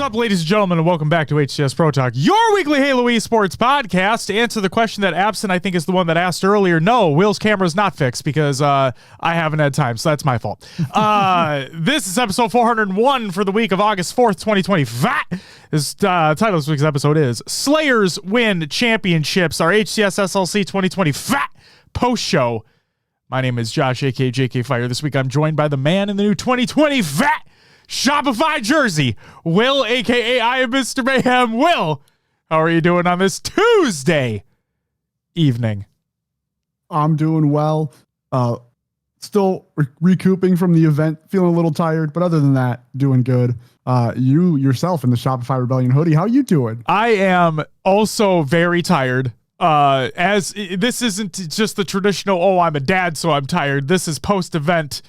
up, ladies and gentlemen, and welcome back to HCS Pro Talk, your weekly Halo esports podcast. To answer the question that Absent, I think, is the one that asked earlier, no, Will's camera is not fixed because I haven't had time, so that's my fault. This is episode 401 for the week of August 4th, 2020. This title of this week's episode is Slayers Win Championships, our HCS SLC 2020 post-show. My name is Josh, a.k.a. JK Fire. This week I'm joined by the man in the new 2020 Shopify jersey, Will, a.k.a. I am Mr. Mayhem. Will, how are you doing on this Tuesday evening? I'm doing well. Still recouping from the event, feeling a little tired, but other than that, doing good. You yourself in the Shopify Rebellion hoodie, how you doing? I am also very tired. As this isn't just the traditional, oh, I'm a dad, so I'm tired. This is post-event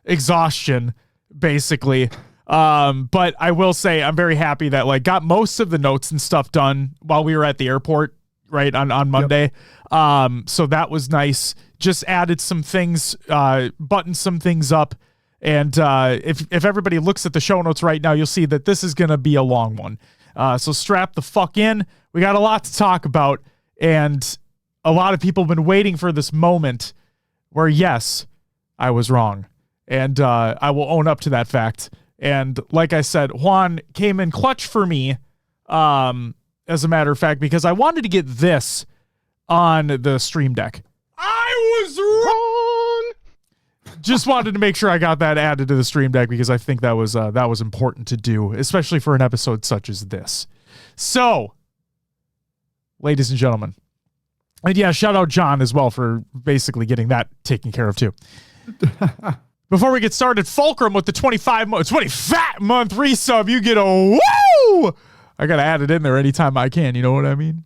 exhaustion, basically. But I will say I'm very happy that got most of the notes and stuff done while we were at the airport, right, on Monday. Yep. So that was nice. Just added some things, buttoned some things up. And if everybody looks at the show notes right now, you'll see that this is going to be a long one. So strap the fuck in. We got a lot to talk about. And a lot of people have been waiting for this moment where, yes, I was wrong. And I will own up to that fact. And like I said, Juan came in clutch for me, as a matter of fact, because I wanted to get this on the stream deck. I was wrong! Just wanted to make sure I got that added to the stream deck because I think that was important to do, especially for an episode such as this. So, ladies and gentlemen, and yeah, shout out John as well for basically getting that taken care of too. Before we get started, Fulcrum with the 20 fat month resub, you get a woo! I got to add it in there anytime I can. You know what I mean?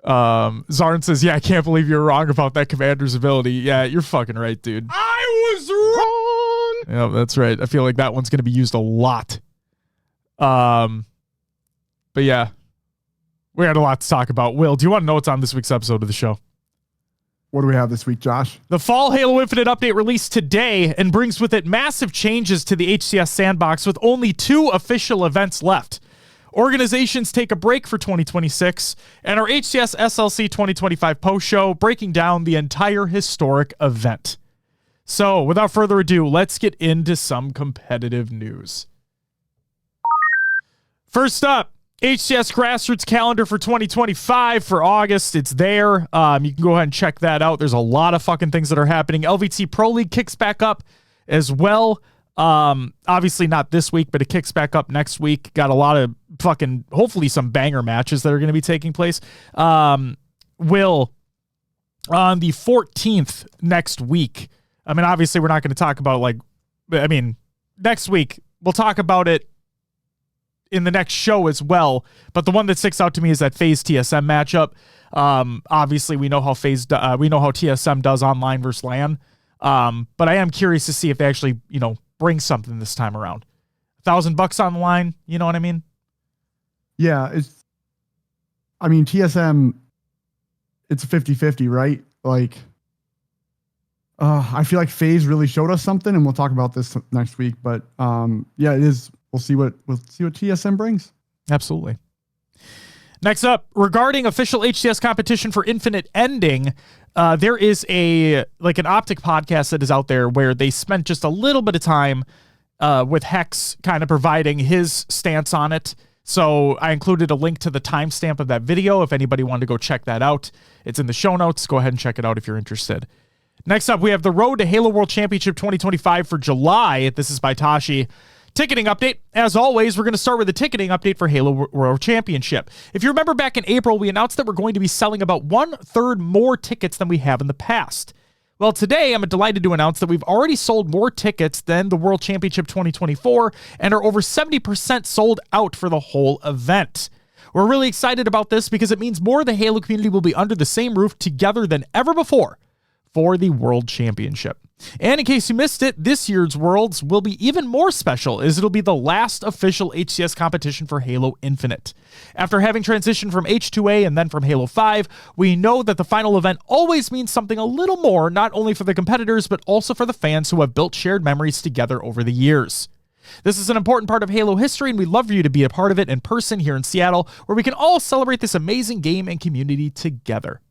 Zarn says, yeah, I can't believe you're wrong about that commander's ability. Yeah, you're fucking right, dude. I was wrong! Yeah, that's right. I feel like that one's going to be used a lot. But yeah, we had a lot to talk about. Will, do you want to know what's on this week's episode of the show? What do we have this week, Josh? The Fall Halo Infinite update released today and brings with it massive changes to the HCS sandbox with only 2 official events left. Organizations take a break for 2026, and our HCS SLC 2025 post show breaking down the entire historic event. So, without further ado, let's get into some competitive news. First up, HCS Grassroots calendar for 2025 for August. It's there. You can go ahead and check that out. There's a lot of fucking things that are happening. LVT Pro League kicks back up as well. Obviously not this week, but it kicks back up next week. Got a lot of fucking, hopefully some banger matches that are going to be taking place. Will, on the 14th next week, I mean, obviously we're not going to talk about next week, we'll talk about it in the next show as well, but the one that sticks out to me is that FaZe TSM matchup. Obviously we know how we know how TSM does online versus LAN. But I am curious to see if they actually, bring something this time around. $1,000 on the line, you know what I mean? Yeah, TSM, it's a 50-50, right? I feel like FaZe really showed us something, and we'll talk about this next week, but yeah, it is. We'll see what TSM brings. Absolutely. Next up, regarding official HCS competition for Infinite ending, there is an Optic podcast that is out there where they spent just a little bit of time with Hex kind of providing his stance on it. So I included a link to the timestamp of that video if anybody wanted to go check that out. It's in the show notes. Go ahead and check it out if you're interested. Next up, we have the Road to Halo World Championship 2025 for July. This is by Tashi. Ticketing update. As always, we're going to start with the ticketing update for Halo World Championship. If you remember back in April, we announced that we're going to be selling about 1/3 more tickets than we have in the past. Well, today I'm delighted to announce that we've already sold more tickets than the World Championship 2024 and are over 70% sold out for the whole event. We're really excited about this because it means more of the Halo community will be under the same roof together than ever before for the World Championship. And in case you missed it, this year's Worlds will be even more special as it'll be the last official HCS competition for Halo Infinite. After having transitioned from H2A and then from Halo 5, we know that the final event always means something a little more, not only for the competitors, but also for the fans who have built shared memories together over the years. This is an important part of Halo history, and we'd love for you to be a part of it in person here in Seattle, where we can all celebrate this amazing game and community together.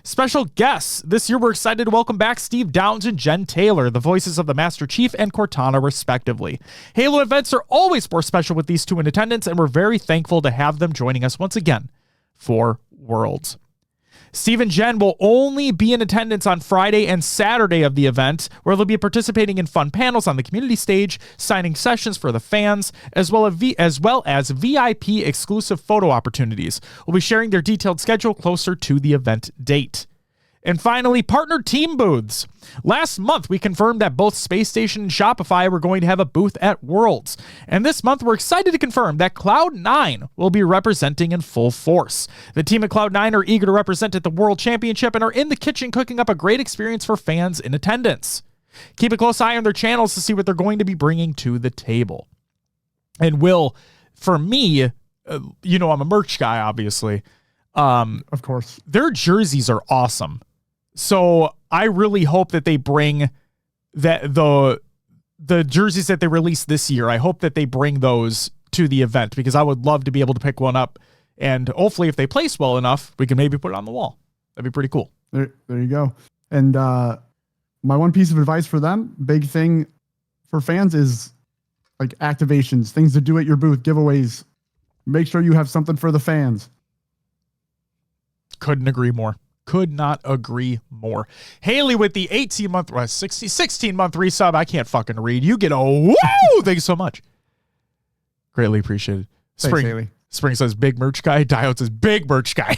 Special guests. This year, we're excited to welcome back Steve Downs and Jen Taylor, the voices of the Master Chief and Cortana, respectively. Halo events are always more special with these two in attendance, and we're very thankful to have them joining us once again for Worlds. Steve and Jen will only be in attendance on Friday and Saturday of the event, where they'll be participating in fun panels on the community stage, signing sessions for the fans, as well as VIP exclusive photo opportunities. We'll be sharing their detailed schedule closer to the event date. And finally, partner team booths. Last month, we confirmed that both Space Station and Shopify were going to have a booth at Worlds. And this month, we're excited to confirm that Cloud9 will be representing in full force. The team at Cloud9 are eager to represent at the World Championship and are in the kitchen cooking up a great experience for fans in attendance. Keep a close eye on their channels to see what they're going to be bringing to the table. And Will, for me, I'm a merch guy, obviously. Of course. Their jerseys are awesome. So I really hope that they bring that the jerseys that they released this year. I hope that they bring those to the event, because I would love to be able to pick one up, and hopefully if they place well enough, we can maybe put it on the wall. That'd be pretty cool. There you go. And my one piece of advice for them, big thing for fans, is like activations, things to do at your booth, giveaways. Make sure you have something for the fans. Couldn't agree more. Could not agree more. Haley with the 16-month resub. I can't fucking read. You get a woo! Thank you so much. Greatly appreciated. Thanks, Haley. Spring says big merch guy. Diode says big merch guy.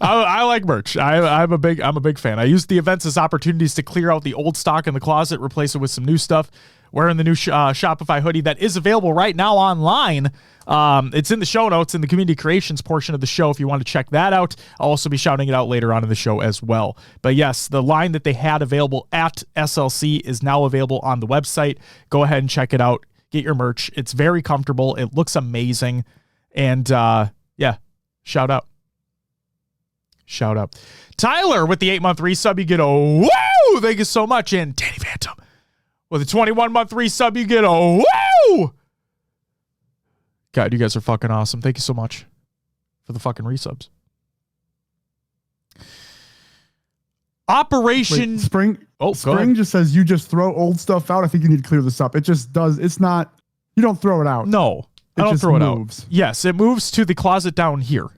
I like merch. I'm a big fan. I use the events as opportunities to clear out the old stock in the closet, replace it with some new stuff. Wearing the new Shopify hoodie that is available right now online. It's in the show notes in the community creations portion of the show if you want to check that out. I'll also be shouting it out later on in the show as well. But yes, the line that they had available at SLC is now available on the website. Go ahead and check it out. Get your merch. It's very comfortable. It looks amazing. And shout out. Tyler with the 8-month resub, you get a woo! Thank you so much. And Danny Phantom with a 21-month resub, you get a woo! God, you guys are fucking awesome. Thank you so much for the fucking resubs. Operation Spring. Spring just says you just throw old stuff out. I think you need to clear this up. It just does. It's not. You don't throw it out. No, I don't throw it out. Yes, it moves to the closet down here.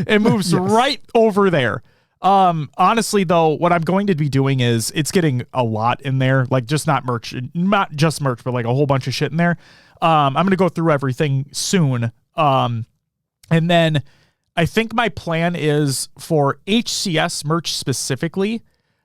It moves right over there. Honestly, though, what I'm going to be doing is it's getting a lot in there, like just not just merch, but like a whole bunch of shit in there. I'm going to go through everything soon. And then I think my plan is for HCS merch specifically,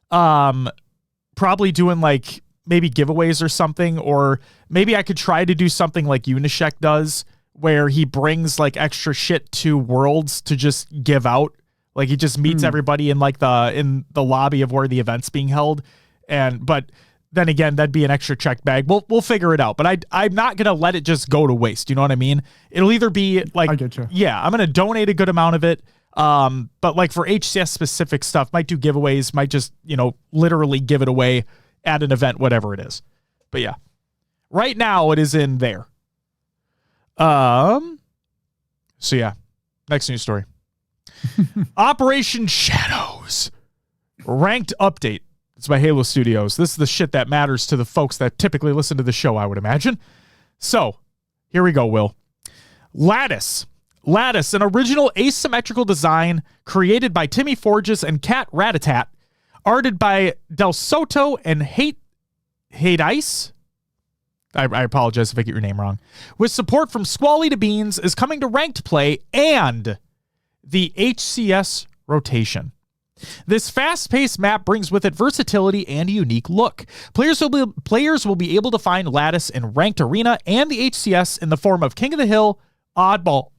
probably doing like maybe giveaways or something, or maybe I could try to do something like Unishek does, where he brings like extra shit to Worlds to just give out. Like he just meets everybody in like the lobby of where the event's being held. But then again, that'd be an extra check bag. We'll figure it out. But I'm not gonna let it just go to waste. You know what I mean? It'll either be like, I get you. Yeah, I'm gonna donate a good amount of it. But like for HCS specific stuff, might do giveaways, might just, literally give it away at an event, whatever it is. But yeah, right now it is in there. So yeah, next news story. Operation Shadows ranked update. It's by Halo Studios. This is the shit that matters to the folks that typically listen to the show, I would imagine. So here we go, Will. Lattice, an original asymmetrical design created by Timmy Forges and Cat Ratatat, arted by Del Soto and Hate Ice. I apologize if I get your name wrong. With support from Squally to Beans, is coming to ranked play and the HCS rotation. This fast-paced map brings with it versatility and a unique look. Players will be able to find Lattice in Ranked Arena and the HCS in the form of King of the Hill, Oddball,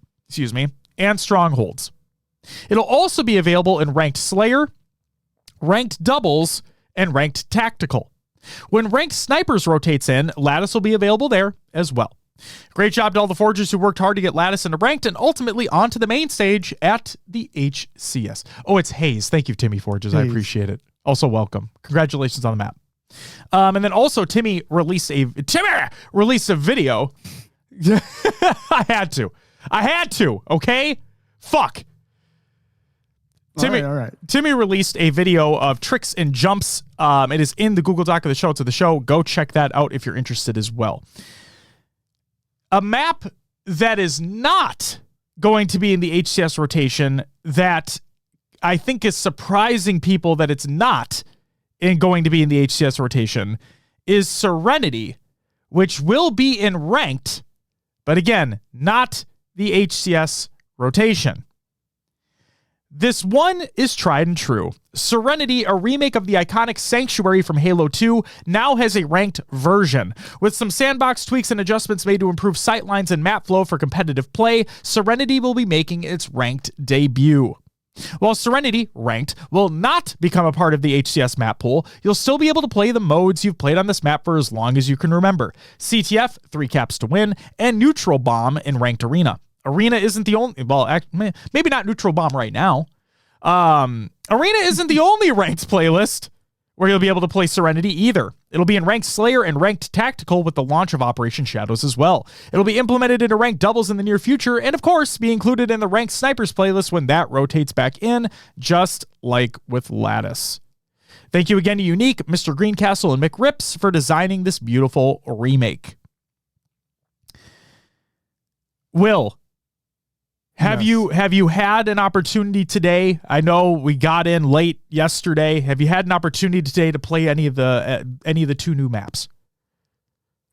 and Strongholds. It'll also be available in Ranked Slayer, Ranked Doubles, and Ranked Tactical. When Ranked Snipers rotates in, Lattice will be available there as well. Great job to all the forgers who worked hard to get Lattice into Ranked and ultimately onto the main stage at the HCS. Oh, it's Hayes. Thank you, Timmy Forges. I appreciate it. Also, welcome. Congratulations on the map. And then also Timmy released a video. I had to. Okay. Fuck. Timmy, all right. Timmy released a video of tricks and jumps. It is in the Google Doc of the show to the show. Go check that out if you're interested as well. A map that is not going to be in the HCS rotation that I think is surprising people that it's not going to be in the HCS rotation is Serenity, which will be in ranked, but again, not the HCS rotation. This one is tried and true. Serenity, a remake of the iconic Sanctuary from Halo 2, now has a ranked version. With some sandbox tweaks and adjustments made to improve sightlines and map flow for competitive play, Serenity will be making its ranked debut. While Serenity, ranked, will not become a part of the HCS map pool, you'll still be able to play the modes you've played on this map for as long as you can remember. CTF, 3 caps to win, and Neutral Bomb in Ranked Arena. Arena isn't the only, well, maybe not Neutral Bomb right now. Arena isn't the only ranked playlist where you'll be able to play Serenity either. It'll be in Ranked Slayer and Ranked Tactical with the launch of Operation Shadows as well. It'll be implemented into Ranked Doubles in the near future, and of course, be included in the Ranked Snipers playlist when that rotates back in, just like with Lattice. Thank you again to Unique, Mr. Greencastle, and Mick Rips for designing this beautiful remake. Will, have you had an opportunity today? I know we got in late yesterday. Have you had an opportunity today to play any of the 2 new maps?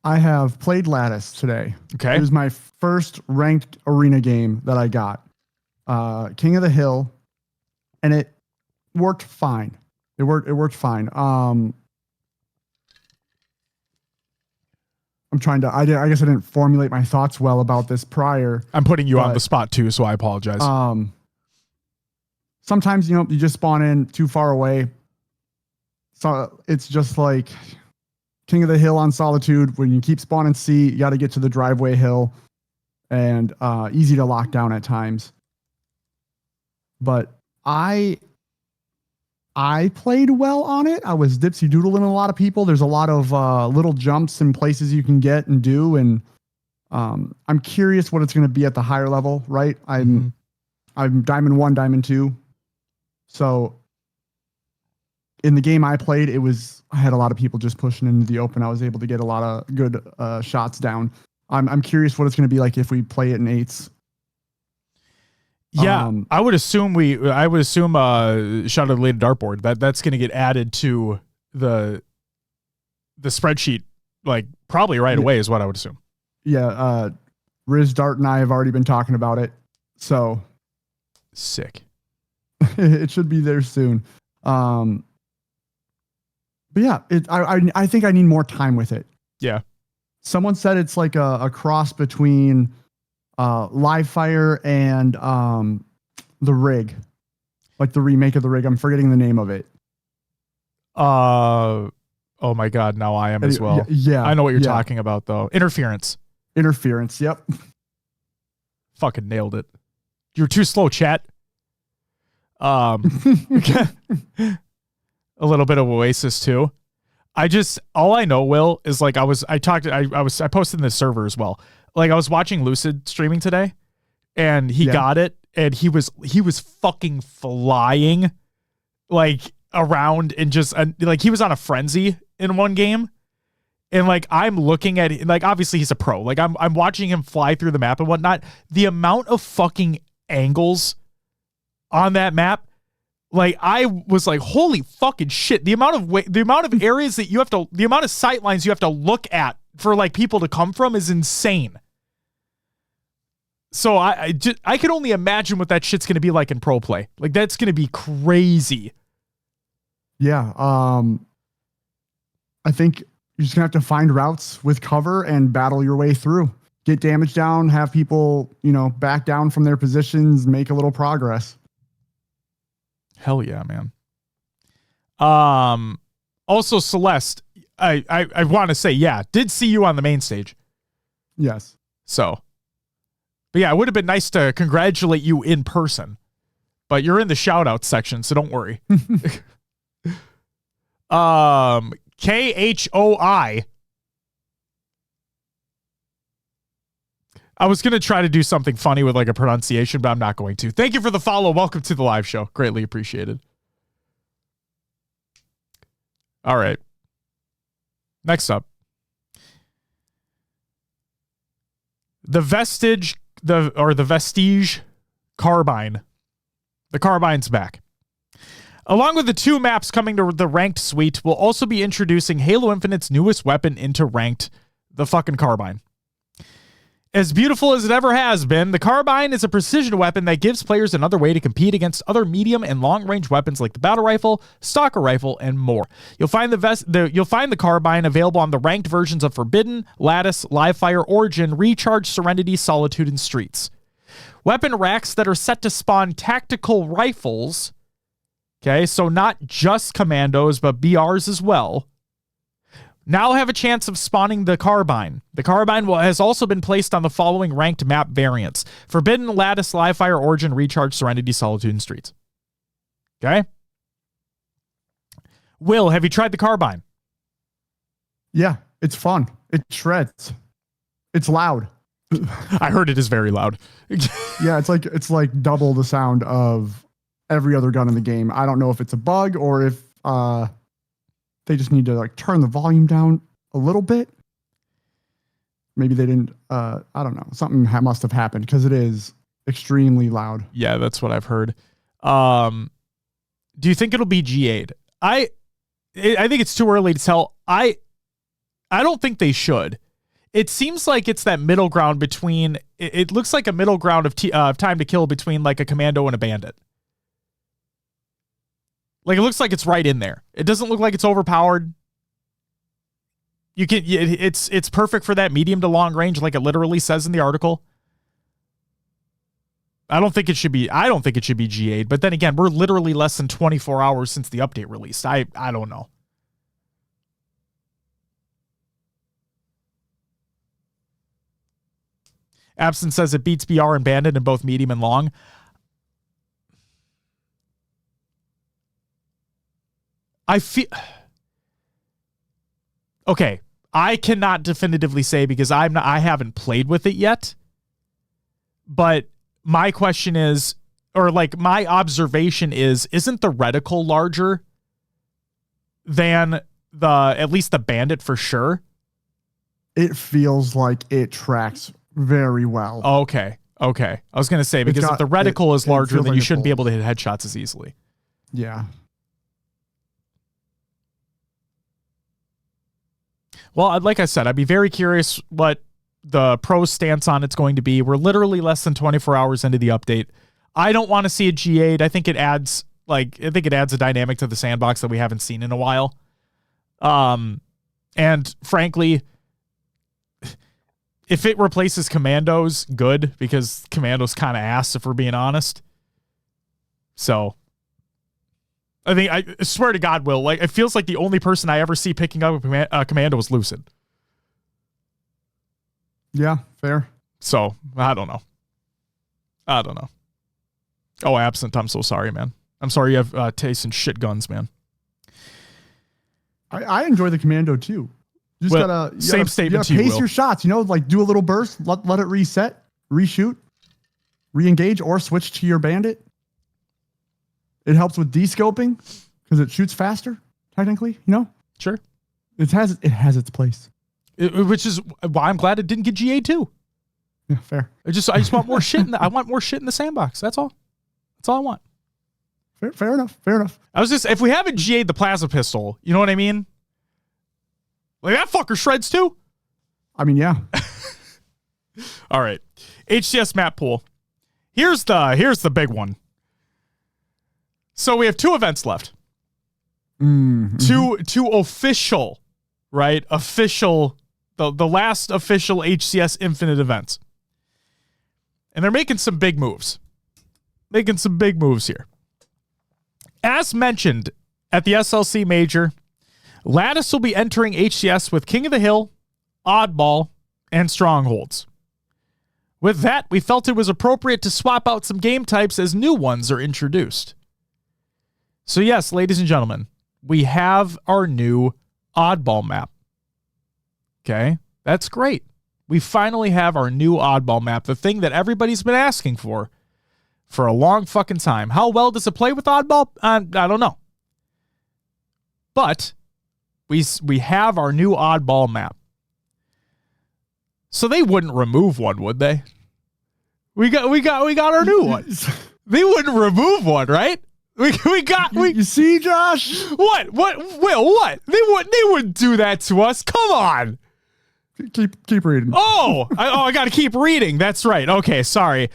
I have played Lattice today. Okay. It was my first ranked arena game that I got. King of the Hill, and it worked fine. It worked fine. I'm trying to, I guess I didn't formulate my thoughts well about this prior. I'm putting you on the spot too, so I apologize. Sometimes, you just spawn in too far away. So it's just like King of the Hill on Solitude. When you keep spawning C, you got to get to the driveway hill, and easy to lock down at times. But I played well on it. I was dipsy doodling a lot of people. There's a lot of little jumps and places you can get and do. And I'm curious what it's going to be at the higher level, right? I'm Diamond 1, Diamond 2. So in the game I played, I had a lot of people just pushing into the open. I was able to get a lot of good shots down. I'm curious what it's going to be like if we play it in 8s. Yeah, I would assume Shadow of the Lady Dartboard that's going to get added to the spreadsheet, like probably right away is what I would assume. Yeah, Riz Dart and I have already been talking about it, so sick. It should be there soon. But yeah, I think I need more time with it. Yeah, someone said it's like a cross between Live Fire and the Rig, like the remake of the Rig. I'm forgetting the name of it. Oh my God, now I am as well. Yeah, I know what you're talking about though. Interference. Yep. Fucking nailed it. You're too slow, chat. A little bit of Oasis too. All I know, Will, is like I posted in the server as well. Like I was watching Lucid streaming today, and he got it, and he was fucking flying like around and just like he was on a frenzy in one game. And like I'm looking at it, like obviously he's a pro. Like I'm watching him fly through the map and whatnot. The amount of fucking angles on that map, like I was like, holy fucking shit. The amount of areas that the amount of sight lines you have to look at for like people to come from is insane. So I can only imagine what that shit's going to be like in pro play. Like that's going to be crazy. Yeah. I think you're just going to have to find routes with cover and battle your way through. Get damage down, have people, back down from their positions, make a little progress. Hell yeah, man. Also, Celeste, I want to say, did see you on the main stage. Yes. So, but yeah, it would have been nice to congratulate you in person, but you're in the shout out section, so don't worry. KHOI. I was going to try to do something funny with like a pronunciation, but I'm not going to. Thank you for the follow. Welcome to the live show. Greatly appreciated. All right. Next up. The Vestige Carbine. The Carbine's back. Along with the 2 maps coming to the Ranked suite, we'll also be introducing Halo Infinite's newest weapon into Ranked, the fucking Carbine. As beautiful as it ever has been, the Carbine is a precision weapon that gives players another way to compete against other medium and long-range weapons like the Battle Rifle, Stalker Rifle, and more. You'll find the Carbine available on the ranked versions of Forbidden, Lattice, Livefire, Origin, Recharge, Serenity, Solitude, and Streets. Weapon racks that are set to spawn tactical rifles, okay, so not just commandos, but BRs as well, now have a chance of spawning the Carbine. The Carbine has also been placed on the following ranked map variants: Forbidden, Lattice, Livefire, Origin, Recharge, Serenity, Solitude, and Streets. Okay? Will, have you tried the Carbine? Yeah, it's fun. It shreds. It's loud. I heard it is very loud. Yeah, it's like double the sound of every other gun in the game. I don't know if it's a bug or if they just need to like turn the volume down a little bit. Maybe they didn't, I don't know. Something must have happened because it is extremely loud. Yeah, that's what I've heard. Do you think it'll be G8'd? I think it's too early to tell. I don't think they should. It seems like it's that middle ground between, it looks like a middle ground of time to kill between like a commando and a bandit. Like, it looks like it's right in there. It doesn't look like it's overpowered. It's perfect for that medium to long range, like it literally says in the article. I don't think it should be G8, but then again, we're literally less than 24 hours since the update released. I don't know. Absent says it beats BR and Bandit in both medium and long. I feel okay. I cannot definitively say because I haven't played with it yet. But my question is, or like my observation is, isn't the reticle larger than at least the Bandit for sure? It feels like it tracks very well. Okay. I was gonna say because if the reticle is larger, then you shouldn't be able to hit headshots as easily. Yeah. Well, like I said, I'd be very curious what the pro stance on it's going to be. We're literally less than 24 hours into the update. I don't want to see a G8. I think it adds a dynamic to the sandbox that we haven't seen in a while. And frankly, if it replaces commandos, good, because commandos kind of ass, if we're being honest. So I swear to God, Will, like, it feels like the only person I ever see picking up a commando is Lucid. Yeah, fair. So, I don't know. Oh, Absent, I'm so sorry, man. I'm sorry you have taste in shit guns, man. I enjoy the commando, too. You just gotta pace your shots, like do a little burst, let it reset, reshoot, re-engage, or switch to your bandit. It helps with descoping because it shoots faster, technically, Sure. It has its place. Which is why I'm glad it didn't get GA too. Yeah, fair. I just want more shit I want more shit in the sandbox. That's all. That's all I want. Fair enough. I was just, if we haven't GA'd the plasma pistol, you know what I mean? Like, that fucker shreds too. I mean, yeah. All right. HCS map pool. Here's the big one. So we have 2 events left. Mm-hmm. Two official, right? Official, the last official HCS Infinite events. And they're making some big moves. Here. As mentioned at the SLC Major, Lattice will be entering HCS with King of the Hill, Oddball, and Strongholds. With that, we felt it was appropriate to swap out some game types as new ones are introduced. So yes, ladies and gentlemen, we have our new oddball map. Okay, that's great. We finally have our new oddball map, the thing that everybody's been asking for a long fucking time. How well does it play with oddball? I don't know. But we have our new oddball map. So they wouldn't remove one, would they? We got our new one. They wouldn't remove one, right? You see, Josh? What? Will, what? They wouldn't do that to us. Come on. Keep reading. I got to keep reading. That's right. Okay, sorry.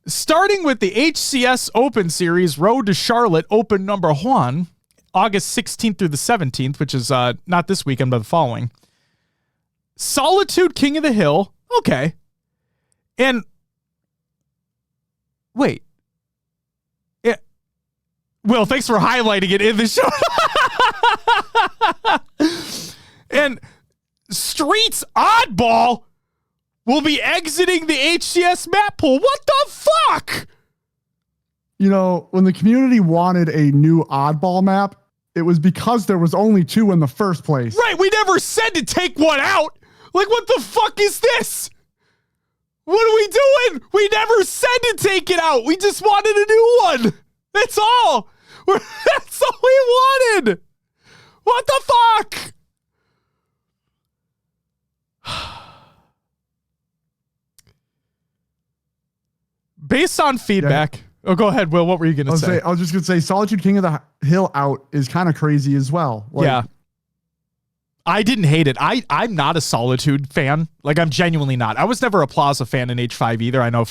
Starting with the HCS Open Series Road to Charlotte Open number 1, August 16th through the 17th, which is not this weekend, but the following. Solitude King of the Hill. Okay. And wait. Yeah. Will, thanks for highlighting it in the show. And Streets Oddball will be exiting the HCS map pool. What the fuck? You know, when the community wanted a new oddball map, it was because there was only 2 in the first place. Right, we never said to take one out. Like, what the fuck is this? What are we doing? We never said to take it out. We just wanted a new one. That's all. That's all we wanted. What the fuck? Based on feedback. Yeah. Oh, go ahead, Will. What were you going to say? I was just going to say Solitude King of the Hill out is kind of crazy as well. Like, yeah. I didn't hate it. I'm not a Solitude fan. Like, I'm genuinely not. I was never a Plaza fan in H5 either. I know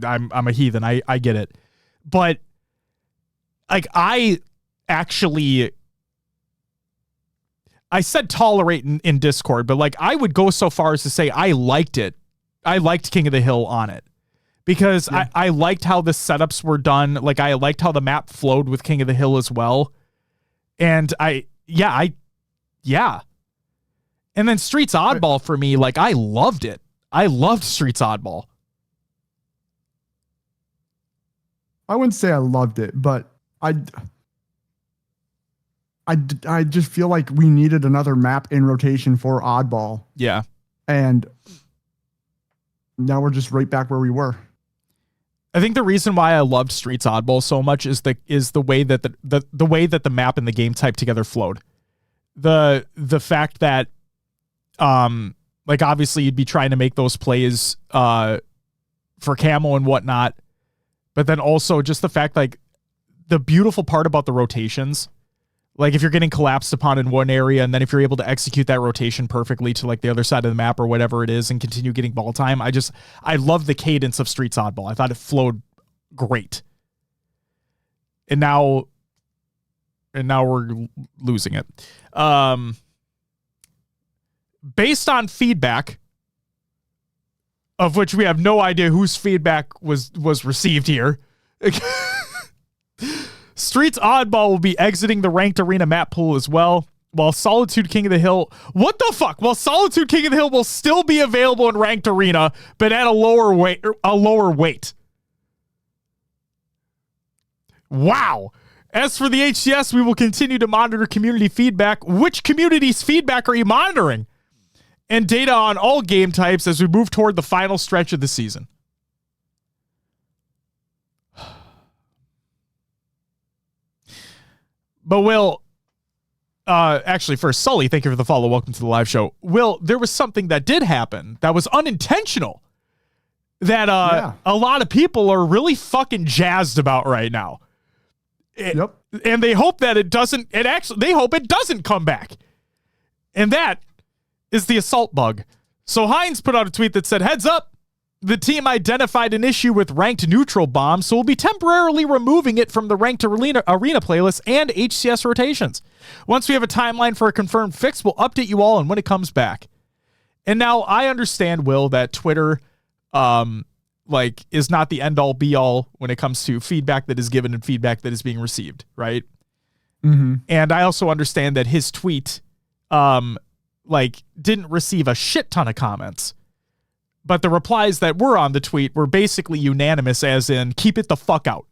I'm a heathen. I get it. But like, I said tolerate in Discord, but like, I would go so far as to say I liked it. I liked King of the Hill on it. Because yeah. I liked how the setups were done. Like, I liked how the map flowed with King of the Hill as well. And yeah. And then Streets Oddball for me, like, I loved it. I loved Streets Oddball. I wouldn't say I loved it, but I just feel like we needed another map in rotation for Oddball. Yeah. And now we're just right back where we were. I think the reason why I loved Streets Oddball so much is the way that the way that the map and the game type together flowed. The fact that like, obviously you'd be trying to make those plays for camo and whatnot, but then also just the fact, like, the beautiful part about the rotations, like, if you're getting collapsed upon in one area and then if you're able to execute that rotation perfectly to like the other side of the map or whatever it is and continue getting ball time, I love the cadence of Streets Oddball. I thought it flowed great. And now we're losing it. Based on feedback, of which we have no idea whose feedback was received here. Streets Oddball will be exiting the ranked arena map pool as well, while Solitude King of the Hill... What the fuck? Well, Solitude King of the Hill will still be available in ranked arena, but at a lower weight. Wow. As for the HCS, we will continue to monitor community feedback. Which community's feedback are you monitoring? And data on all game types as we move toward the final stretch of the season. But Will, actually first, Sully, thank you for the follow. Welcome to the live show. Will, there was something that did happen that was unintentional that a lot of people are really fucking jazzed about right now. Yep. And they hope that they hope it doesn't come back. And that is the assault bug. So Hines put out a tweet that said, heads up, the team identified an issue with ranked neutral bombs, so we'll be temporarily removing it from the ranked arena playlist and HCS rotations. Once we have a timeline for a confirmed fix, we'll update you all on when it comes back. And now I understand, Will, that Twitter is not the end all be all when it comes to feedback that is given and feedback that is being received, right? Mm-hmm. And I also understand that his tweet didn't receive a shit ton of comments. But the replies that were on the tweet were basically unanimous, as in, keep it the fuck out.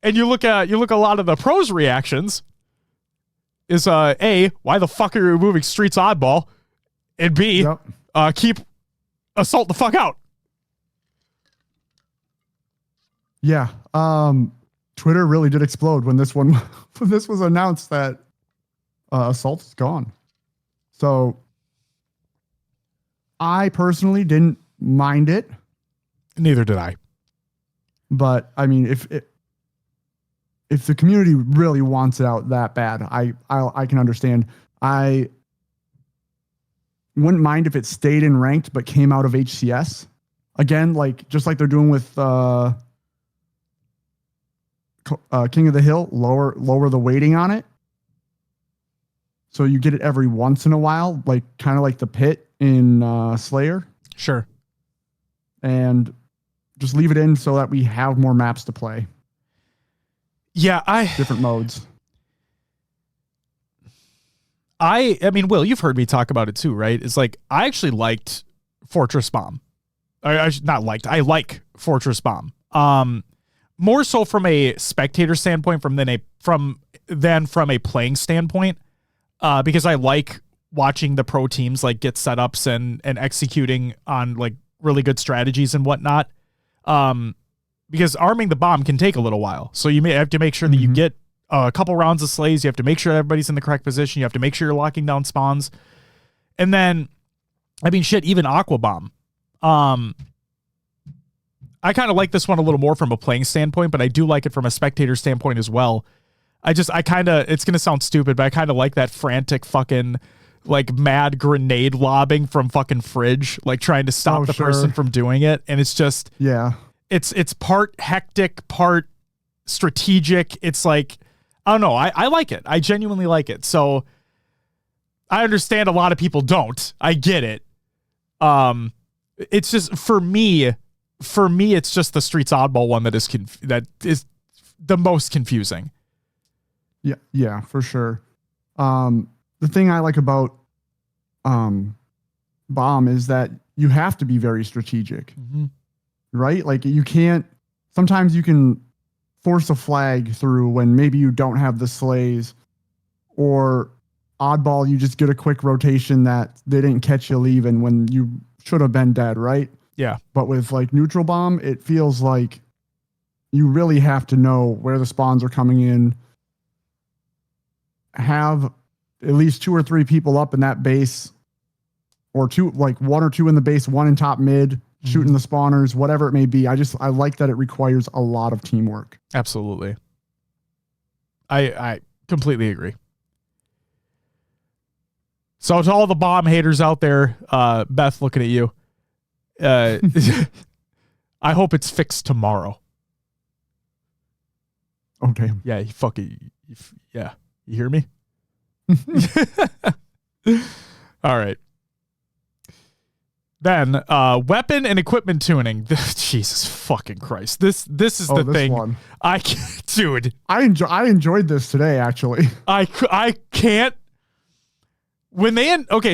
And you look at a lot of the pros reactions is A, why the fuck are you removing Streets Oddball? And B, keep Assault the fuck out. Yeah. Twitter really did explode when this was announced that Assault is gone. So I personally didn't mind it. Neither did I. But I mean, if the community really wants it out that bad, I can understand. I wouldn't mind if it stayed in ranked but came out of HCS. Again, just like they're doing with King of the Hill, lower the weighting on it. So you get it every once in a while, kind of like the pit in Slayer. Sure. And just leave it in so that we have more maps to play. Yeah, different modes. I mean, Will, you've heard me talk about it too, right? It's like I actually liked Fortress Bomb. I like Fortress Bomb. More so from a spectator standpoint than from a playing standpoint. Because I like watching the pro teams get setups and executing on really good strategies and whatnot. Because arming the bomb can take a little while. So you may have to make sure that you get a couple rounds of slays. You have to make sure everybody's in the correct position. You have to make sure you're locking down spawns. And then, I mean, shit, even Aqua Bomb. I kind of like this one a little more from a playing standpoint, but I do like it from a spectator standpoint as well. it's going to sound stupid, but I kind of like that frantic fucking mad grenade lobbing from fucking Fridge, trying to stop the person from doing it. And it's just, it's part hectic, part strategic. It's I don't know. I like it. I genuinely like it. So I understand a lot of people don't. I get it. It's just for me, it's just the Streets Oddball one that is the most confusing. Yeah, for sure. The thing I like about Bomb is that you have to be very strategic, right? You can't. Sometimes you can force a flag through when maybe you don't have the slays, or Oddball, you just get a quick rotation that they didn't catch you leaving when you should have been dead, right? Yeah. But with Neutral Bomb, it feels like you really have to know where the spawns are coming in, have at least 2 or 3 people up in that base, or 1 or 2 in the base, 1 in top mid, shooting the spawners, whatever it may be. I like that it requires a lot of teamwork. Absolutely. I completely agree. So to all the bomb haters out there, Beth, looking at you, I hope it's fixed tomorrow. Oh, damn. Yeah, you hear me? All right. Then weapon and equipment tuning. Jesus fucking Christ. This is the thing. One. Dude. I enjoyed this today, actually. I can't. When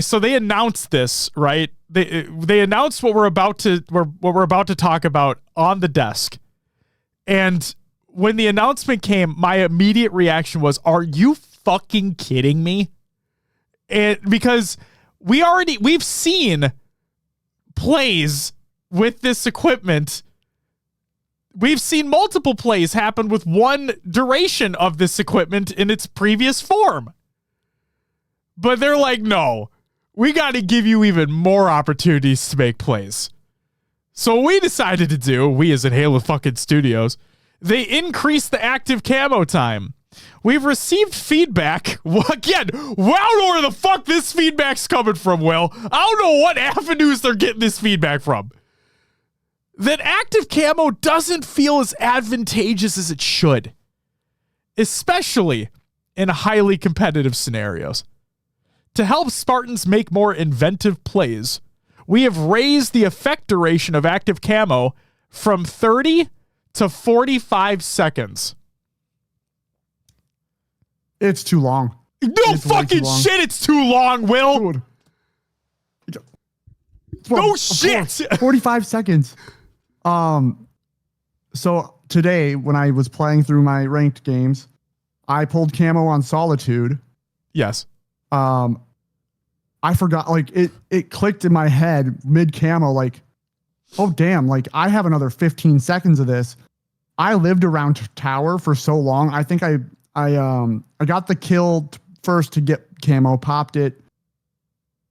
so they announced this, right? They announced what we're about to talk about on the desk. And when the announcement came, my immediate reaction was, are you fucking kidding me? And because we've seen plays with this equipment. We've seen multiple plays happen with one duration of this equipment in its previous form. But they're like, no, we got to give you even more opportunities to make plays. So what we decided to do, we as in Halo fucking Studios, they increased the active camo time. We've received feedback. Again, I don't know where the fuck this feedback's coming from, Will. I don't know what avenues they're getting this feedback from. That active camo doesn't feel as advantageous as it should, especially in highly competitive scenarios. To help Spartans make more inventive plays, we have raised the effect duration of active camo from 30 to 45 seconds. It's too long. No fucking shit, it's too long, Will. Dude. No shit. 45 seconds. So today, when I was playing through my ranked games, I pulled camo on Solitude. Yes. I forgot, like it clicked in my head mid camo, like, oh damn, like I have another 15 seconds of this. I lived around tower for so long. I think I got the kill first to get camo, popped it.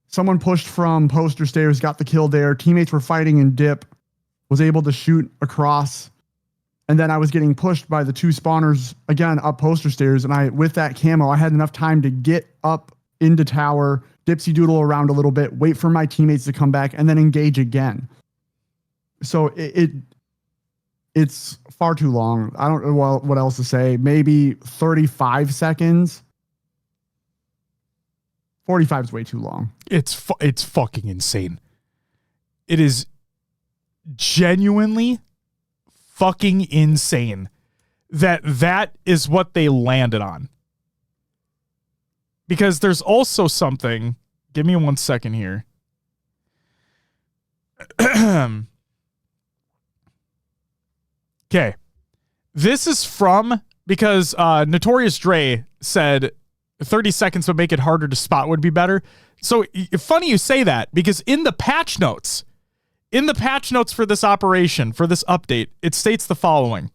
Someone pushed from poster stairs, got the kill there. Teammates were fighting in dip, was able to shoot across. And then I was getting pushed by the 2 spawners again up poster stairs. And with that camo, I had enough time to get up into tower, dipsy doodle around a little bit, wait for my teammates to come back, and then engage again. So it's far too long. I don't know what else to say. Maybe 35 seconds. 45 is way too long. It's fucking insane. It is genuinely fucking insane that is what they landed on. Because there's also something, give me 1 second here. Okay. This is because Notorious Dre said 30 seconds would make it harder to spot would be better. So funny you say that, because in the patch notes for this operation, for this update, it states the following.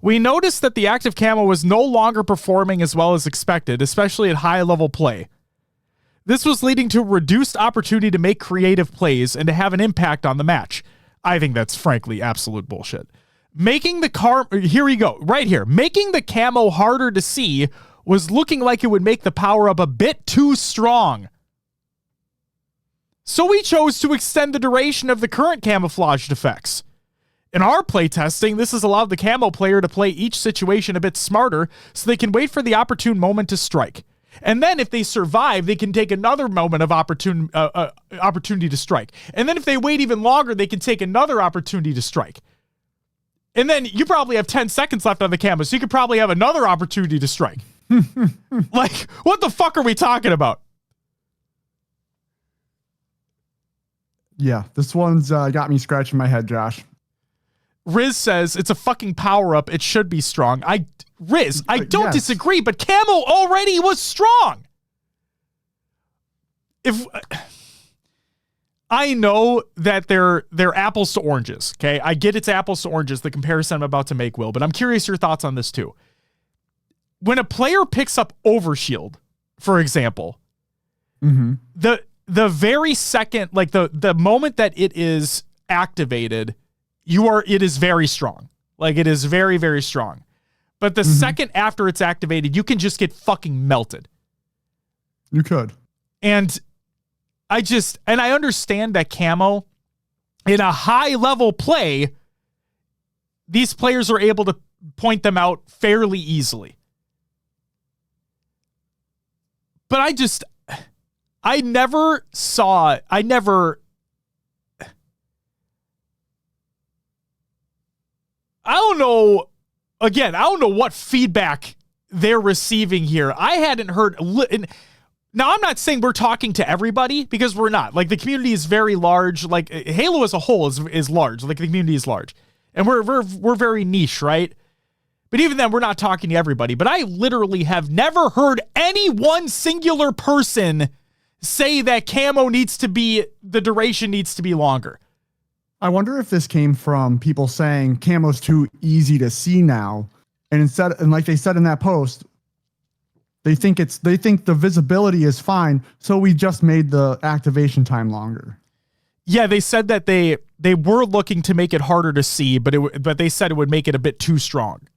We noticed that the active camo was no longer performing as well as expected, especially at high level play. This was leading to reduced opportunity to make creative plays and to have an impact on the match. I think that's frankly absolute bullshit. Making the camo harder to see was looking like it would make the power up a bit too strong. So we chose to extend the duration of the current camouflaged effects. In our playtesting, this has allowed the camo player to play each situation a bit smarter so they can wait for the opportune moment to strike. And then if they survive, they can take another moment of opportunity to strike. And then if they wait even longer, they can take another opportunity to strike. And then you probably have 10 seconds left on the camo, so you could probably have another opportunity to strike. Like, what the fuck are we talking about? Yeah, this one's got me scratching my head, Josh. Riz says it's a fucking power-up. It should be strong. Riz, I don't disagree, but camo already was strong. I know that they're apples to oranges, okay? I get it's apples to oranges, the comparison I'm about to make, Will, but I'm curious your thoughts on this too. When a player picks up overshield, for example, the very second, like the moment that it is activated, it is very strong. Like, it is very, very strong. But the second after it's activated, you can just get fucking melted. You could. And I understand that camo in a high level play, these players are able to point them out fairly easily. But I don't know. Again, I don't know what feedback they're receiving here. I hadn't heard. Now, I'm not saying we're talking to everybody, because we're not. Like, the community is very large. Like, Halo as a whole is large. Like, the community is large. And we're very niche, right? But even then, we're not talking to everybody. But I literally have never heard any one singular person say that the duration needs to be longer. I wonder if this came from people saying camo's too easy to see now. And like they said in that post, they think the visibility is fine, so we just made the activation time longer. Yeah, they said that they were looking to make it harder to see, but they said it would make it a bit too strong.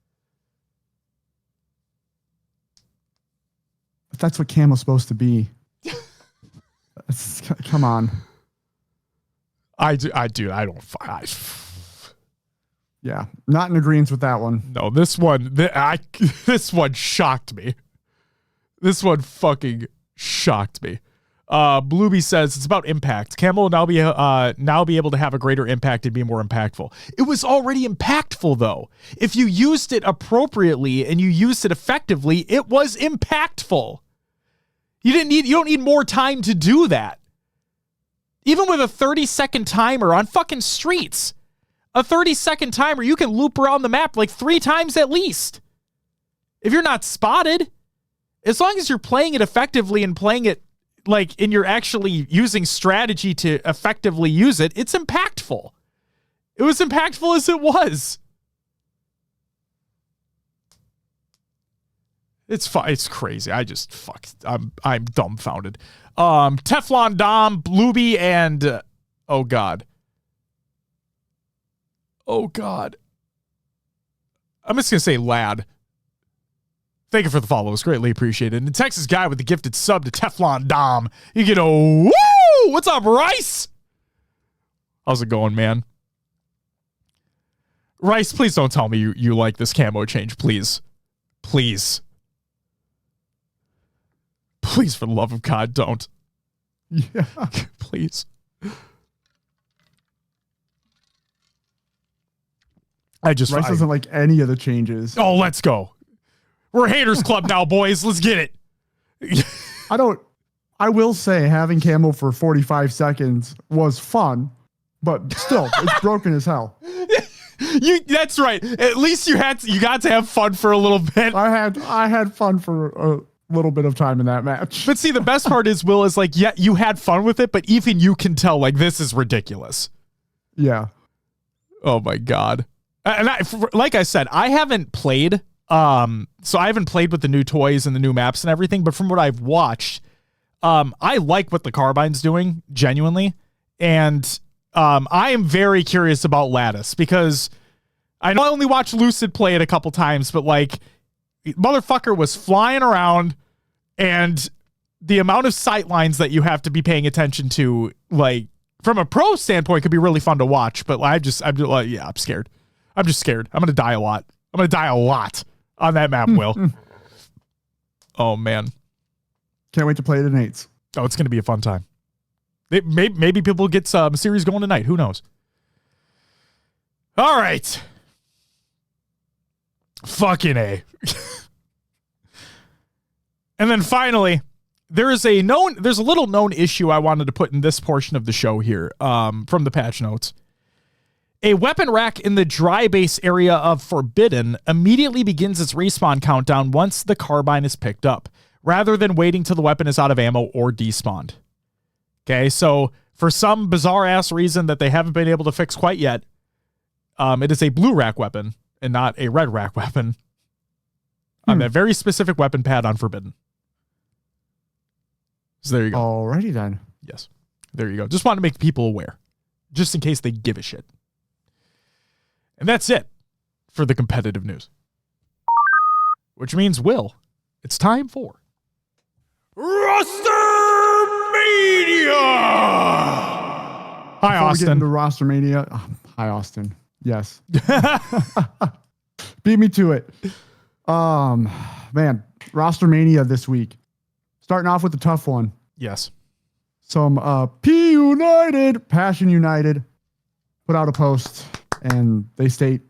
But that's what camo's supposed to be. Come on. Yeah, not in agreement with that one. No, this one shocked me. This one fucking shocked me. Blueby says it's about impact. Camo will now be able to have a greater impact and be more impactful. It was already impactful, though. If you used it appropriately and you used it effectively, it was impactful. You don't need more time to do that. Even with a 30-second timer on fucking streets. a 30-second timer, you can loop around the map like 3 times at least. If you're not spotted, as long as you're playing it effectively and playing it and you're actually using strategy to effectively use it, it's impactful. It was impactful as it was. It's crazy. I'm dumbfounded. Teflon Dom, Blueby, and oh God. I'm just gonna say Lad. Thank you for the follow. It's greatly appreciated. And Texas guy with the gifted sub to Teflon Dom. You get a woo! What's up, Rice? How's it going, man? Rice, please don't tell me you like this camo change, please. Please. Please, for the love of God, don't. Yeah. Please. Rice doesn't like any of the changes. Oh, let's go. We're a haters club now, boys. Let's get it. I will say having camo for 45 seconds was fun, but still, it's broken as hell. That's right. At least you got to have fun for a little bit. I had fun for a little bit of time in that match. But see, the best part is, Will, is like, yeah, you had fun with it, but even you can tell, like, this is ridiculous. Yeah. Oh my God. And like I said, I haven't played. So I haven't played with the new toys and the new maps and everything, but from what I've watched, I like what the Carbine's doing, genuinely. And I am very curious about Lattice, because I know I only watched Lucid play it a couple times, but like, motherfucker was flying around, and the amount of sight lines that you have to be paying attention to, like, from a pro standpoint, could be really fun to watch. But I'm scared. I'm just scared. I'm going to die a lot. I'm going to die a lot on that map, Will. Oh, man. Can't wait to play it in 8s. Oh, it's going to be a fun time. Maybe people get some series going tonight. Who knows? All right. Fucking A. And then finally, there's a little known issue I wanted to put in this portion of the show here, from the patch notes. A weapon rack in the dry base area of Forbidden immediately begins its respawn countdown once the carbine is picked up, rather than waiting till the weapon is out of ammo or despawned. Okay, so for some bizarre ass reason that they haven't been able to fix quite yet, it is a blue rack weapon and not a red rack weapon on that very specific weapon pad on Forbidden. So there you go. Alrighty then. Yes, there you go. Just want to make people aware, just in case they give a shit. And that's it for the competitive news. Which means, Will, it's time for Rostermania! Hi, Before Austin. we get into Rostermania. Oh, hi, Austin. Yes. Beat me to it. Man, Rostermania this week. Starting off with the tough one. Yes. Some P United, Passion United, put out a post, and they state,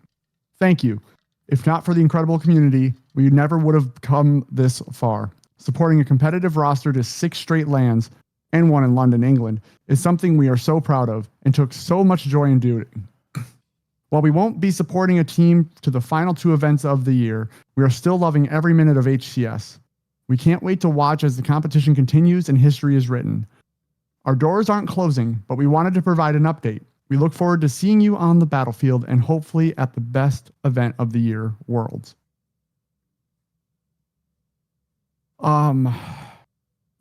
"Thank you. If not for the incredible community, we never would have come this far. Supporting a competitive roster to 6 straight lands and 1 in London, England, is something we are so proud of and took so much joy in doing. While we won't be supporting a team to the final 2 events of the year, we are still loving every minute of HCS. We can't wait to watch as the competition continues and history is written. Our doors aren't closing, but we wanted to provide an update. We look forward to seeing you on the battlefield and hopefully at the best event of the year, Worlds."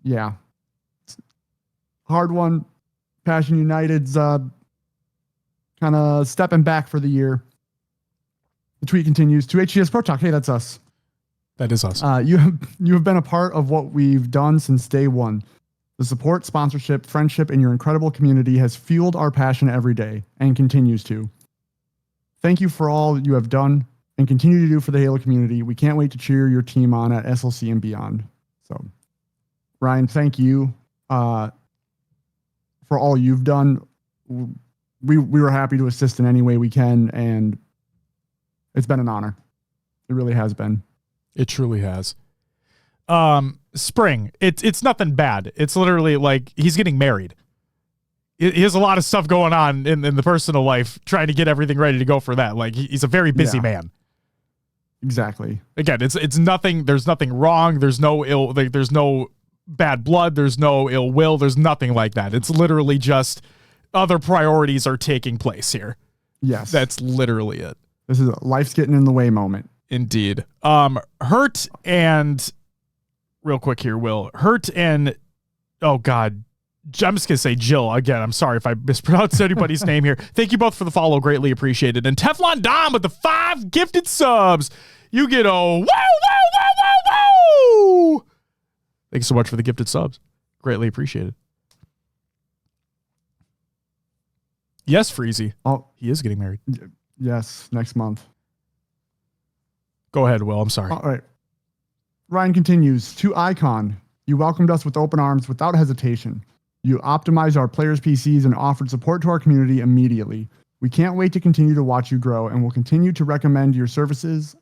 Yeah. Hard one. Passion United's kind of stepping back for the year. The tweet continues, "To HCS Pro Talk." Hey, that's us. That is us. You have been a part of what we've done since day one. The support, sponsorship, friendship, and your incredible community has fueled our passion every day and continues to. Thank you for all you have done and continue to do for the Halo community. We can't wait to cheer your team on at SLC and beyond. So, Ryan, thank you for all you've done. We were happy to assist in any way we can, and it's been an honor. It really has been. It truly has. Spring, it's nothing bad. It's literally like he's getting married. he has a lot of stuff going on in the personal life, trying to get everything ready to go for that. Like, he's a very busy man. Exactly. Again, it's nothing. There's nothing wrong. There's no ill. Like, there's no bad blood. There's no ill will. There's nothing like that. It's literally just other priorities are taking place here. Yes, that's literally it. This is a life's getting in the way moment. Indeed. Hurt and real quick here, Will. Hurt and oh God. I'm just gonna say Jill again. I'm sorry if I mispronounced anybody's name here. Thank you both for the follow, greatly appreciated. And Teflon Dom with the 5 gifted subs. You get a woo, woo, woo, woo, woo. Thanks so much for the gifted subs. Greatly appreciated. Yes, Freezy. Oh, he is getting married. Yes, next month. Go ahead, Will. I'm sorry. All right. Ryan continues. To Icon, you welcomed us with open arms without hesitation. You optimized our players' PCs and offered support to our community immediately. We can't wait to continue to watch you grow and will continue to recommend your services.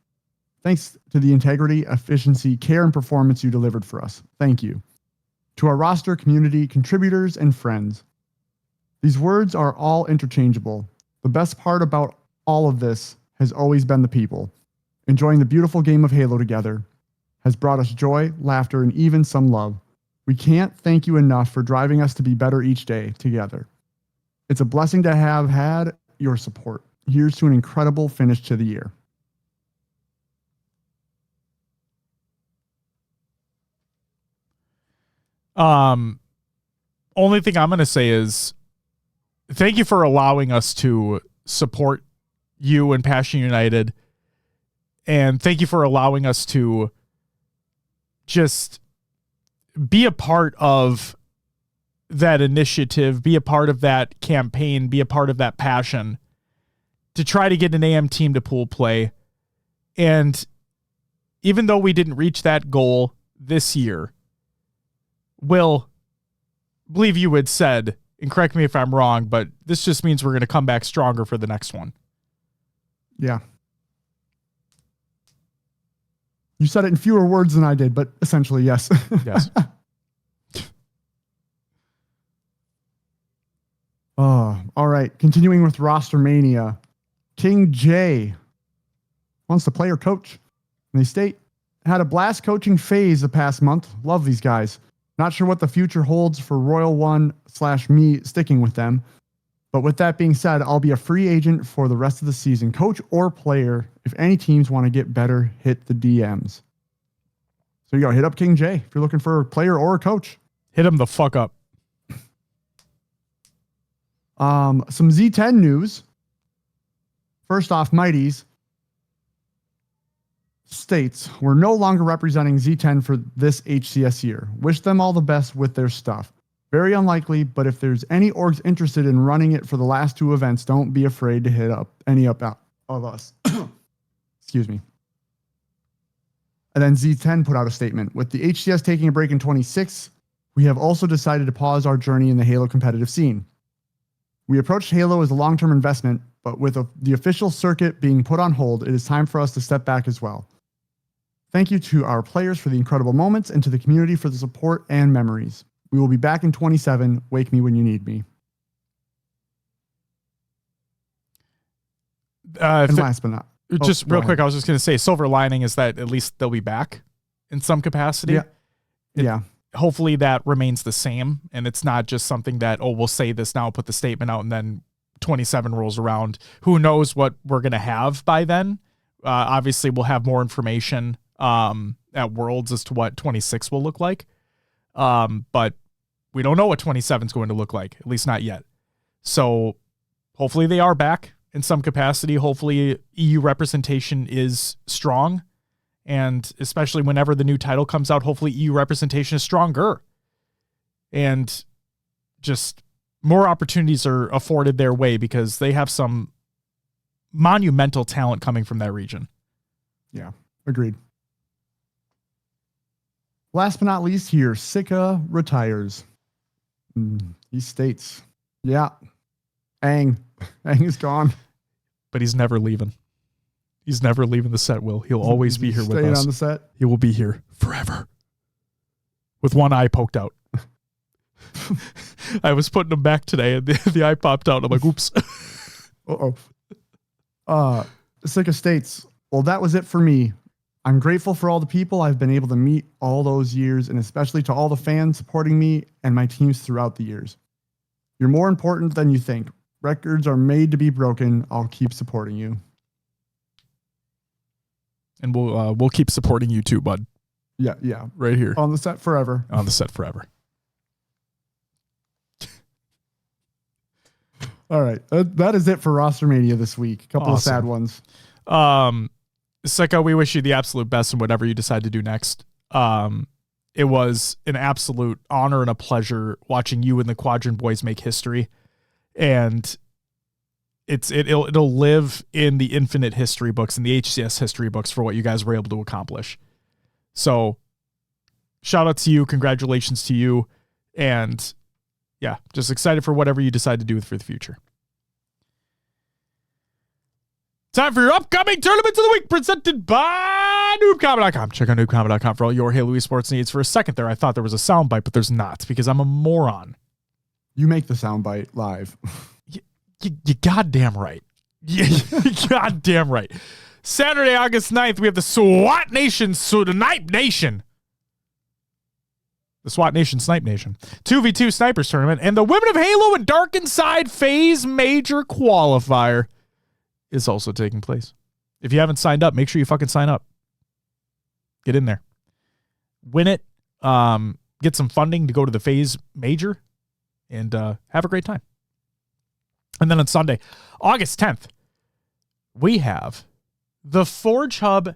Thanks to the integrity, efficiency, care, and performance you delivered for us. Thank you. To our roster, community, contributors, and friends. These words are all interchangeable. The best part about all of this has always been the people. Enjoying the beautiful game of Halo together has brought us joy, laughter, and even some love. We can't thank you enough for driving us to be better each day together. It's a blessing to have had your support. Here's to an incredible finish to the year. Only thing I'm going to say is thank you for allowing us to support you and Passion United. And thank you for allowing us to just be a part of that initiative, be a part of that campaign, be a part of that passion to try to get an AM team to pool play. And even though we didn't reach that goal this year, Will, I believe you had said, and correct me if I'm wrong, but this just means we're going to come back stronger for the next one. Yeah. You said it in fewer words than I did, but essentially, yes. Yes. Oh, all right. Continuing with Rostermania. King J wants to play or coach. And they state, had a blast coaching phase the past month. Love these guys. Not sure what the future holds for Royal One / me sticking with them. But with that being said, I'll be a free agent for the rest of the season, coach or player. If any teams want to get better, hit the DMs. So you go, hit up King J if you're looking for a player or a coach. Hit him the fuck up. Some Z10 news. First off, Mighties states, we're no longer representing Z10 for this HCS year. Wish them all the best with their stuff. Very unlikely, but if there's any orgs interested in running it for the last 2 events, don't be afraid to hit up any of us. Excuse me. And then Z10 put out a statement. With the HCS taking a break in 26, we have also decided to pause our journey in the Halo competitive scene. We approached Halo as a long-term investment, but with the official circuit being put on hold, it is time for us to step back as well. Thank you to our players for the incredible moments and to the community for the support and memories. We will be back in 27. Wake me when you need me. And last but not... Just real quick, I was just going to say, silver lining is that at least they'll be back in some capacity. Yeah. Hopefully that remains the same, and it's not just something that, we'll say this now, put the statement out, and then 27 rolls around. Who knows what we're going to have by then? Obviously, we'll have more information at Worlds as to what 26 will look like. But we don't know what 27 is going to look like, at least not yet. So hopefully they are back in some capacity. Hopefully EU representation is strong. And especially whenever the new title comes out, hopefully EU representation is stronger. And just more opportunities are afforded their way because they have some monumental talent coming from that region. Yeah, agreed. Last but not least here, Sika retires. He states, yeah, Aang is gone. But he's never leaving. He's never leaving the set, Will. He'll always be here with us. Staying on the set? He will be here forever. With one eye poked out. I was putting them back today, and the eye popped out. I'm like, oops. Sika states, well, that was it for me. I'm grateful for all the people I've been able to meet all those years, and especially to all the fans supporting me and my teams throughout the years. You're more important than you think. Records are made to be broken. I'll keep supporting you. And we'll keep supporting you too, bud. Yeah. Right here. On the set forever. On the set forever. All right. That is it for Rostermania this week. A couple of sad ones. Sicko, we wish you the absolute best in whatever you decide to do next. It was an absolute honor and a pleasure watching you and the Quadrant Boys make history. And it'll live in the infinite history books and the HCS history books for what you guys were able to accomplish. So shout out to you. Congratulations to you. And yeah, just excited for whatever you decide to do for the future. Time for your upcoming tournaments of the week presented by noobcombat.com. Check out noobcombat.com for all your Halo esports needs. For a second there, I thought there was a soundbite, but there's not because I'm a moron. You make the soundbite live. You goddamn right. You goddamn right. Saturday, August 9th, we have the SWAT Nation, Snipe Nation. The SWAT Nation, Snipe Nation. 2v2 Snipers Tournament. And the Women of Halo and Dark Inside Phase Major Qualifier is also taking place. If you haven't signed up, make sure you fucking sign up. Get in there. Win it. Get some funding to go to the Phase Major. And have a great time. And then on Sunday, August 10th, we have the Forge Hub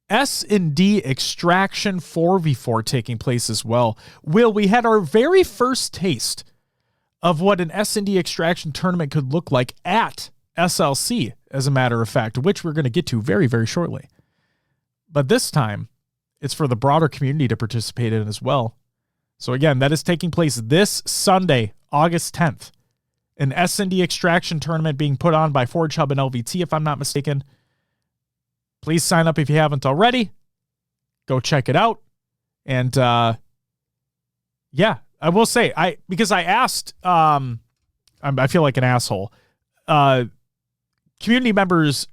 S&D Extraction 4v4 taking place as well. Will, we had our very first taste of what an S&D Extraction tournament could look like at SLC, as a matter of fact, which we're going to get to very, very shortly. But this time, it's for the broader community to participate in as well. So again, that is taking place this Sunday, August 10th. An S&D Extraction tournament being put on by Forge Hub and LVT, if I'm not mistaken. Please sign up if you haven't already. Go check it out. And yeah, I will say, because I asked, I feel like an asshole. Community members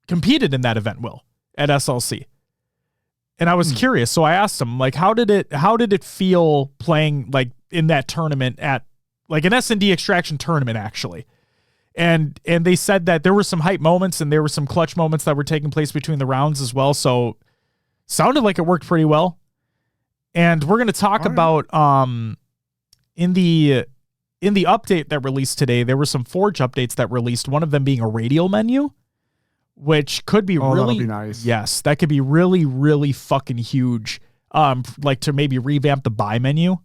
competed in that event, Will, at SLC. And I was curious, so I asked them, like, how did it feel playing like in that tournament at like an S&D Extraction tournament, actually? And they said that there were some hype moments and there were some clutch moments that were taking place between the rounds as well. So sounded like it worked pretty well. And we're going to talk about in the update that released today, there were some Forge updates that released, one of them being a radial menu, which could be really that'll be nice. Yes, that could be really, really fucking huge. Like to maybe revamp the buy menu.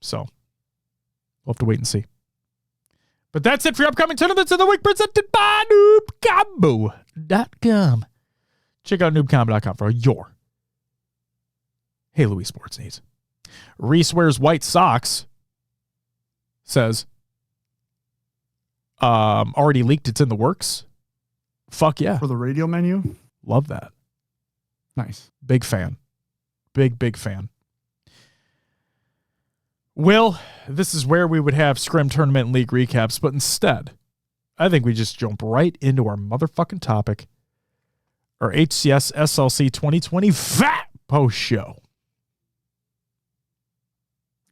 So we'll have to wait and see. But that's it for your upcoming tournaments of the week presented by noobcombo.com. Check out noobcombo.com for your Halo esports needs. Reese wears white socks. Says, already leaked, it's in the works. Fuck yeah. For the radio menu? Love that. Nice. Big fan. Big fan. Will, this is where we would have Scrim Tournament and League recaps, but instead, I think we just jump right into our motherfucking topic. Our HCS SLC 2020 Fat Post Show.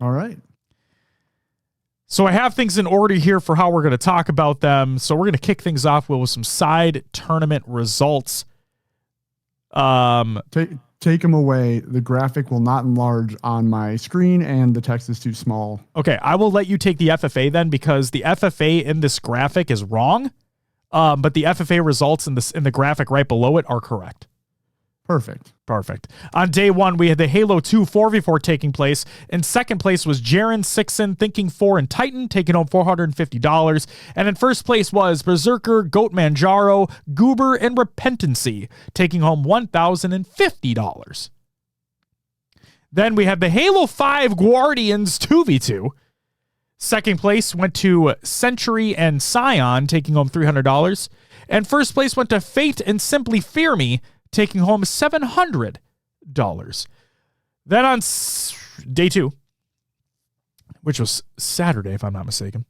All right. So I have things in order here for how we're going to talk about them. So we're going to kick things off with some side tournament results. Take them away. The graphic will not enlarge on my screen and the text is too small. Okay, I will let you take the FFA then, because the FFA in this graphic is wrong. But the FFA results in the graphic right below it are correct. Perfect. On day one, we had the Halo 2 4v4 taking place. In second place was Jaren, Sixon, Thinking 4, and Titan, taking home $450. And in first place was Berserker, Goat Manjaro, Goober, and Repentancy, taking home $1,050. Then we have the Halo 5 Guardians 2v2. Second place went to Century and Scion, taking home $300. And first place went to Fate and Simply Fear Me, taking home $700. Then on day 2, which was Saturday, if I'm not mistaken,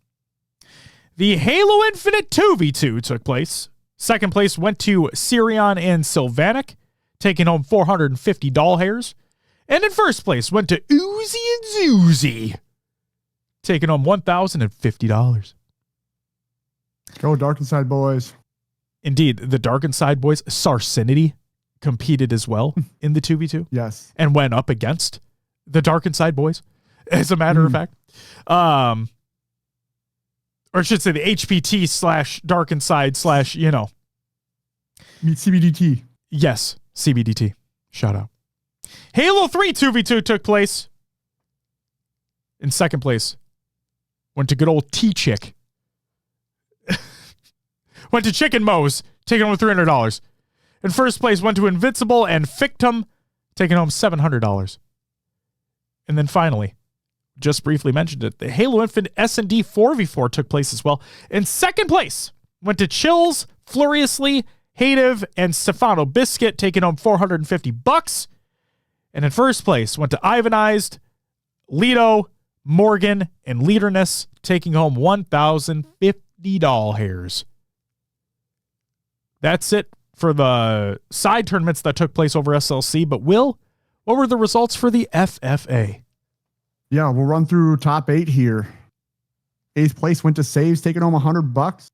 the Halo Infinite 2v2 took place. Second place went to Sirion and Sylvanic, taking home 450 doll hairs. And in first place went to Uzi and Zuzi, taking home $1,050. Go Dark Inside boys. Indeed, the Dark Inside boys, Sarcinity, competed as well in the 2v2. Yes. And went up against the Dark Inside boys, as a matter of fact. Or I should say the HPT / Dark Inside / Meet CBDT. Yes, CBDT. Shout out. Halo 3 2v2 took place. In second place, went to good old T-Chick. Went to Chicken Moe's, taking home $300. In first place, went to Invincible and Fictum, taking home $700. And then finally, just briefly mentioned it, the Halo Infinite S&D 4v4 took place as well. In second place, went to Chills, Furiously, Hative, and Stefano Biscuit, taking home $450. And in first place, went to Ivanized, Lido, Morgan, and Leaderness, taking home 1,050 doll hairs. That's it for the side tournaments that took place over SLC. But Will, what were the results for the FFA? Yeah, we'll run through top 8 here. 8th place went to Saves, taking home $100.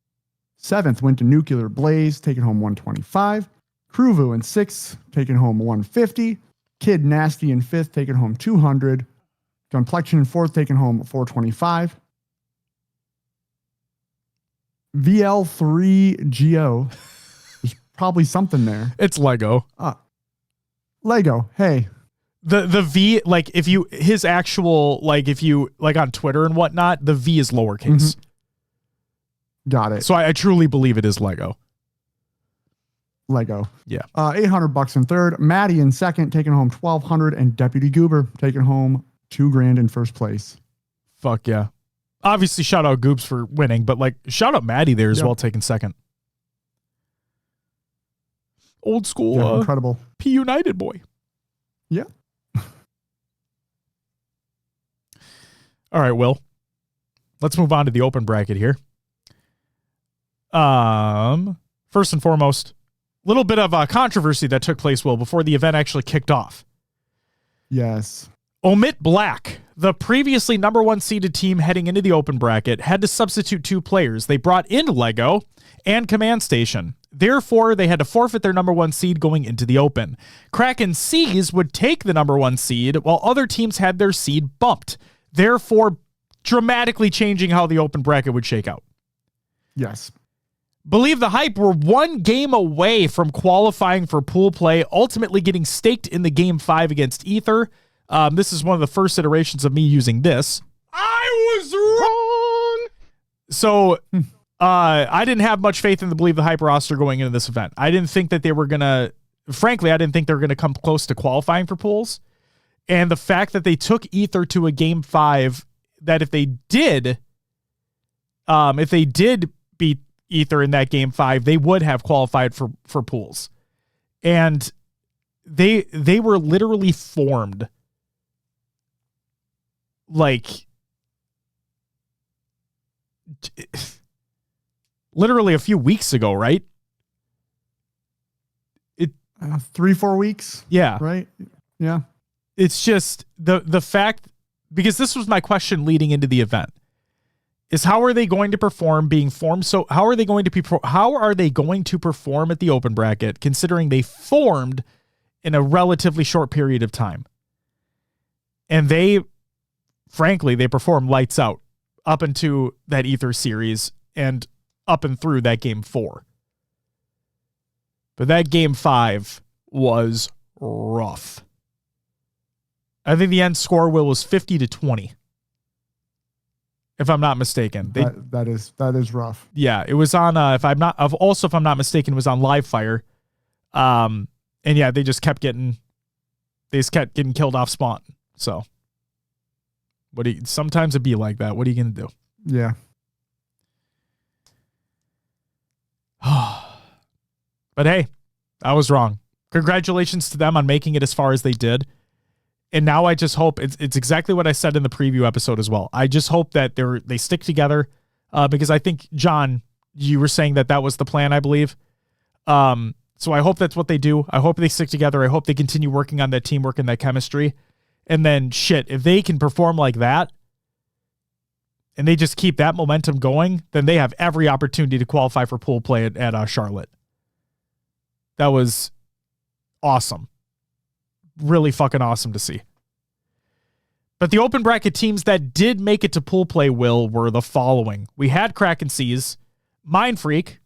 7th went to Nuclear Blaze, taking home $125. Kruvu in 6th, taking home $150. Kid Nasty in 5th, taking home $200. Gunplexion in 4th, taking home $425. VL3GO. There's probably something there. It's Lego. Lego. Hey. The V, like if you, his actual, like if you, like on Twitter and whatnot, the V is lowercase. Got it. So I truly believe it is Lego. Lego. Yeah. $800 in 3rd. Maddie in 2nd, taking home $1,200, and Deputy Goober taking home $2,000 in first place. Fuck yeah. Obviously, shout out Goobs for winning, but like shout out Maddie there as well, taking 2nd. Old school, yeah, incredible. P United boy. Yeah. All right, Will. Let's move on to the open bracket here. First and foremost, a little bit of a controversy that took place, Will, before the event actually kicked off. Yes. Omit Black, the previously number 1 seeded team heading into the open bracket, had to substitute 2 players. They brought in Lego and Command Station. Therefore, they had to forfeit their number 1 seed going into the open. Kraken Seas would take the number 1 seed, while other teams had their seed bumped, therefore dramatically changing how the open bracket would shake out. Yes. Believe the Hype were 1 game away from qualifying for pool play, ultimately getting staked in the Game 5 against Ether. This is one of the first iterations of me using this. I was wrong! So, I didn't have much faith in the Believe the Hype roster going into this event. I didn't think that they were going to... Frankly, I didn't think they were going to come close to qualifying for pools. And the fact that they took Ether to a Game 5, that if they did beat Ether in that Game 5, they would have qualified for pools. And they were literally formed like literally a few weeks ago, right? 3-4 weeks. Yeah. Right. Yeah. It's just the fact, because this was my question leading into the event, is how are they going to perform being formed? So how are they going to perform at the open bracket, considering they formed in a relatively short period of time? And they performed lights out up into that Ether series and up and through that Game 4. But that Game 5 was rough. I think the end score, Will, was 50-20. If I'm not mistaken. That is rough. Yeah, it was on if I'm not mistaken, it was on Live Fire. And yeah, they just kept getting killed off spawn. So sometimes it'd be like that. What are you gonna do? Yeah. But hey, I was wrong. Congratulations to them on making it as far as they did. And now I just hope it's exactly what I said in the preview episode as well. I just hope that they stick together because I think, John, you were saying that was the plan, I believe. So I hope that's what they do. I hope they stick together. I hope they continue working on that teamwork and that chemistry. And then shit, if they can perform like that and they just keep that momentum going, then they have every opportunity to qualify for pool play at Charlotte. That was awesome. Really fucking awesome to see. But the open bracket teams that did make it to pool play, Will, were the following. We had Kraken Seas, Mind Freak,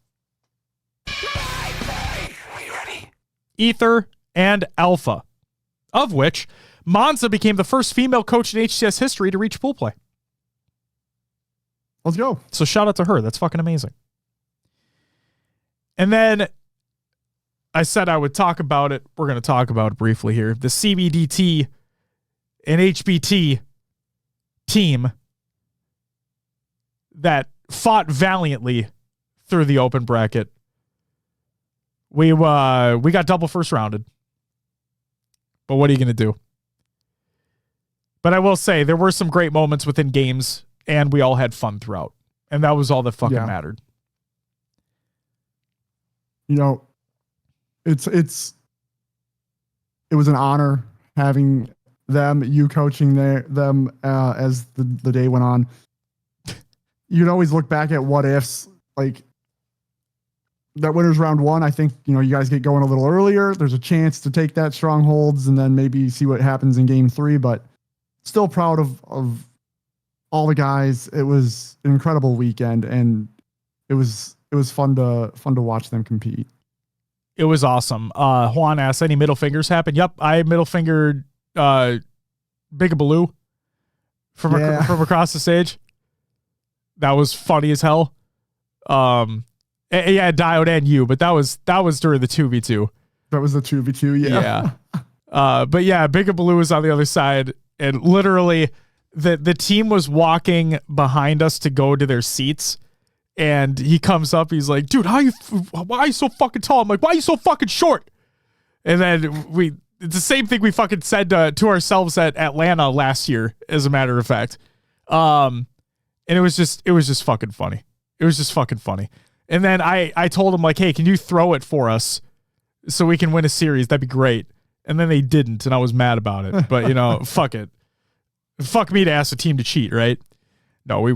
Ether, and Alpha, of which Monza became the first female coach in HCS history to reach pool play. Let's go. So shout out to her. That's fucking amazing. And then I said I would talk about it. We're going to talk about it briefly here. The CBDT and HBT team that fought valiantly through the open bracket. We got double first rounded. But what are you going to do? But I will say there were some great moments within games and we all had fun throughout. And that was all that fucking mattered. You know, it was an honor having you coaching them as the day went on. You'd always look back at what ifs, like that winners round 1. I think, you guys get going a little earlier. There's a chance to take that strongholds and then maybe see what happens in game 3, but still proud of all the guys. It was an incredible weekend and it was fun to watch them compete. It was awesome. Juan asked, any middle fingers happen? Yep. I middle fingered Bigabaloo from across the stage. That was funny as hell. Yeah, Diode and you, but that was during the 2v2. That was the 2v2, yeah. But yeah, Bigabaloo was on the other side, and literally the team was walking behind us to go to their seats, and he comes up, he's like, dude, why are you so fucking tall? I'm like, why are you so fucking short? And then it's the same thing we fucking said to ourselves at Atlanta last year, as a matter of fact. And it was just fucking funny. It was just fucking funny. And then I told him, like, hey, can you throw it for us so we can win a series? That'd be great. And then they didn't, and I was mad about it. But, fuck it. Fuck me to ask the team to cheat, right? No,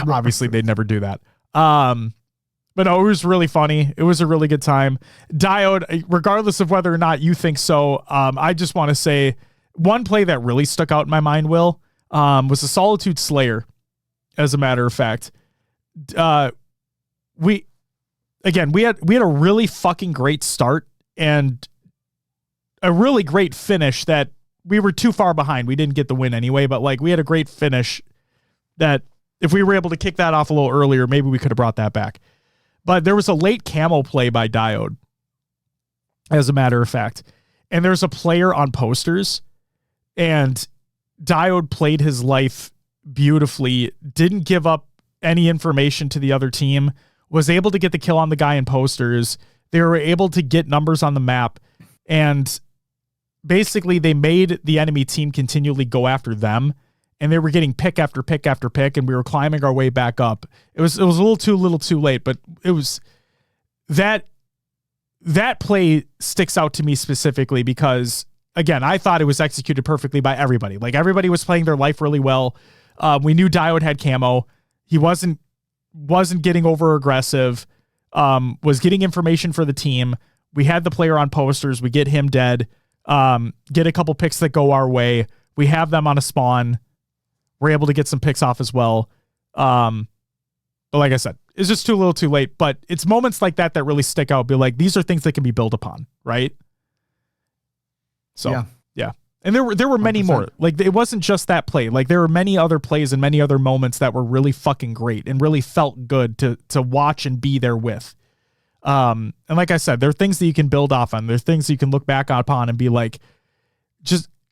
obviously they'd never do that. But no, it was really funny. It was a really good time. Diode, regardless of whether or not you think so, I just want to say one play that really stuck out in my mind, Will, was the Solitude Slayer, as a matter of fact. We had a really fucking great start and a really great finish that we were too far behind. We didn't get the win anyway, but we had a great finish that if we were able to kick that off a little earlier, maybe we could have brought that back. But there was a late camo play by Diode, as a matter of fact. And there's a player on posters, and Diode played his life beautifully, didn't give up any information to the other team, was able to get the kill on the guy in posters. They were able to get numbers on the map, and basically they made the enemy team continually go after them, and they were getting pick after pick after pick, and we were climbing our way back up. It was a little too late, but it was that play sticks out to me specifically because, again, I thought it was executed perfectly by everybody. Everybody was playing their life really well. We knew Diode had camo. He wasn't getting over aggressive, was getting information for the team. We had the player on posters. We get him dead, get a couple picks that go our way. We have them on a spawn. We're able to get some picks off as well. But like I said, it's just too little too late, but it's moments like that that really stick out. Be like, these are things that can be built upon. Right. So yeah. And there were many 100%. More. It wasn't just that play. There were many other plays and many other moments that were really fucking great and really felt good to watch and be there with. And like I said, there are things that you can build off on. There's things you can look back upon and be like,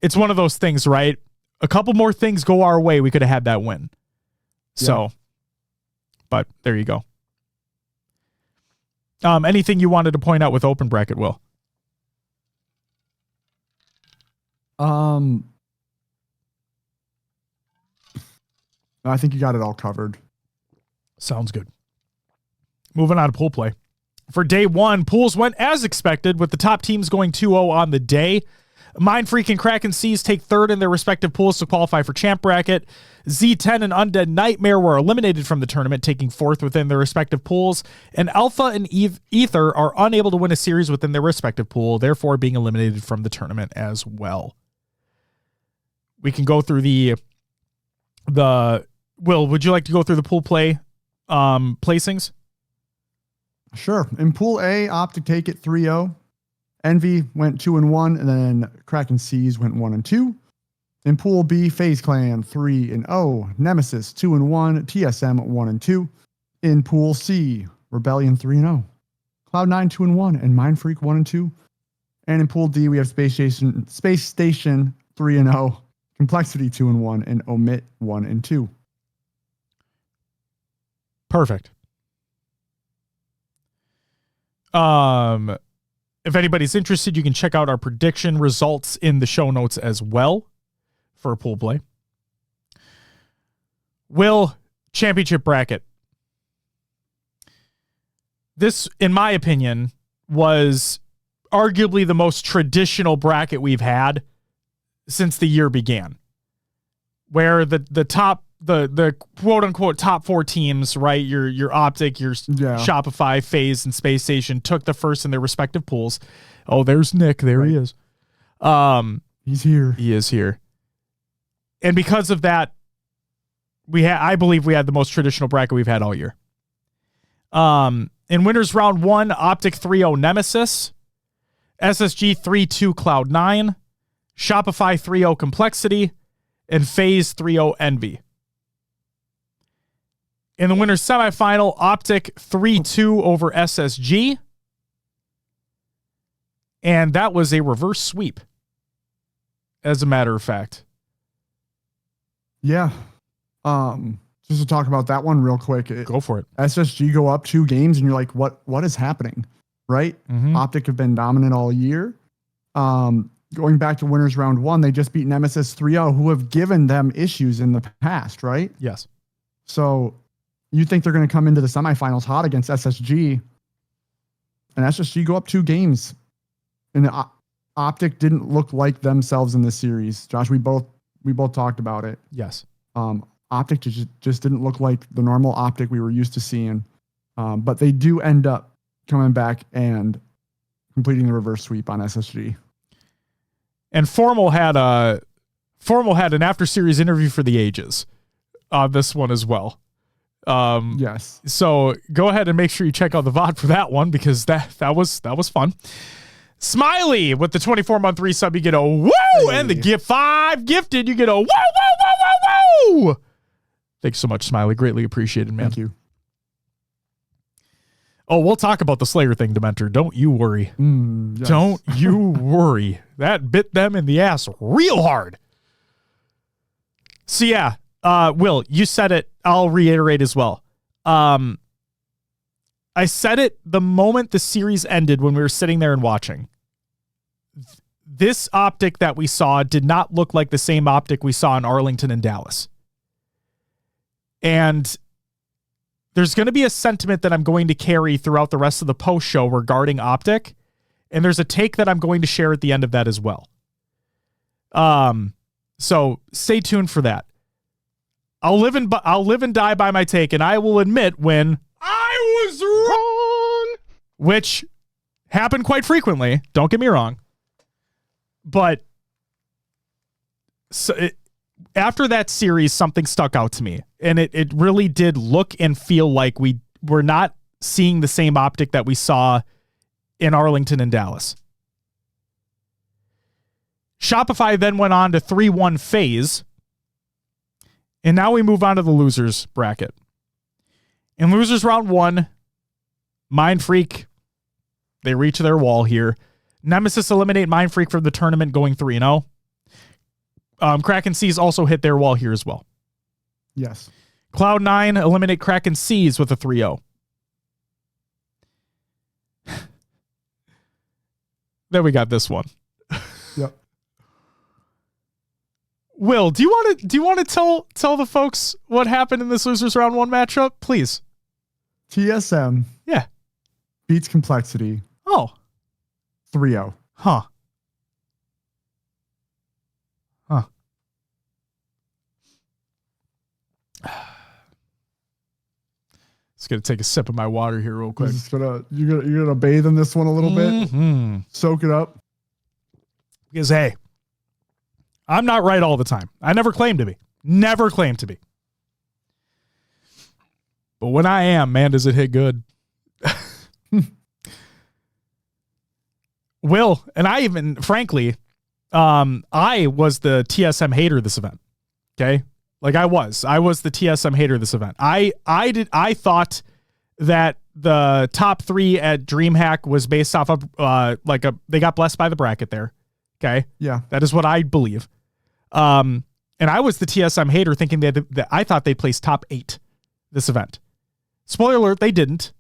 it's one of those things, right? A couple more things go our way, we could have had that win. So, but there you go. Anything you wanted to point out with open bracket, Will? I think you got it all covered. Sounds good. Moving on to pool play. For day one, pools went as expected, with the top teams going 2-0 on the day. Mind Freak and Kraken Seas take third in their respective pools to qualify for Champ Bracket. Z10 and Undead Nightmare were eliminated from the tournament, taking fourth within their respective pools. And Alpha and Ether are unable to win a series within their respective pool, therefore being eliminated from the tournament as well. We can go through the Will, would you like to go through the pool play placings? Sure. In Pool A, Optic take it 3-0. Envy went 2-1, and then Kraken Seas went 1-2. In Pool B, FaZe Clan 3-0. Nemesis 2-1. TSM 1-2. In Pool C, Rebellion 3-0. Cloud9 2-1, and Mind Freak 1-2. And in Pool D, we have Space Station 3-0. Complexity 2-1, and Omit 1-2. Perfect. If anybody's interested, you can check out our prediction results in the show notes as well for a pool play. Will, championship bracket. This, in my opinion, was arguably the most traditional bracket we've had since the year began, where the quote unquote top four teams, right? Your Optic, your Shopify, FaZe, and Space Station took the first in their respective pools. Oh, there's Nick. There he is. He's here. He is here. And because of that, I believe we had the most traditional bracket we've had all year. In winners round 1, Optic 3-0 Nemesis, SSG 3-2 Cloud9, Shopify 3-0 Complexity, and FaZe 3-0 Envy. In the winners semifinal, Optic 3-2 over SSG. And that was a reverse sweep, as a matter of fact. Yeah. Just to talk about that one real quick. Go for it. SSG go up 2 games, and you're like, what is happening? Right? Mm-hmm. Optic have been dominant all year. Going back to winners round 1, they just beat Nemesis 3-0, who have given them issues in the past, right? Yes. So you think they're going to come into the semifinals hot against SSG, and SSG go up 2 games. And Optic didn't look like themselves in this series. Josh, we both talked about it. Yes. Optic just didn't look like the normal Optic we were used to seeing. But they do end up coming back and completing the reverse sweep on SSG. And Formal had an after series interview for the ages on this one as well. Yes. So go ahead and make sure you check out the VOD for that one, because that was fun. Smiley with the 24-month resub, you get a woo, and the gift 5 gifted, you get a woo, woo, woo, woo, woo. Thanks so much, Smiley. Greatly appreciated, man. Thank you. Oh, we'll talk about the Slayer thing, Dementor. Don't you worry. Yes. Don't you worry. That bit them in the ass real hard. So yeah, Will, you said it. I'll reiterate as well. I said it the moment the series ended when we were sitting there and watching. This Optic that we saw did not look like the same Optic we saw in Arlington and Dallas. And there's going to be a sentiment that I'm going to carry throughout the rest of the post show regarding Optic. And there's a take that I'm going to share at the end of that as well. So stay tuned for that. I'll live and die by my take, and I will admit when I was wrong, which happened quite frequently. Don't get me wrong. But after that series, something stuck out to me, and it really did look and feel like we were not seeing the same Optic that we saw in Arlington and Dallas. Shopify then went on to 3-1 FaZe. And now we move on to the losers bracket. In losers round 1, Mind Freak, they reach their wall here. Nemesis eliminate Mind Freak from the tournament, going 3-0. Kraken Seas also hit their wall here as well. Yes. Cloud9 eliminate Kraken Seas with a 3-0. Then we got this one. Yep. Will, do you want to tell the folks what happened in this losers round 1 matchup, please? TSM. Yeah. Beats Complexity. Oh. 3-0. Huh. Just gonna take a sip of my water here real quick. You're gonna bathe in this one a little bit. Soak it up. Because hey, I'm not right all the time. I never claim to be. Never claim to be. But when I am, man, does it hit good. Will, and I even, frankly, I was the TSM hater this event. Okay? Like I was the TSM hater this event. I thought that the top 3 at DreamHack was based off of they got blessed by the bracket there. Okay? Yeah. That is what I believe. And I was the TSM hater thinking that I thought they placed top 8 this event. Spoiler alert, they didn't.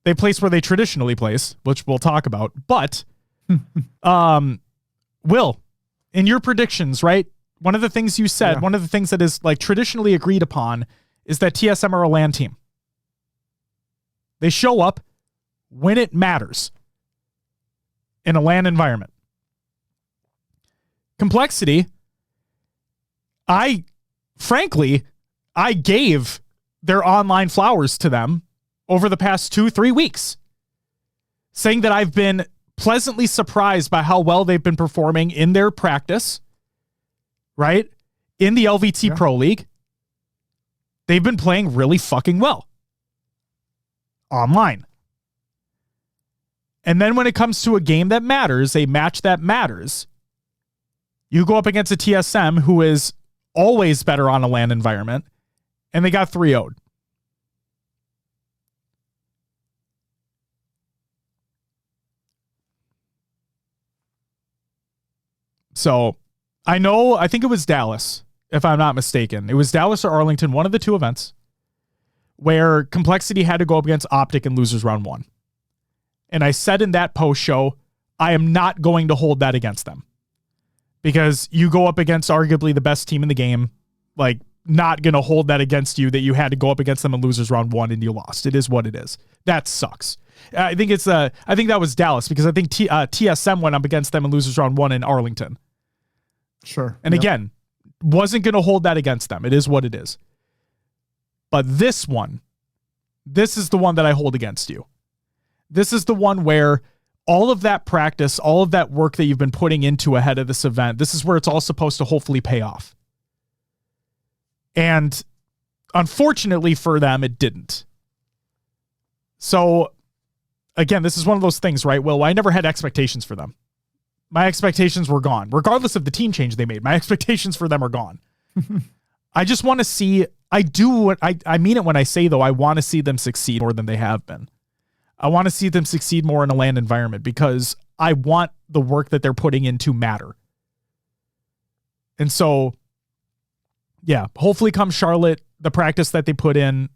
They placed where they traditionally place, which we'll talk about. But, Will, in your predictions, right? One of the things you said, one of the things that is like traditionally agreed upon is that TSM are a LAN team. They show up when it matters in a LAN environment. Complexity, I gave their online flowers to them over the past 2-3 weeks, saying that I've been pleasantly surprised by how well they've been performing in their practice, right? In the LVT Pro League. They've been playing really fucking well online. And then when it comes to a game that matters, a match that matters, you go up against a TSM who is always better on a LAN environment, and they got 3-0'd. So I think it was Dallas, if I'm not mistaken. It was Dallas or Arlington, one of the 2 events, where Complexity had to go up against Optic in losers round 1. And I said in that post show, I am not going to hold that against them. Because you go up against arguably the best team in the game, like not going to hold that against you that you had to go up against them in losers round 1 and you lost. It is what it is. That sucks. I think that was Dallas because I think TSM went up against them in losers round 1 in Arlington. Sure. And again, wasn't going to hold that against them. It is what it is. But this is the one that I hold against you. This is the one where all of that practice, all of that work that you've been putting into ahead of this event, this is where it's all supposed to hopefully pay off. And unfortunately for them, it didn't. So again, this is one of those things, right? Well, I never had expectations for them. My expectations were gone. Regardless of the team change they made, my expectations for them are gone. I just want to see, I mean it when I say, though, I want to see them succeed more than they have been. I want to see them succeed more in a LAN environment because I want the work that they're putting in to matter. And so, yeah, hopefully come Charlotte, the practice that they put in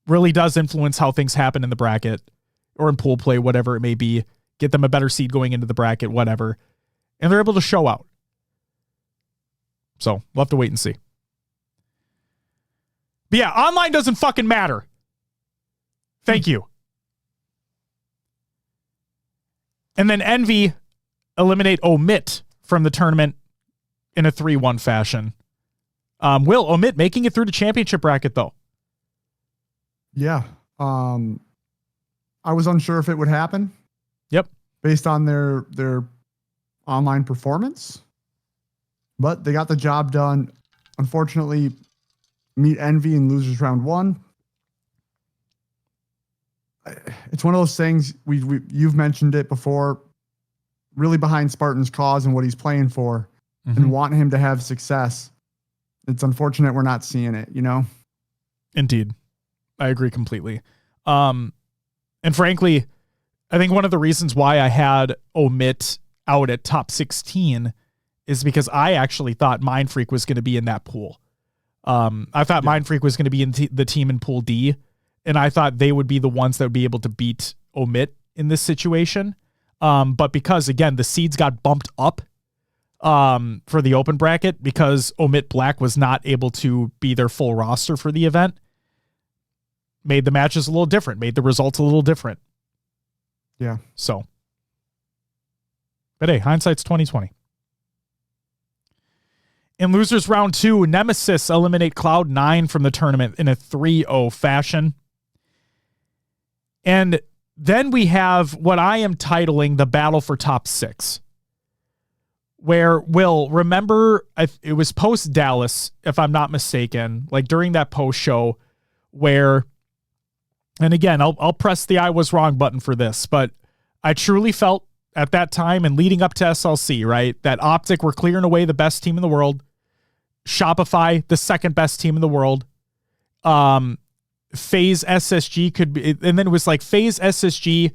really does influence how things happen in the bracket or in pool play, whatever it may be. Get them a better seed going into the bracket, whatever. And they're able to show out. So we'll have to wait and see. But yeah, online doesn't fucking matter. Thank you. And then Envy eliminate Omit from the tournament in a 3-1 fashion. Will Omit making it through the championship bracket, though. Yeah. I was unsure if it would happen. Yep. Based on their online performance. But they got the job done. Unfortunately, meet Envy in losers round 1. It's one of those things you've mentioned it before, really behind Spartan's cause and what he's playing for and want him to have success. It's unfortunate we're not seeing it, you know? Indeed. I agree completely. And frankly, I think one of the reasons why I had Omit out at top 16 is because I actually thought Mindfreak was going to be in that pool. I thought Mindfreak was going to be in the team in pool D, and I thought they would be the ones that would be able to beat Omit in this situation. But because, again, the seeds got bumped up for the open bracket because Omit Black was not able to be their full roster for the event. Made the matches a little different, made the results a little different. Yeah. So, but hey, hindsight's 2020. In losers round 2, Nemesis eliminate Cloud9 from the tournament in a 3-0 fashion. And then we have what I am titling the battle for top 6. Where, Will, remember, it was post Dallas, if I'm not mistaken, like during that post show where, and again, I'll press the I was wrong button for this, but I truly felt at that time and leading up to SLC, right, that Optic were clearing away the best team in the world. Shopify, the second best team in the world. FaZe SSG could be, and then it was like FaZe SSG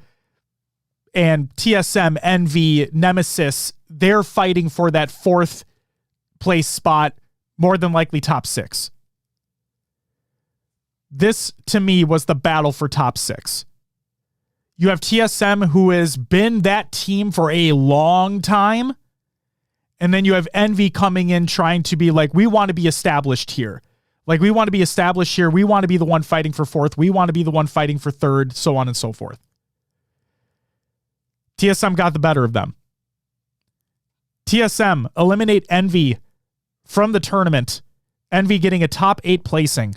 and TSM, Envy, Nemesis. They're fighting for that 4th place spot, more than likely top 6. This, to me, was the battle for top 6. You have TSM, who has been that team for a long time. And then you have Envy coming in trying to be like, we want to be established here. Like, we want to be established here. We want to be the one fighting for 4th. We want to be the one fighting for 3rd, so on and so forth. TSM got the better of them. TSM eliminate Envy from the tournament. Envy getting a top 8 placing.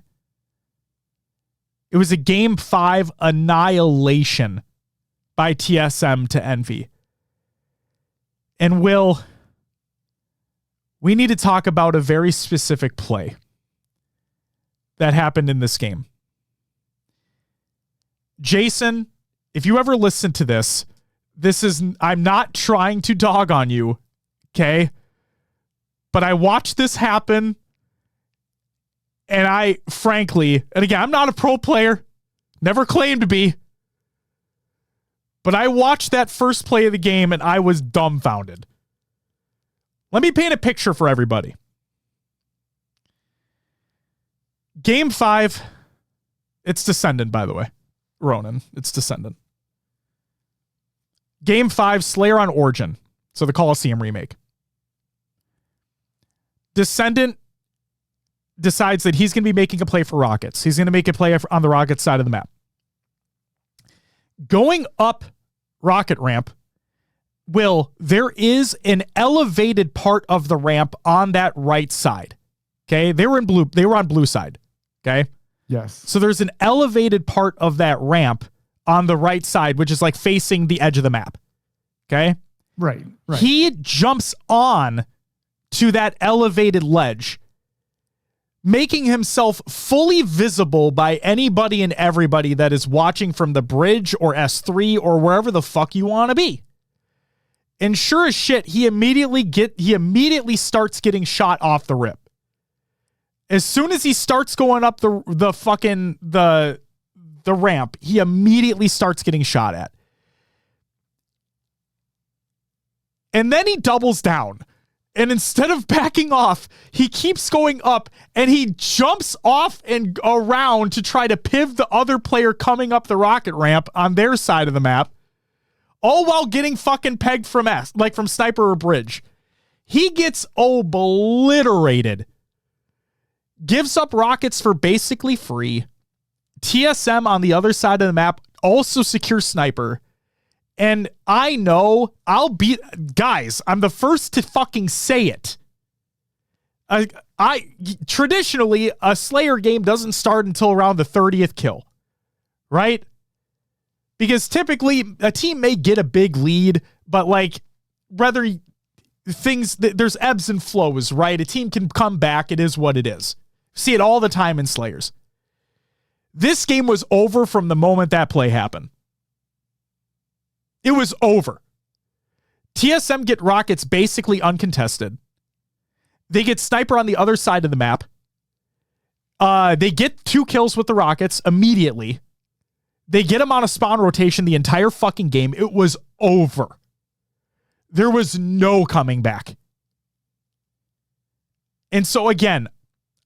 It was a game 5 annihilation by TSM to Envy. And Will, we need to talk about a very specific play that happened in this game. Jason, if you ever listen to this, I'm not trying to dog on you, okay? But I watched this happen, and I, frankly, and again, I'm not a pro player, never claimed to be, but I watched that first play of the game, and I was dumbfounded. Let me paint a picture for everybody. Game 5, it's Descendant, by the way. Ronan, it's Descendant. Game 5, Slayer on Origin. So the Coliseum remake. Descendant decides that he's going to be making a play for Rockets. He's going to make a play on the Rockets side of the map. Going up Rocket ramp, there is an elevated part of the ramp on that right side. Okay? They were on blue side. Okay? Yes. So there's an elevated part of that ramp on the right side, which is like facing the edge of the map. Okay? Right. He jumps on to that elevated ledge, making himself fully visible by anybody and everybody that is watching from the bridge or S3 or wherever the fuck you want to be. And sure as shit, he immediately starts getting shot off the rip. As soon as he starts going up the ramp, he immediately starts getting shot at. And then he doubles down. And instead of backing off, he keeps going up and he jumps off and around to try to piv the other player coming up the rocket ramp on their side of the map, all while getting fucking pegged from from sniper or bridge. He gets obliterated. Gives up rockets for basically free. TSM on the other side of the map also secures sniper. And I know guys, I'm the first to fucking say it. Traditionally, a Slayer game doesn't start until around the 30th kill, right? Because typically a team may get a big lead, but there's ebbs and flows, right? A team can come back. It is what it is. See it all the time in Slayers. This game was over from the moment that play happened. It was over. TSM get rockets basically uncontested. They get sniper on the other side of the map. They get 2 kills with the rockets immediately. They get them on a spawn rotation the entire fucking game. It was over. There was no coming back. And so again,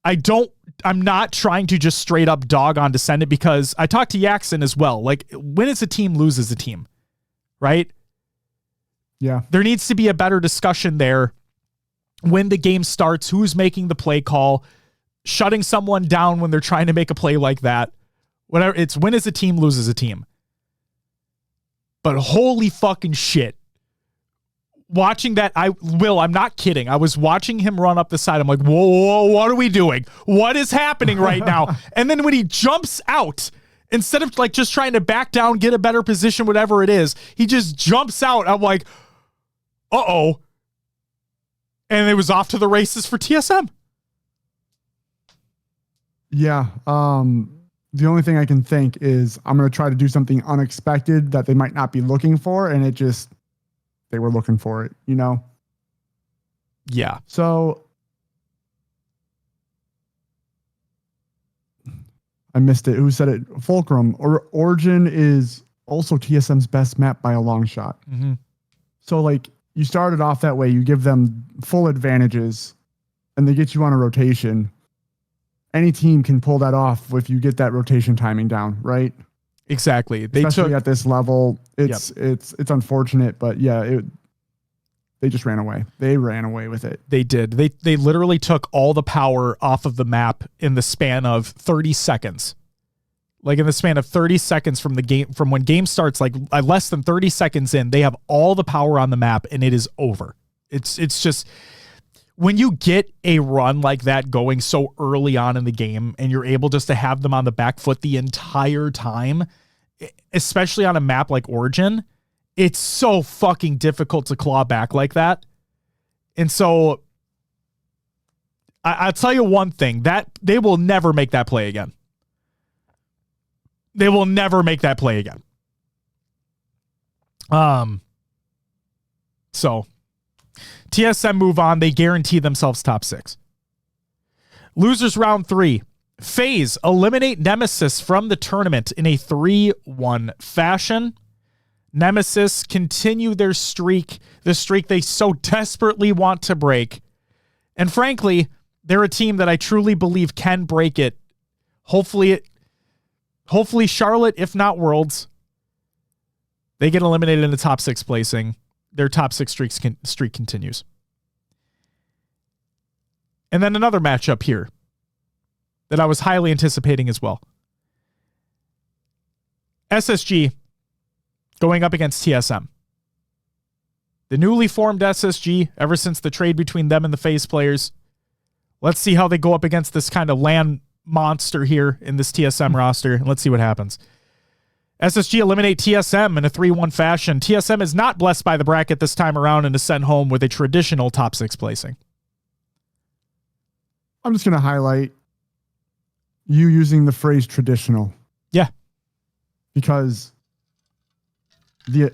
I'm not trying to just straight up dog on Descendant because I talked to Yaxon as well. Like, when it's a team, loses a team, right? Yeah. There needs to be a better discussion there when the game starts, who's making the play call, shutting someone down when they're trying to make a play like that. Whatever, it's win as a team, lose as a team. But holy fucking shit. Watching that, I'm not kidding. I was watching him run up the side. I'm like, whoa, what are we doing? What is happening right now? And then when he jumps out, instead of like just trying to back down, get a better position, whatever it is, he just jumps out. I'm like, uh-oh. And it was off to the races for TSM. Yeah. The only thing I can think is I'm going to try to do something unexpected that they might not be looking for. And they were looking for it, you know? Yeah. So I missed it. Who said it? Fulcrum. Or Origin is also TSM's best map by a long shot. Mm-hmm. So like you started off that way, you give them full advantages and they get you on a rotation. Any team can pull that off if you get that rotation timing down, right? Exactly. Especially at this level, it's unfortunate, but yeah, they just ran away. They ran away with it. They did. They literally took all the power off of the map in the span of 30 seconds. Like in the span of 30 seconds from the game, from when game starts, like less than 30 seconds in, they have all the power on the map and it is over. It's just, when you get a run like that going so early on in the game and you're able just to have them on the back foot the entire time, especially on a map like Origin, it's so fucking difficult to claw back like that. And so I'll tell you one thing, that they will never make that play again. They will never make that play again. So TSM move on. They guarantee themselves top 6. Losers round 3. FaZe eliminate Nemesis from the tournament in a 3-1 fashion. Nemesis continue their streak, the streak they so desperately want to break. And frankly, they're a team that I truly believe can break it. Hopefully Charlotte, if not Worlds. They get eliminated in the top 6 placing. Their top 6 streak continues. And then another matchup here that I was highly anticipating as well. SSG going up against TSM. The newly formed SSG, ever since the trade between them and the FaZe players. Let's see how they go up against this kind of land monster here in this TSM roster, and let's see what happens. SSG eliminate TSM in a 3-1 fashion. TSM is not blessed by the bracket this time around and is sent home with a traditional top 6 placing. I'm just going to highlight you using the phrase traditional. Yeah. Because a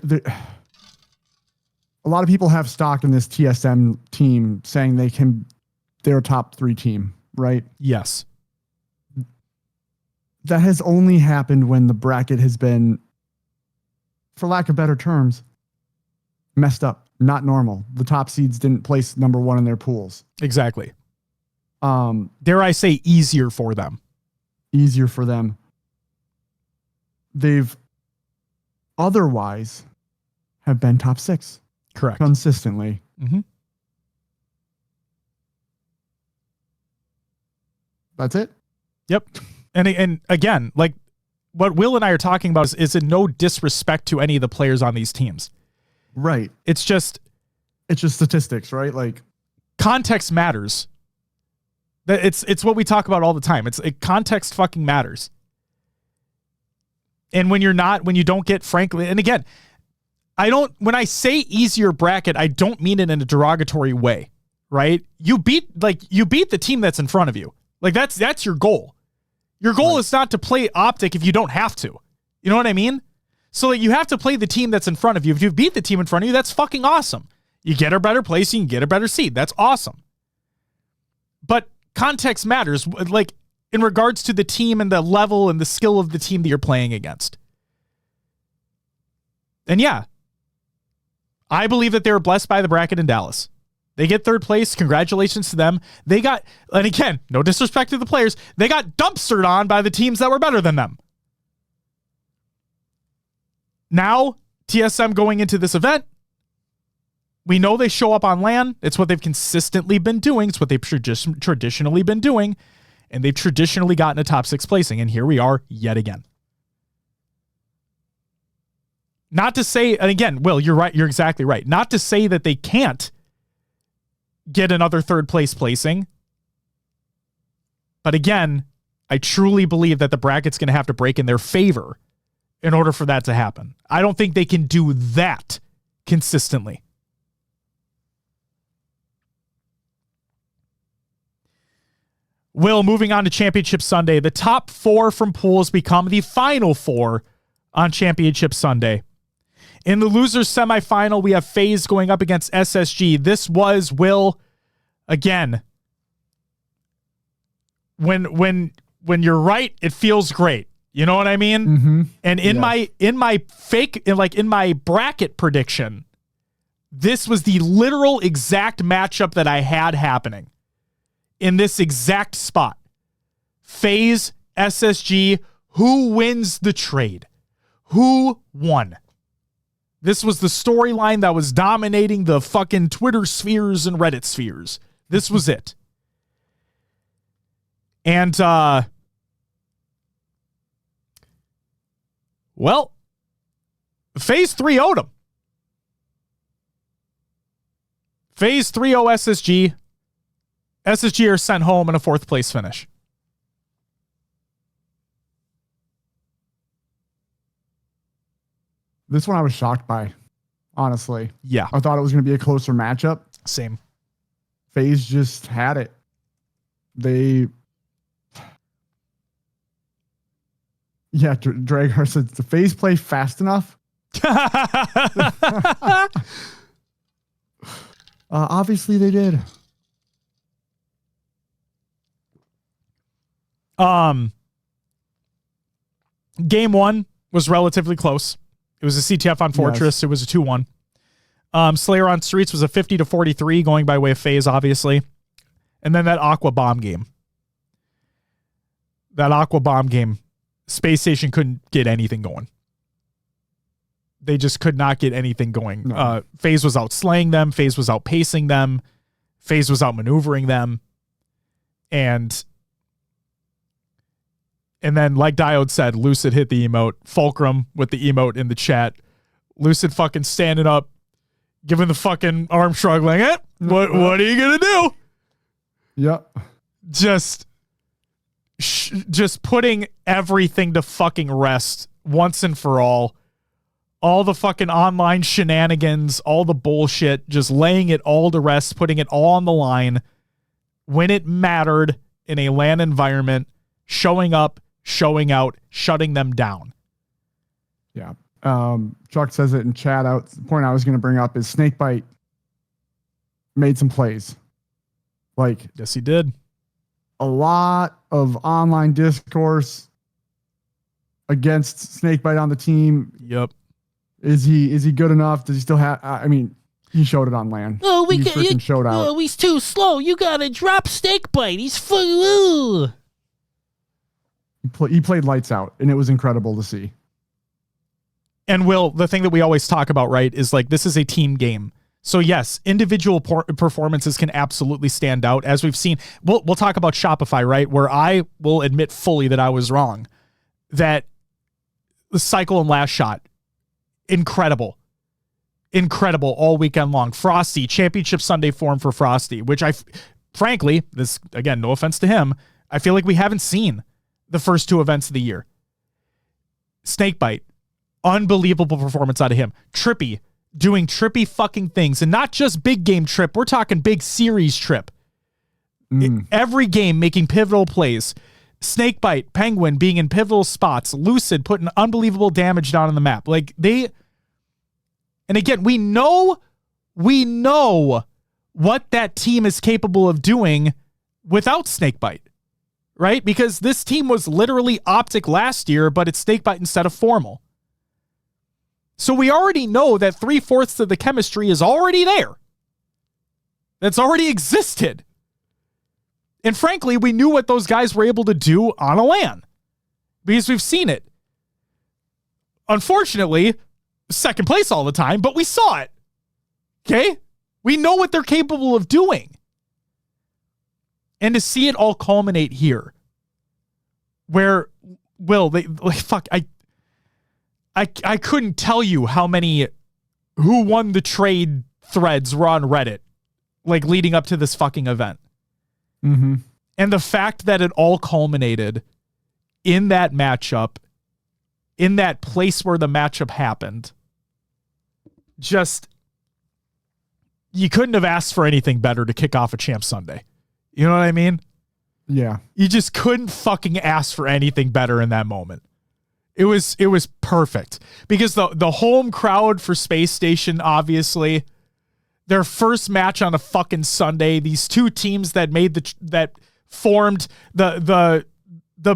lot of people have stock in this TSM team saying they're a top 3 team, right? Yes. That has only happened when the bracket has been, for lack of better terms, messed up, not normal. The top seeds didn't place number 1 in their pools. Exactly. Dare I say easier for them. Easier for them. They've otherwise have been top 6. Correct. Consistently. Mm-hmm. That's it? Yep. And again, like what Will and I are talking about is in no disrespect to any of the players on these teams. Right. It's just statistics, right? Like context matters. It's what we talk about all the time. Context fucking matters. And when you don't get, frankly, and again, when I say easier bracket, I don't mean it in a derogatory way, right? You beat the team that's in front of you. Like that's your goal. Your goal is not to play Optic if you don't have to. You know what I mean? So like, you have to play the team that's in front of you. If you beat the team in front of you, that's fucking awesome. You get a better place, you can get a better seed. That's awesome. But context matters, like in regards to the team and the level and the skill of the team that you're playing against. And yeah, I believe that they were blessed by the bracket in Dallas. They get 3rd place. Congratulations to them. They got, and again, no disrespect to the players, they got dumpstered on by the teams that were better than them. Now, TSM going into this event, We know they show up on LAN. It's what they've consistently been doing. It's what they've traditionally been doing. And they've traditionally gotten a top 6 placing. And here we are yet again. Not to say, and again, Will, you're right. You're exactly right. Not to say that they can't get another 3rd place placing. But again, I truly believe that the bracket's going to have to break in their favor in order for that to happen. I don't think they can do that consistently. Will, moving on to Championship Sunday, the top 4 from pools become the final 4 on Championship Sunday. In the losers semifinal, we have FaZe going up against SSG. This was, Will, again, when you're right, it feels great. You know what I mean? Mm-hmm. And in my bracket prediction, this was the literal exact matchup that I had happening in this exact spot. FaZe, SSG, who wins the trade? Who won? This was the storyline that was dominating the fucking Twitter spheres and Reddit spheres. This was it. And, well, FaZe 3-0'd him. FaZe 3-0 SSG. SSG are sent home in a 4th place finish. This one I was shocked by, honestly. Yeah. I thought it was going to be a closer matchup. Same. FaZe just had it. Yeah, Dragar said, the FaZe play fast enough? Obviously they did. Game 1 was relatively close. It was a CTF on Fortress. Yes. It was a 2-1. Slayer on Streets was a 50-43 going by way of FaZe, obviously. And then that Aqua Bomb game. Space Station couldn't get anything going. They just could not get anything going. No. FaZe was out slaying them. FaZe was outpacing them. FaZe was outmaneuvering them. And then, like Diode said, Lucid hit the emote. Fulcrum with the emote in the chat. Lucid fucking standing up, giving the fucking arm shrug like, what are you going to do? Yep. Just putting everything to fucking rest once and for all. All the fucking online shenanigans, all the bullshit, just laying it all to rest, putting it all on the line when it mattered in a LAN environment, showing up, showing out, shutting them down. Yeah. Chuck says it in chat. The point I was going to bring up is Snakebite made some plays. Yes, he did. A lot of online discourse against Snakebite on the team. Yep. Is he good enough? Does he still have? He showed it on LAN. Oh, he showed out. Oh, he's too slow. You gotta drop Snakebite. He's full. He played lights out, and it was incredible to see. And Will, the thing that we always talk about, right, is this is a team game. So yes, individual performances can absolutely stand out, as we've seen. We'll talk about Shopify, right, where I will admit fully that I was wrong. That the cycle and last shot, incredible all weekend long. Frosty, Championship Sunday form for Frosty, which frankly, this, again, no offense to him, I feel like we haven't seen the first 2 events of the year. Snakebite, unbelievable performance out of him. Trippy, doing trippy fucking things, and not just big game Trip. We're talking big series Trip. Every game making pivotal plays. Snakebite, Penguin being in pivotal spots. Lucid putting unbelievable damage down on the map. And again, we know what that team is capable of doing without Snakebite, right? Because this team was literally Optic last year, but it's Snakebite instead of Formal. So we already know that 3/4 of the chemistry is already there. That's already existed. And frankly, we knew what those guys were able to do on a LAN because we've seen it. Unfortunately, second place all the time, but we saw it. Okay? We know what they're capable of doing. And to see it all culminate here, where, Will, I couldn't tell you how many who won the trade threads were on Reddit, like leading up to this fucking event. Mm-hmm. And the fact that it all culminated in that matchup, in that place where the matchup happened, just, you couldn't have asked for anything better to kick off a Champ Sunday. You know what I mean? Yeah. You just couldn't fucking ask for anything better in that moment. It was perfect because the home crowd for Space Station, obviously, their first match on a fucking Sunday, these two teams that formed the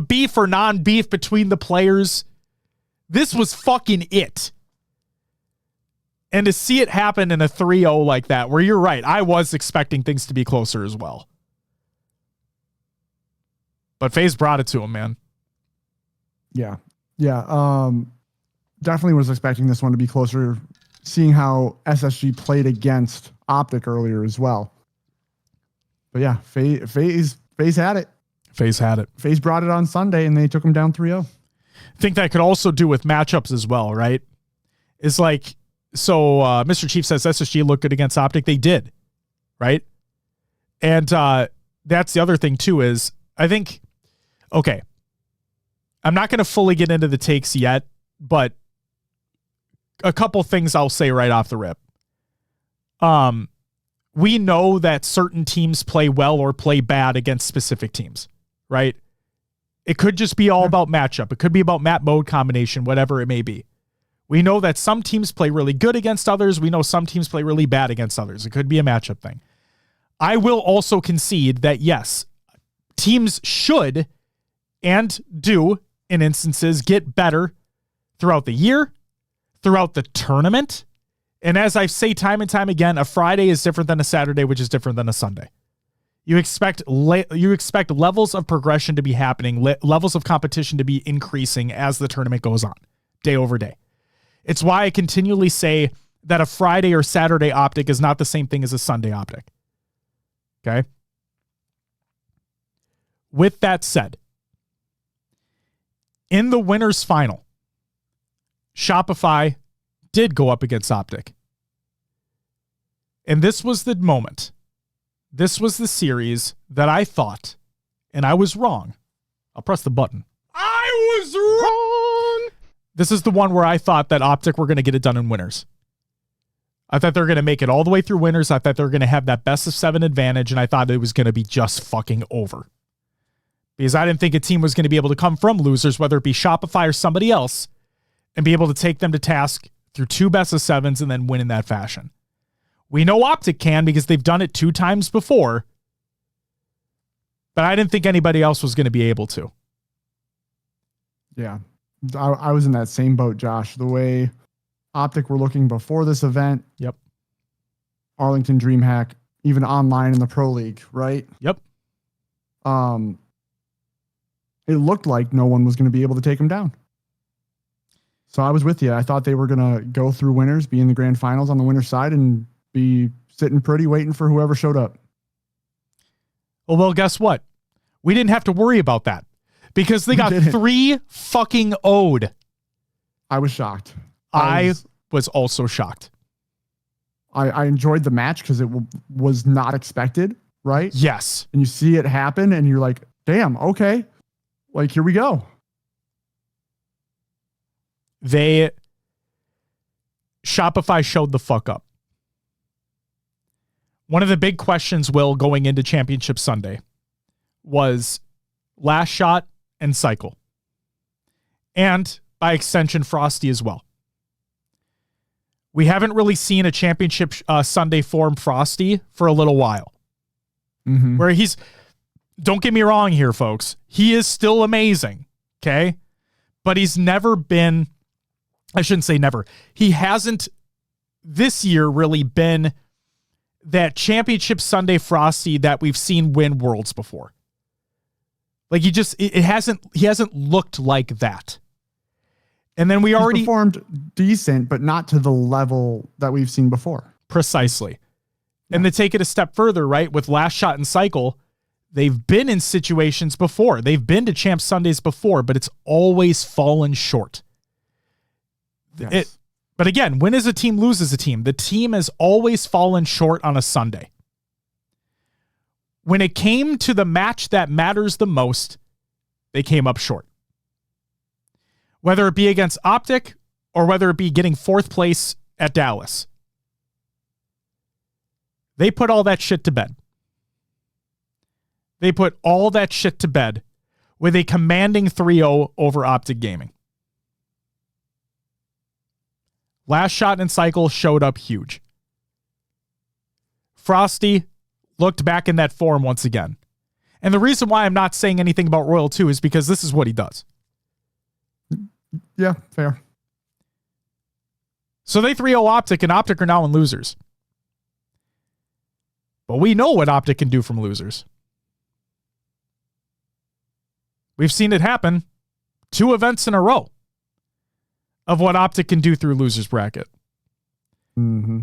beef or non-beef between the players. This was fucking it. And to see it happen in a 3-0 like that, where you're right, I was expecting things to be closer as well. But FaZe brought it to him, man. Yeah. Yeah. Definitely was expecting this one to be closer, seeing how SSG played against Optic earlier as well. But yeah, FaZe had it. FaZe had it. FaZe brought it on Sunday, and they took them down 3-0. I think that could also do with matchups as well, right? It's like, so Mr. Chief says SSG looked good against Optic. They did, right? And that's the other thing, too, is I think, okay, I'm not going to fully get into the takes yet, but a couple things I'll say right off the rip. We know that certain teams play well or play bad against specific teams, right? It could just be all about matchup. It could be about map mode combination, whatever it may be. We know that some teams play really good against others. We know some teams play really bad against others. It could be a matchup thing. I will also concede that, yes, teams should and do, in instances, get better throughout the year, throughout the tournament. And as I say time and time again, a Friday is different than a Saturday, which is different than a Sunday. You expect levels of progression to be happening, levels of competition to be increasing as the tournament goes on, day over day. It's why I continually say that a Friday or Saturday optic is not the same thing as a Sunday optic. Okay? With that said, in the winners final, Shopify did go up against Optic. And this was the moment. This was the series that I thought, and I was wrong. I'll press the button. I was wrong. This is the one where I thought that Optic were going to get it done in winners. I thought they were going to make it all the way through winners. I thought they were going to have that best of 7 advantage, and I thought it was going to be just fucking over. Because I didn't think a team was going to be able to come from losers, whether it be Shopify or somebody else, and be able to take them to task through 2 best of 7s and then win in that fashion. We know Optic can because they've done it 2 times before, but I didn't think anybody else was going to be able to. Yeah, I was in that same boat, Josh. The way Optic were looking before this event. Yep. Arlington DreamHack, even online in the Pro League, right? Yep. It looked like no one was going to be able to take them down. So I was with you. I thought they were going to go through winners, be in the grand finals on the winner's side, and be sitting pretty waiting for whoever showed up. Well, guess what? We didn't have to worry about that because they got 3 fucking O'd. I was shocked. I was also shocked. I enjoyed the match because it was not expected, right? Yes. And you see it happen and you're like, damn, okay. Like, here we go. Shopify showed the fuck up. One of the big questions, Will, going into Championship Sunday was Last Shot and Cycle. And, by extension, Frosty as well. We haven't really seen a Championship Sunday form Frosty for a little while. Mm-hmm. Where don't get me wrong here, folks. He is still amazing, okay? But he's never been, I shouldn't say never. He hasn't this year really been that Championship Sunday Frosty that we've seen win Worlds before. Like he hasn't looked like that. And then we already performed decent, but not to the level that we've seen before. Precisely. And to take it a step further, right, with Last Shot and Cycle, they've been in situations before. They've been to Champ Sundays before, but it's always fallen short. Yes. But again, when is a team loses a team? The team has always fallen short on a Sunday. When it came to the match that matters the most, they came up short. Whether it be against Optic or whether it be getting 4th place at Dallas. They put all that shit to bed. They put all that shit to bed with a commanding 3-0 over Optic Gaming. Last Shot and Cycle showed up huge. Frosty looked back in that form once again. And the reason why I'm not saying anything about Royal 2 is because this is what he does. Yeah, fair. So they 3-0 Optic, and Optic are now in losers. But we know what Optic can do from losers. We've seen it happen 2 events in a row of what Optic can do through losers bracket. Mm-hmm.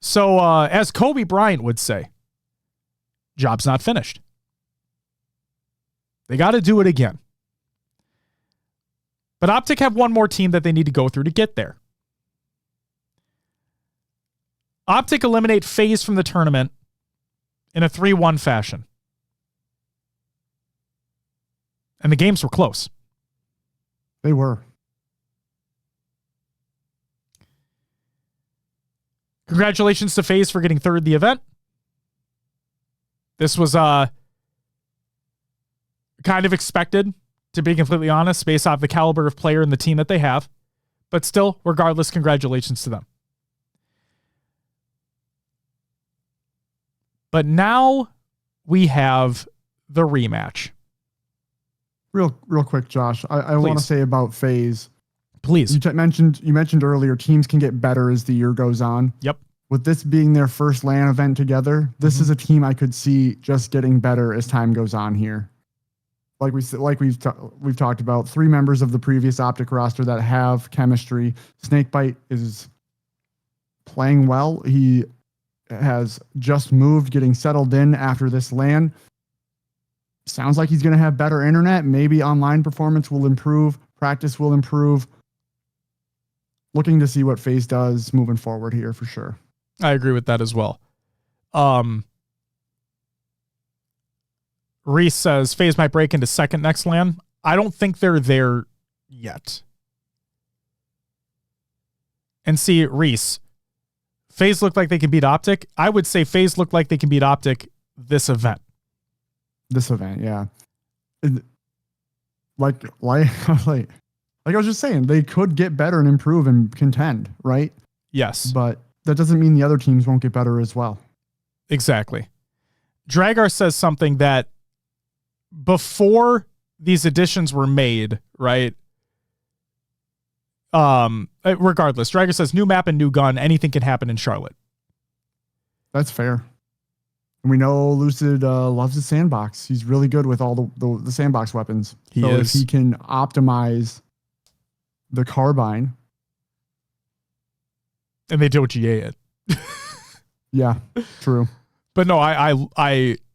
So as Kobe Bryant would say, job's not finished. They got to do it again. But Optic have one more team that they need to go through to get there. Optic eliminate FaZe from the tournament in a 3-1 fashion. And the games were close. They were. Congratulations to FaZe for getting 3rd the event. This was kind of expected, to be completely honest, based off the caliber of player and the team that they have. But still, regardless, congratulations to them. But now we have the rematch. Real quick, Josh. I want to say about FaZe. Please. You mentioned earlier teams can get better as the year goes on. Yep. With this being their first LAN event together, this is a team I could see just getting better as time goes on here. Like we've talked about, 3 members of the previous Optic roster that have chemistry. Snakebite is playing well. He has just moved, getting settled in after this LAN. Sounds like he's going to have better internet. Maybe online performance will improve. Practice will improve. Looking to see what FaZe does moving forward here for sure. I agree with that as well. Reese says FaZe might break into 2nd next LAN. I don't think they're there yet. And see, Reese, FaZe looked like they can beat Optic. I would say FaZe looked like they can beat Optic this event. This event, yeah. Like I was just saying, they could get better and improve and contend, right? Yes. But that doesn't mean the other teams won't get better as well. Exactly. Dragar says something that before these additions were made, right? Regardless, Dragar says new map and new gun, anything can happen in Charlotte. That's fair. And we know Lucid loves the sandbox. He's really good with all the sandbox weapons. If he can optimize the carbine. And they did what GA it. Yeah, true. But no,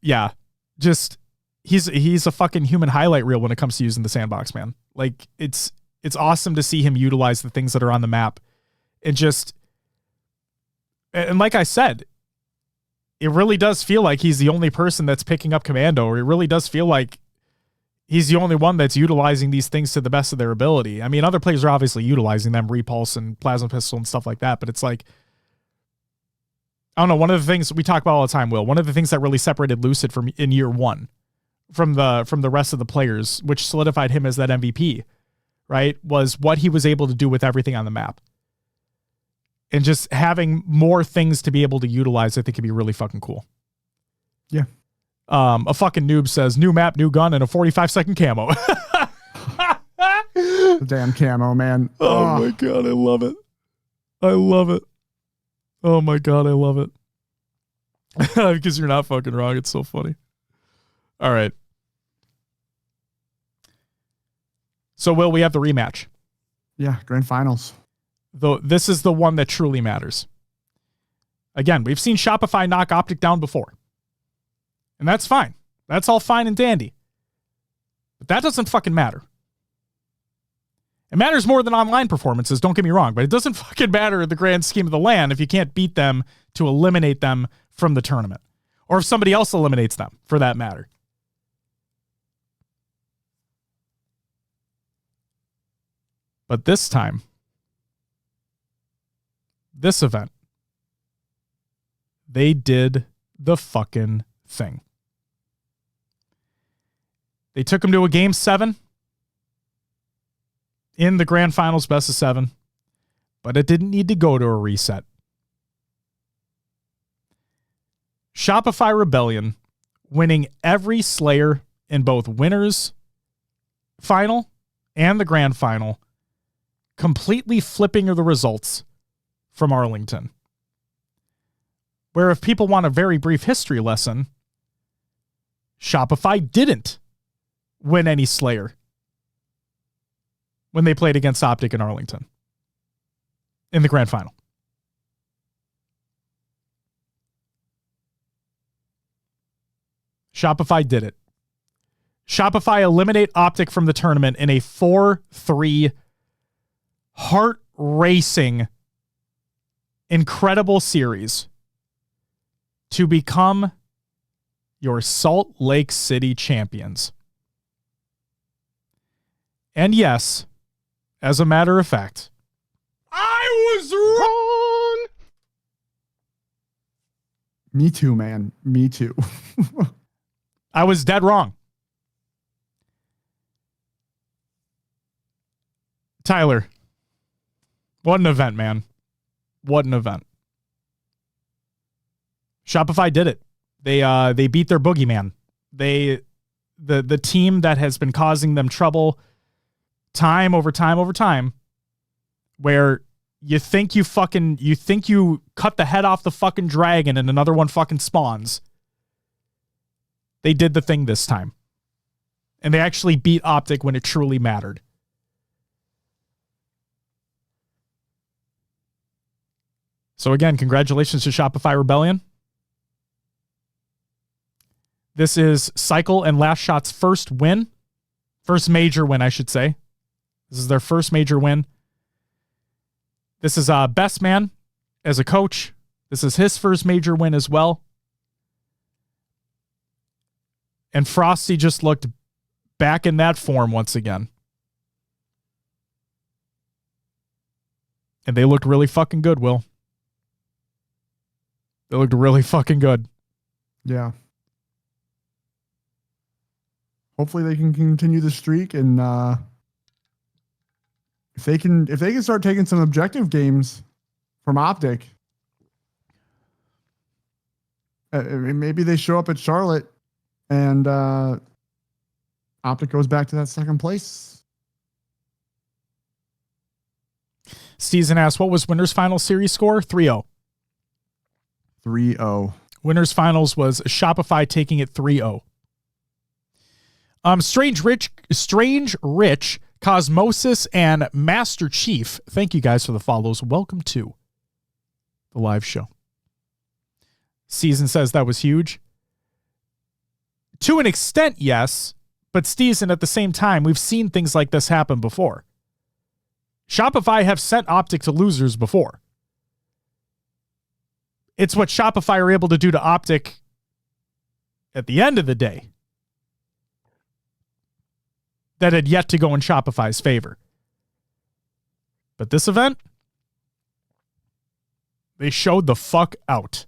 yeah, just he's a fucking human highlight reel when it comes to using the sandbox, man. Like it's awesome to see him utilize the things that are on the map. And like I said, it really does feel like he's the only person that's picking up commando, or it really does feel like he's the only one that's utilizing these things to the best of their ability. I mean, other players are obviously utilizing them, Repulse and Plasma Pistol and stuff like that, but it's like, I don't know, one of the things we talk about all the time, Will, one of the things that really separated Lucid from in year 1 from the rest of the players, which solidified him as that MVP, right, was what he was able to do with everything on the map. And just having more things to be able to utilize, I think could be really fucking cool. Yeah. A fucking noob says, new map, new gun, and a 45-second camo. The damn camo, man. Oh my God, I love it. I love it. Oh my God, I love it. Because you're not fucking wrong. It's so funny. All right. So, Will, we have the rematch. Yeah, grand finals. Though this is the one that truly matters. Again, we've seen Shopify knock Optic down before. And that's fine. That's all fine and dandy. But that doesn't fucking matter. It matters more than online performances, don't get me wrong, but it doesn't fucking matter in the grand scheme of the land if you can't beat them to eliminate them from the tournament. Or if somebody else eliminates them, for that matter. But this time, this event, they did the fucking thing. They took them to a game 7 in the grand finals best of 7, but it didn't need to go to a reset. Shopify Rebellion winning every Slayer in both winners final and the grand final, completely flipping the results from Arlington. Where if people want a very brief history lesson, Shopify didn't win any Slayer when they played against Optic in Arlington in the grand final. Shopify did it. Shopify eliminate Optic from the tournament in a 4-3 heart-racing, incredible series to become your Salt Lake City champions. And yes, as a matter of fact, I was wrong. Me too, man. Me too. I was dead wrong. Tyler, what an event, man. What an event. Shopify did it. They beat their boogeyman. The team that has been causing them trouble time over time, where you think you cut the head off the fucking dragon and another one fucking spawns. They did the thing this time. And they actually beat Optic when it truly mattered. So again, congratulations to Shopify Rebellion. This is Cycle and Last Shot's first major win, I should say. This is their first major win. This is Best Man as a coach. This is his first major win as well. And Frosty just looked back in that form once again. And they looked really fucking good, Will. They looked really fucking good. Yeah. Hopefully they can continue the streak, and if they can start taking some objective games from Optic, maybe they show up at Charlotte and Optic goes back to that second place. Steven asks, what was Winners Final Series score? 3-0. 3-0. Winners Finals was Shopify taking it 3-0. Strange Rich, Cosmosis, and Master Chief. Thank you guys for the follows. Welcome to the live show. Season says that was huge. To an extent, yes. But Steven, at the same time, we've seen things like this happen before. Shopify have sent Optic to losers before. It's what Shopify are able to do to Optic at the end of the day that had yet to go in Shopify's favor. But this event, they showed the fuck out.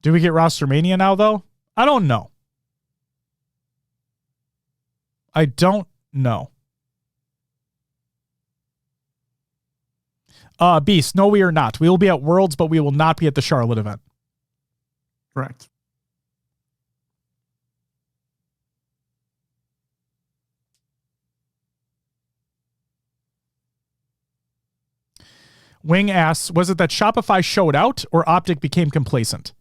Do we get Rostermania now, though? I don't know. I don't know. Beast, no, we are not. We will be at Worlds, but we will not be at the Charlotte event. Correct. Wing asks, was it that Shopify showed out or Optic became complacent?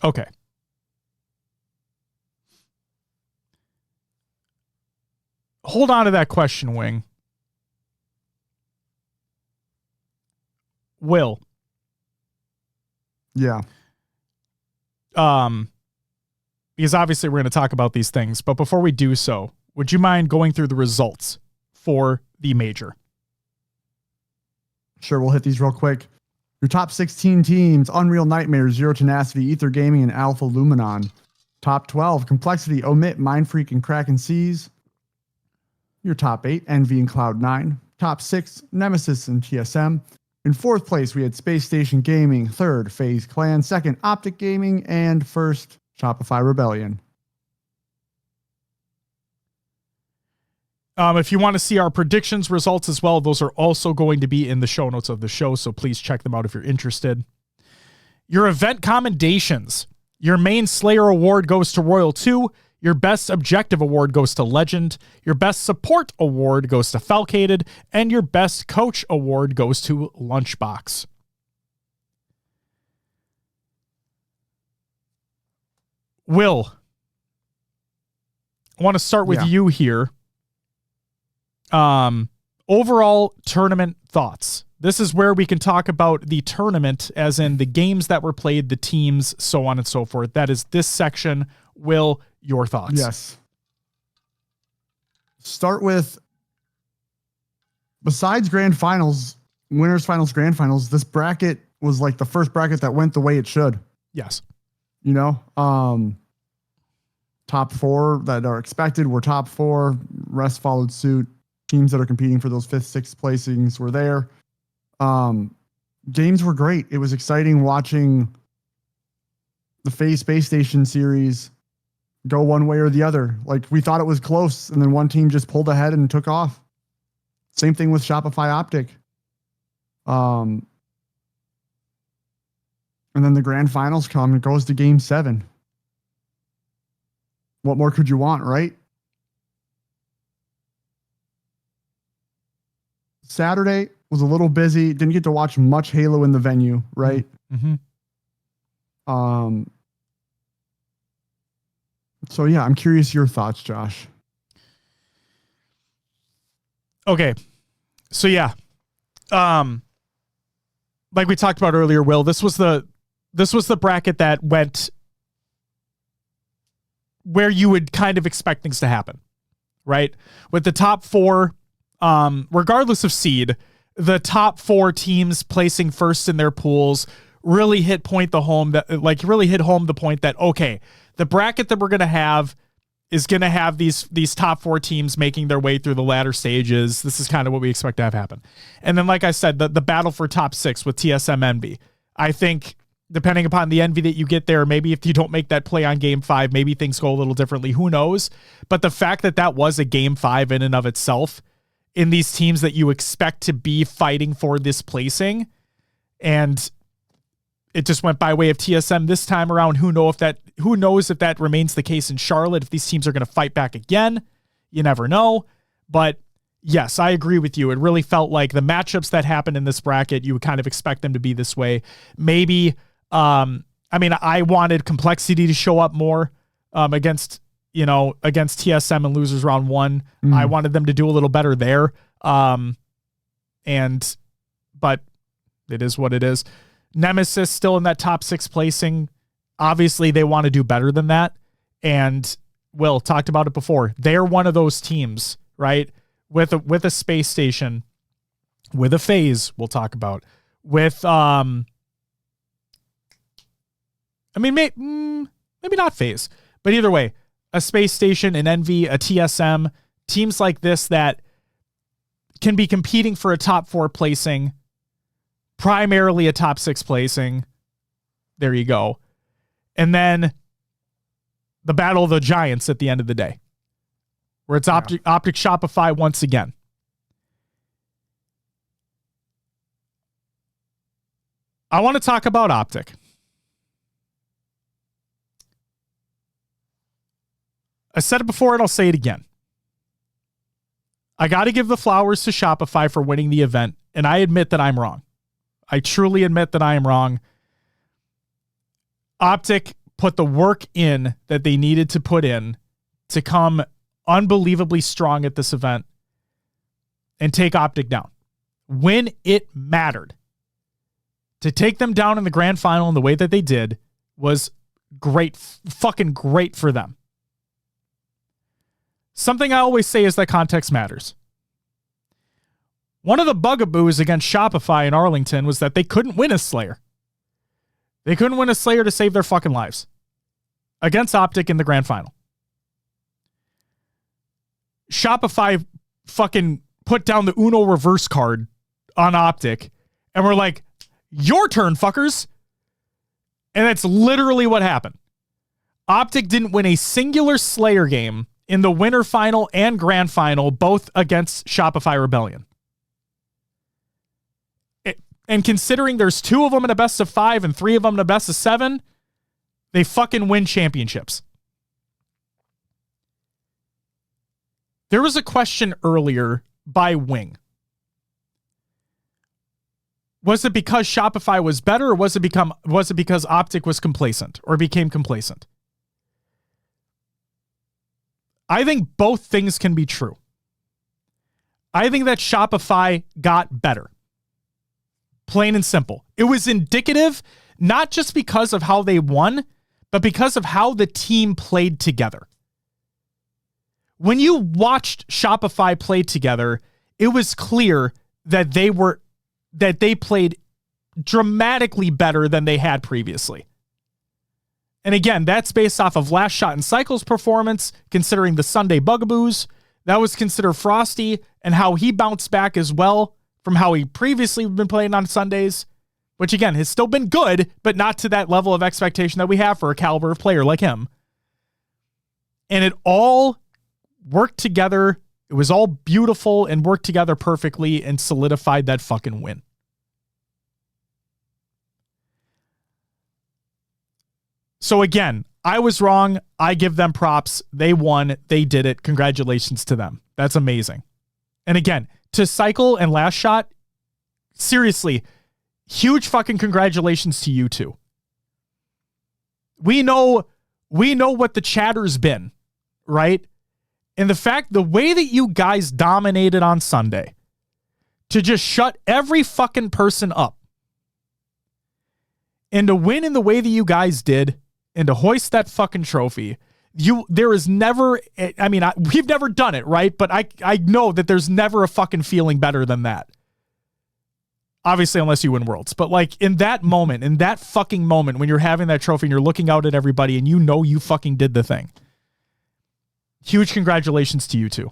Okay. hold on to that question, Wing. Will. Yeah. Because obviously we're going to talk about these things, but before we do so, would you mind going through the results for the major? Sure, we'll hit these real quick. Your top 16 teams: Unreal Nightmares, Zero Tenacity, Ether Gaming, and Alpha Luminon. Top 12: Complexity, Omit, Mindfreak, and Kraken Seas. Your top 8: Envy and Cloud9. Top 6: Nemesis and TSM. In fourth place, we had Space Station Gaming. Third, FaZe Clan. Second, Optic Gaming. And first, Shopify Rebellion. If you want to see our predictions results as well, those are also going to be in the show notes of the show, so please check them out if you're interested. Your event commendations. Your main Slayer award goes to Royal 2. Your best objective award goes to Legend. Your best support award goes to Falcated. And your best coach award goes to Lunchbox. Will, I want to start with you here. Overall tournament thoughts. This is where we can talk about the tournament, as in the games that were played, the teams, so on and so forth. That is this section. Will, your thoughts? Yes. Start with, besides grand finals, winners finals, grand finals, this bracket was like the first bracket that went the way it should. Yes. You know, top 4 that are expected were top 4. Rest followed suit. Teams that are competing for those 5th, 6th placings were there. Games were great. It was exciting watching the FaZe Space Station series go one way or the other. Like, we thought it was close, and then one team just pulled ahead and took off. Same thing with Shopify Optic. And then the grand finals come, and it goes to game 7. What more could you want, right? Saturday was a little busy. Didn't get to watch much Halo in the venue, right? Mm-hmm. So yeah, I'm curious your thoughts, Josh. Okay. So yeah. Like we talked about earlier, Will, this was the bracket that went where you would kind of expect things to happen, right? With the top 4, regardless of seed, the top 4 teams placing first in their pools really hit home the point that, okay, the bracket that we're going to have is going to have these top 4 teams making their way through the latter stages. This is kind of what we expect to have happen. And then, like I said, the battle for top 6 with TSM Envy. I think depending upon the envy that you get there, maybe if you don't make that play on game 5, maybe things go a little differently. Who knows? But the fact that was a game 5 in and of itself, in these teams that you expect to be fighting for this placing, and it just went by way of TSM this time around. Who knows if that remains the case in Charlotte, if these teams are going to fight back again. You never know. But yes, I agree with you. It really felt like the matchups that happened in this bracket, you would kind of expect them to be this way. Maybe, I wanted Complexity to show up more against TSM and losers round 1. I wanted them to do a little better there. But it is what it is. Nemesis still in that top 6 placing. Obviously they want to do better than that. And Will talked about it before. They're one of those teams, right? With a space station, with a FaZe we'll talk about, with, maybe not FaZe, but either way, a space station, an Envy, a TSM, teams like this that can be competing for a top 4 placing, primarily a top 6 placing. There you go. And then the battle of the giants at the end of the day, where it's Optic Shopify once again. I want to talk about Optic. I said it before and I'll say it again. I got to give the flowers to Shopify for winning the event, and I admit that I'm wrong. I truly admit that I am wrong. Optic put the work in that they needed to put in to come unbelievably strong at this event and take Optic down. When it mattered, to take them down in the grand final in the way that they did was great, fucking great for them. Something I always say is that context matters. One of the bugaboos against Shopify in Arlington was that they couldn't win a Slayer. They couldn't win a Slayer to save their fucking lives against Optic in the grand final. Shopify fucking put down the Uno reverse card on Optic and we're like, your turn, fuckers. And that's literally what happened. Optic didn't win a singular Slayer game in the winter final and grand final, both against Shopify Rebellion. And considering there's 2 of them in a best of 5 and 3 of them in a best of 7, they fucking win championships. There was a question earlier by Wing. Was it because Shopify was better, or was it because Optic was complacent or became complacent? I think both things can be true. I think that Shopify got better. Plain and simple. It was indicative, not just because of how they won, but because of how the team played together. When you watched Shopify play together, it was clear that they played dramatically better than they had previously. And again, that's based off of Last Shot and Cycle's performance, considering the Sunday bugaboos. That was considered Frosty and how he bounced back as well from how he previously been playing on Sundays, which again has still been good, but not to that level of expectation that we have for a caliber of player like him. And it all worked together. It was all beautiful and worked together perfectly and solidified that fucking win. So again, I was wrong. I give them props. They won. They did it. Congratulations to them. That's amazing. And again, to Cycle and Last Shot, seriously, huge fucking congratulations to you two. We know what the chatter's been, right? And the way that you guys dominated on Sunday to just shut every fucking person up and to win in the way that you guys did and to hoist that fucking trophy, there is never, we've never done it, right? But I know that there's never a fucking feeling better than that. Obviously, unless you win Worlds. But like in that moment, in that fucking moment when you're having that trophy and you're looking out at everybody and you know you fucking did the thing. Huge congratulations to you two.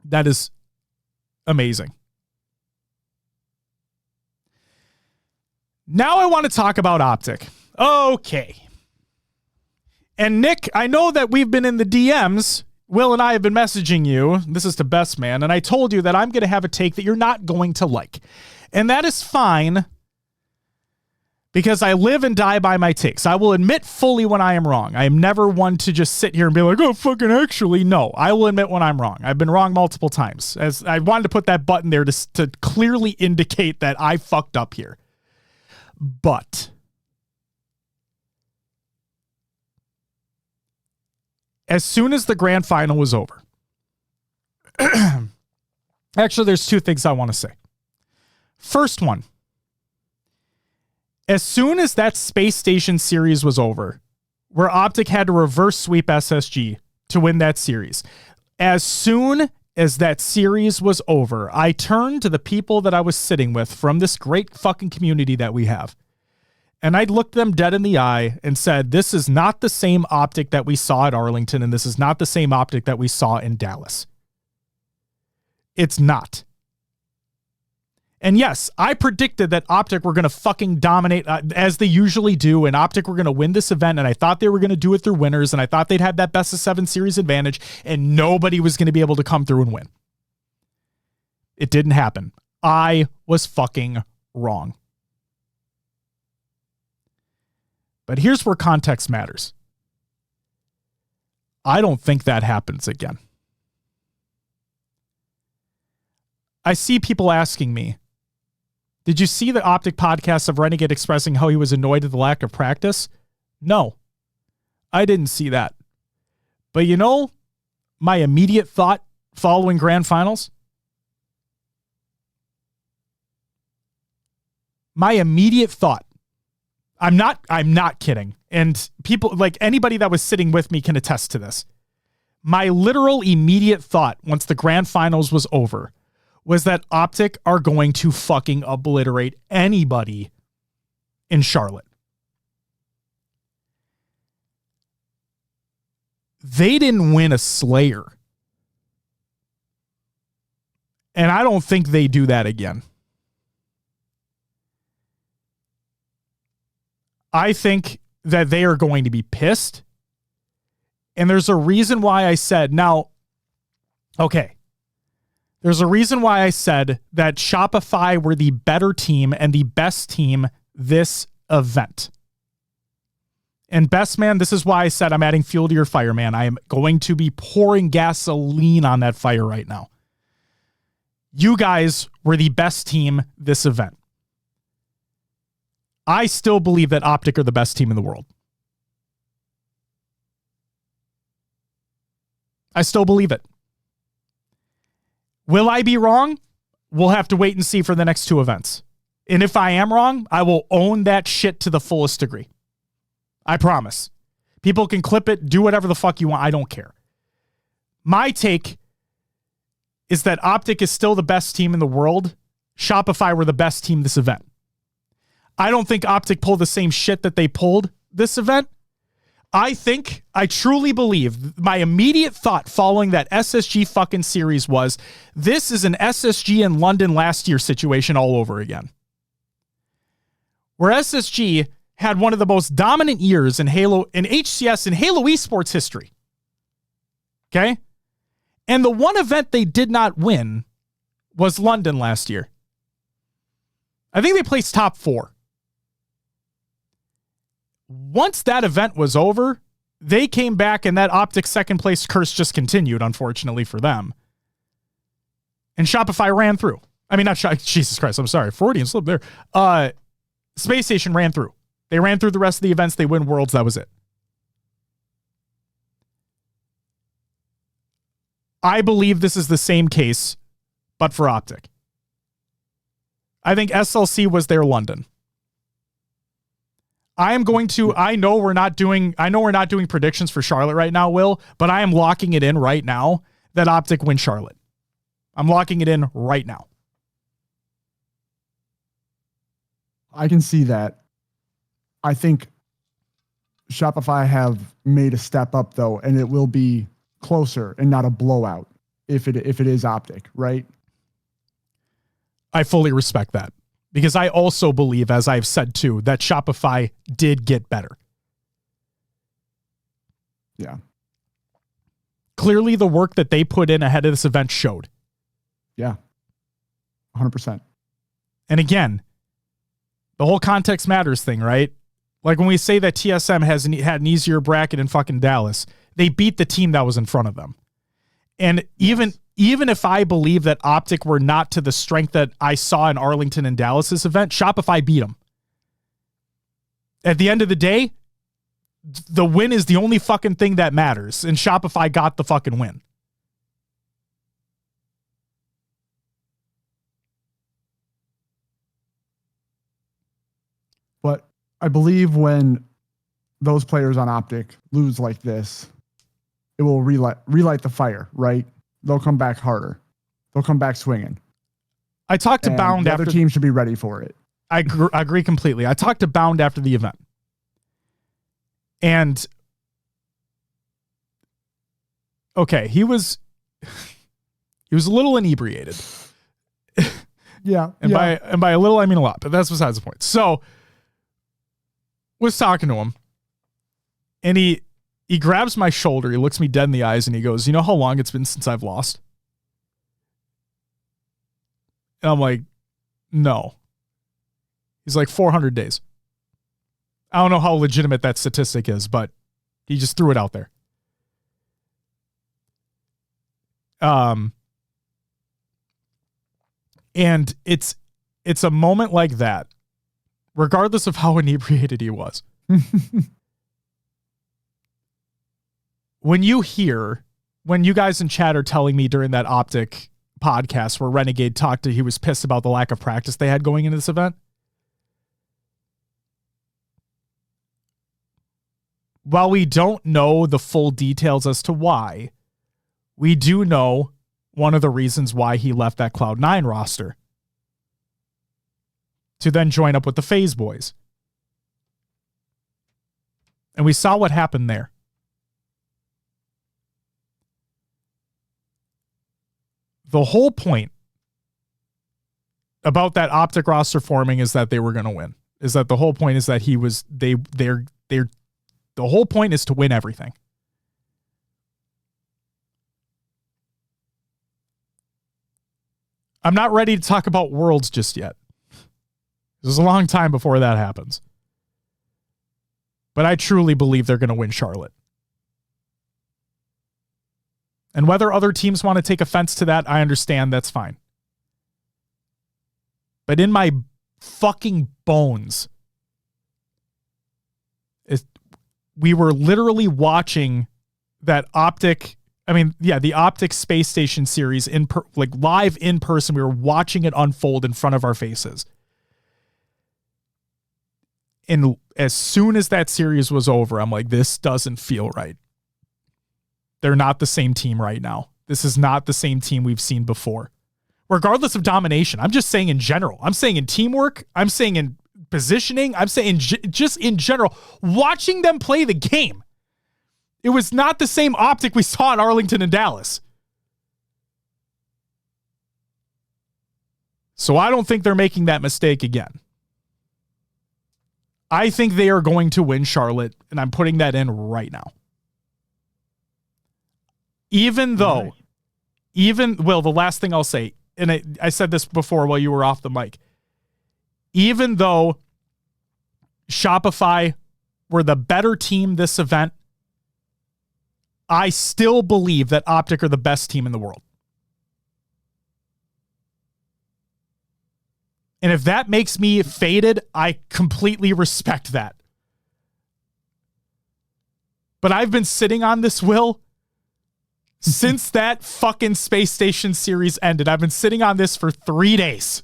That is amazing. Now I want to talk about Optic. Okay. And Nick, I know that we've been in the DMs. Will and I have been messaging you. This is to Best Man. And I told you that I'm going to have a take that you're not going to like. And that is fine because I live and die by my takes. I will admit fully when I am wrong. I am never one to just sit here and be like, oh, fucking actually. No, I will admit when I'm wrong. I've been wrong multiple times. As I wanted to put that button there to clearly indicate that I fucked up here. But as soon as the grand final was over, actually, there's 2 things I want to say. First one, as soon as that Space Station series was over, where Optic had to reverse sweep SSG to win that series, as soon as that series was over, I turned to the people that I was sitting with from this great fucking community that we have. And I looked them dead in the eye and said, this is not the same Optic that we saw at Arlington, and this is not the same Optic that we saw in Dallas. It's not. And yes, I predicted that Optic were going to fucking dominate as they usually do, and Optic were going to win this event, and I thought they were going to do it through winners, and I thought they'd have that best of 7 series advantage, and nobody was going to be able to come through and win. It didn't happen. I was fucking wrong. But here's where context matters. I don't think that happens again. I see people asking me, did you see the Optic podcast of Renegade expressing how he was annoyed at the lack of practice? No, I didn't see that. But you know, my immediate thought following grand finals? My immediate thought, I'm not kidding. And people, like anybody that was sitting with me can attest to this. My literal immediate thought once the grand finals was over was that Optic are going to fucking obliterate anybody in Charlotte. They didn't win a Slayer. And I don't think they do that again. I think that they are going to be pissed. And there's a reason why I said, now, okay. There's a reason why I said that Shopify were the better team and the best team this event. And best man, this is why I said I'm adding fuel to your fire, man. I am going to be pouring gasoline on that fire right now. You guys were the best team this event. I still believe that Optic are the best team in the world. I still believe it. Will I be wrong? We'll have to wait and see for the next two events. And if I am wrong, I will own that shit to the fullest degree. I promise. People can clip it, do whatever the fuck you want. I don't care. My take is that Optic is still the best team in the world. Shopify were the best team this event. I don't think Optic pulled the same shit that they pulled this event. I truly believe, my immediate thought following that SSG fucking series was, this is an SSG in London last year situation all over again. Where SSG had one of the most dominant years in HCS and Halo esports history. Okay? And the one event they did not win was London last year. I think they placed top 4. Once that event was over, they came back and that Optic second place curse just continued, unfortunately for them. And Shopify ran through. I mean, Jesus Christ, I'm sorry. Freudian slip there. Space Station ran through. They ran through the rest of the events. They win Worlds. That was it. I believe this is the same case, but for Optic. I think SLC was their London. I know we're not doing predictions for Charlotte right now, Will, but I am locking it in right now that Optic win Charlotte. I'm locking it in right now. I can see that. I think Shopify have made a step up though, and it will be closer and not a blowout if it is Optic, right? I fully respect that. Because I also believe, as I've said too, that Shopify did get better. Yeah. Clearly the work that they put in ahead of this event showed. Yeah. 100%. And again, the whole context matters thing, right? Like when we say that TSM had an easier bracket in fucking Dallas, they beat the team that was in front of them. And even if I believe that Optic were not to the strength that I saw in Arlington and Dallas this event, Shopify beat them. At the end of the day, the win is the only fucking thing that matters, and Shopify got the fucking win. But I believe when those players on Optic lose like this, it will relight the fire, right? They'll come back harder. They'll come back swinging. I talked to Bound the after other team should be ready for it. I agree completely. I talked to Bound after the event. And okay, he was a little inebriated. Yeah. And by a little I mean a lot, but that's besides the point. So was talking to him and he grabs my shoulder, he looks me dead in the eyes and he goes, "You know how long it's been since I've lost?" And I'm like, "No." He's like, 400 days. I don't know how legitimate that statistic is, but he just threw it out there. And it's a moment like that, regardless of how inebriated he was, when you guys in chat are telling me during that Optic podcast where Renegade he was pissed about the lack of practice they had going into this event. While we don't know the full details as to why, we do know one of the reasons why he left that Cloud9 roster to then join up with the FaZe boys. And we saw what happened there. The whole point about that Optic roster forming is that they were going to win. Is that the whole point is that the whole point is to win everything. I'm not ready to talk about Worlds just yet. There's a long time before that happens. But I truly believe they're going to win Charlotte. And whether other teams want to take offense to that, I understand, that's fine. But in my fucking bones, we were literally watching that Optic, the Optic Space Station series live in person. We were watching it unfold in front of our faces. And as soon as that series was over, I'm like, this doesn't feel right. They're not the same team right now. This is not the same team we've seen before. Regardless of domination, I'm just saying in general. I'm saying in teamwork. I'm saying in positioning. I'm saying just in general. Watching them play the game, it was not the same Optic we saw in Arlington and Dallas. So I don't think they're making that mistake again. I think they are going to win Charlotte, and I'm putting that in right now. Even though, the last thing I'll say, and I said this before while you were off the mic, even though Shopify were the better team this event, I still believe that Optic are the best team in the world. And if that makes me faded, I completely respect that. But I've been sitting on this, Will, since that fucking Space Station series ended. I've been sitting on this for 3 days.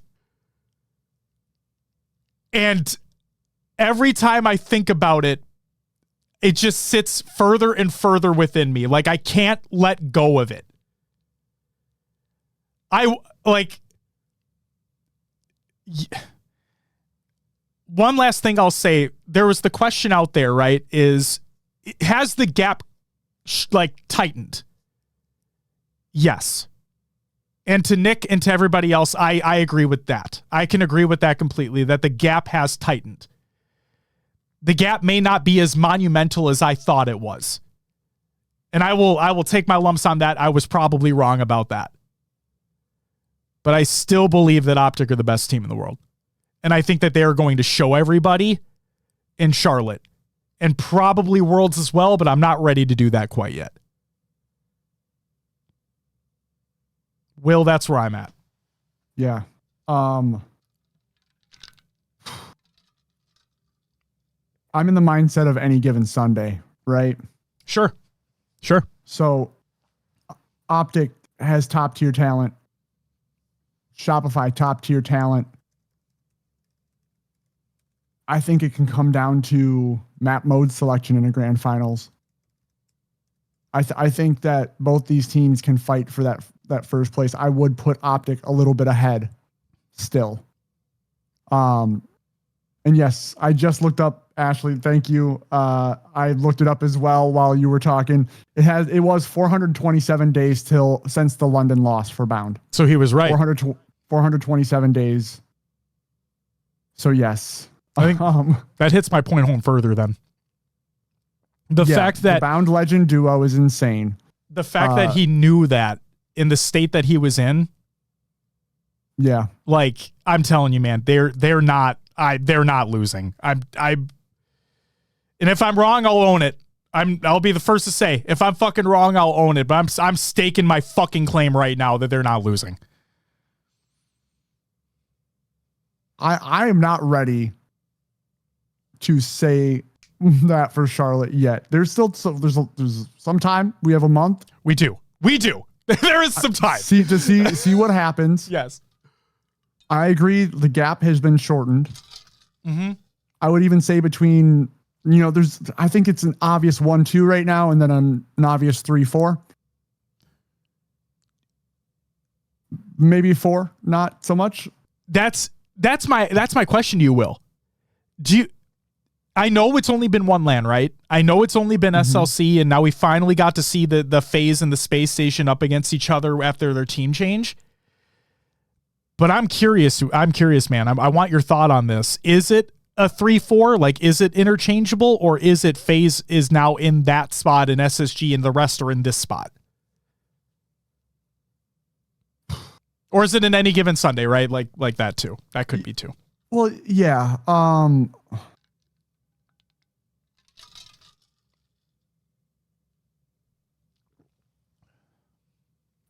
And every time I think about it, it just sits further and further within me. Like, I can't let go of it. One last thing I'll say, there was the question out there, right, has the gap tightened? Yes. And to Nick and to everybody else, I agree with that. I can agree with that completely, that the gap has tightened. The gap may not be as monumental as I thought it was. And I will take my lumps on that. I was probably wrong about that. But I still believe that Optic are the best team in the world. And I think that they are going to show everybody in Charlotte. And probably Worlds as well, but I'm not ready to do that quite yet. Will, that's where I'm at. Yeah. I'm in the mindset of any given Sunday, right? Sure. So Optic has top tier talent. Shopify, top tier talent. I think it can come down to map mode selection in a grand finals. I think that both these teams can fight for that first place. I would put Optic a little bit ahead still. And yes, I just looked up, Ashley, thank you. I looked it up as well while you were talking. It was 427 days since the London loss for Bound. So he was right. 427 days. So yes. I think that hits my point home further then. The fact that the Bound Legend duo is insane. The fact that he knew that in the state that he was in. Yeah. Like, I'm telling you, man, they're not losing. And if I'm wrong, I'll own it. I'll be the first to say, if I'm fucking wrong, I'll own it. But I'm staking my fucking claim right now that they're not losing. I am not ready to say that for Charlotte yet. There's still there's some time. We have a month. We do. There is some time. See what happens. Yes. I agree. The gap has been shortened. Mm-hmm. I would even say between, I think it's an obvious 1-2 right now, and then an obvious 3-4. Maybe 4, not so much. That's my question to you, Will. I know it's only been one LAN, right? I know it's only been SLC, and now we finally got to see the FaZe and the space station up against each other after their team change. But I'm curious, man. I want your thought on this. Is it a 3-4? Like, is it interchangeable, or is it FaZe is now in that spot and SSG and the rest are in this spot? Or is it in any given Sunday, right? Like that too. That could be too. Well, yeah.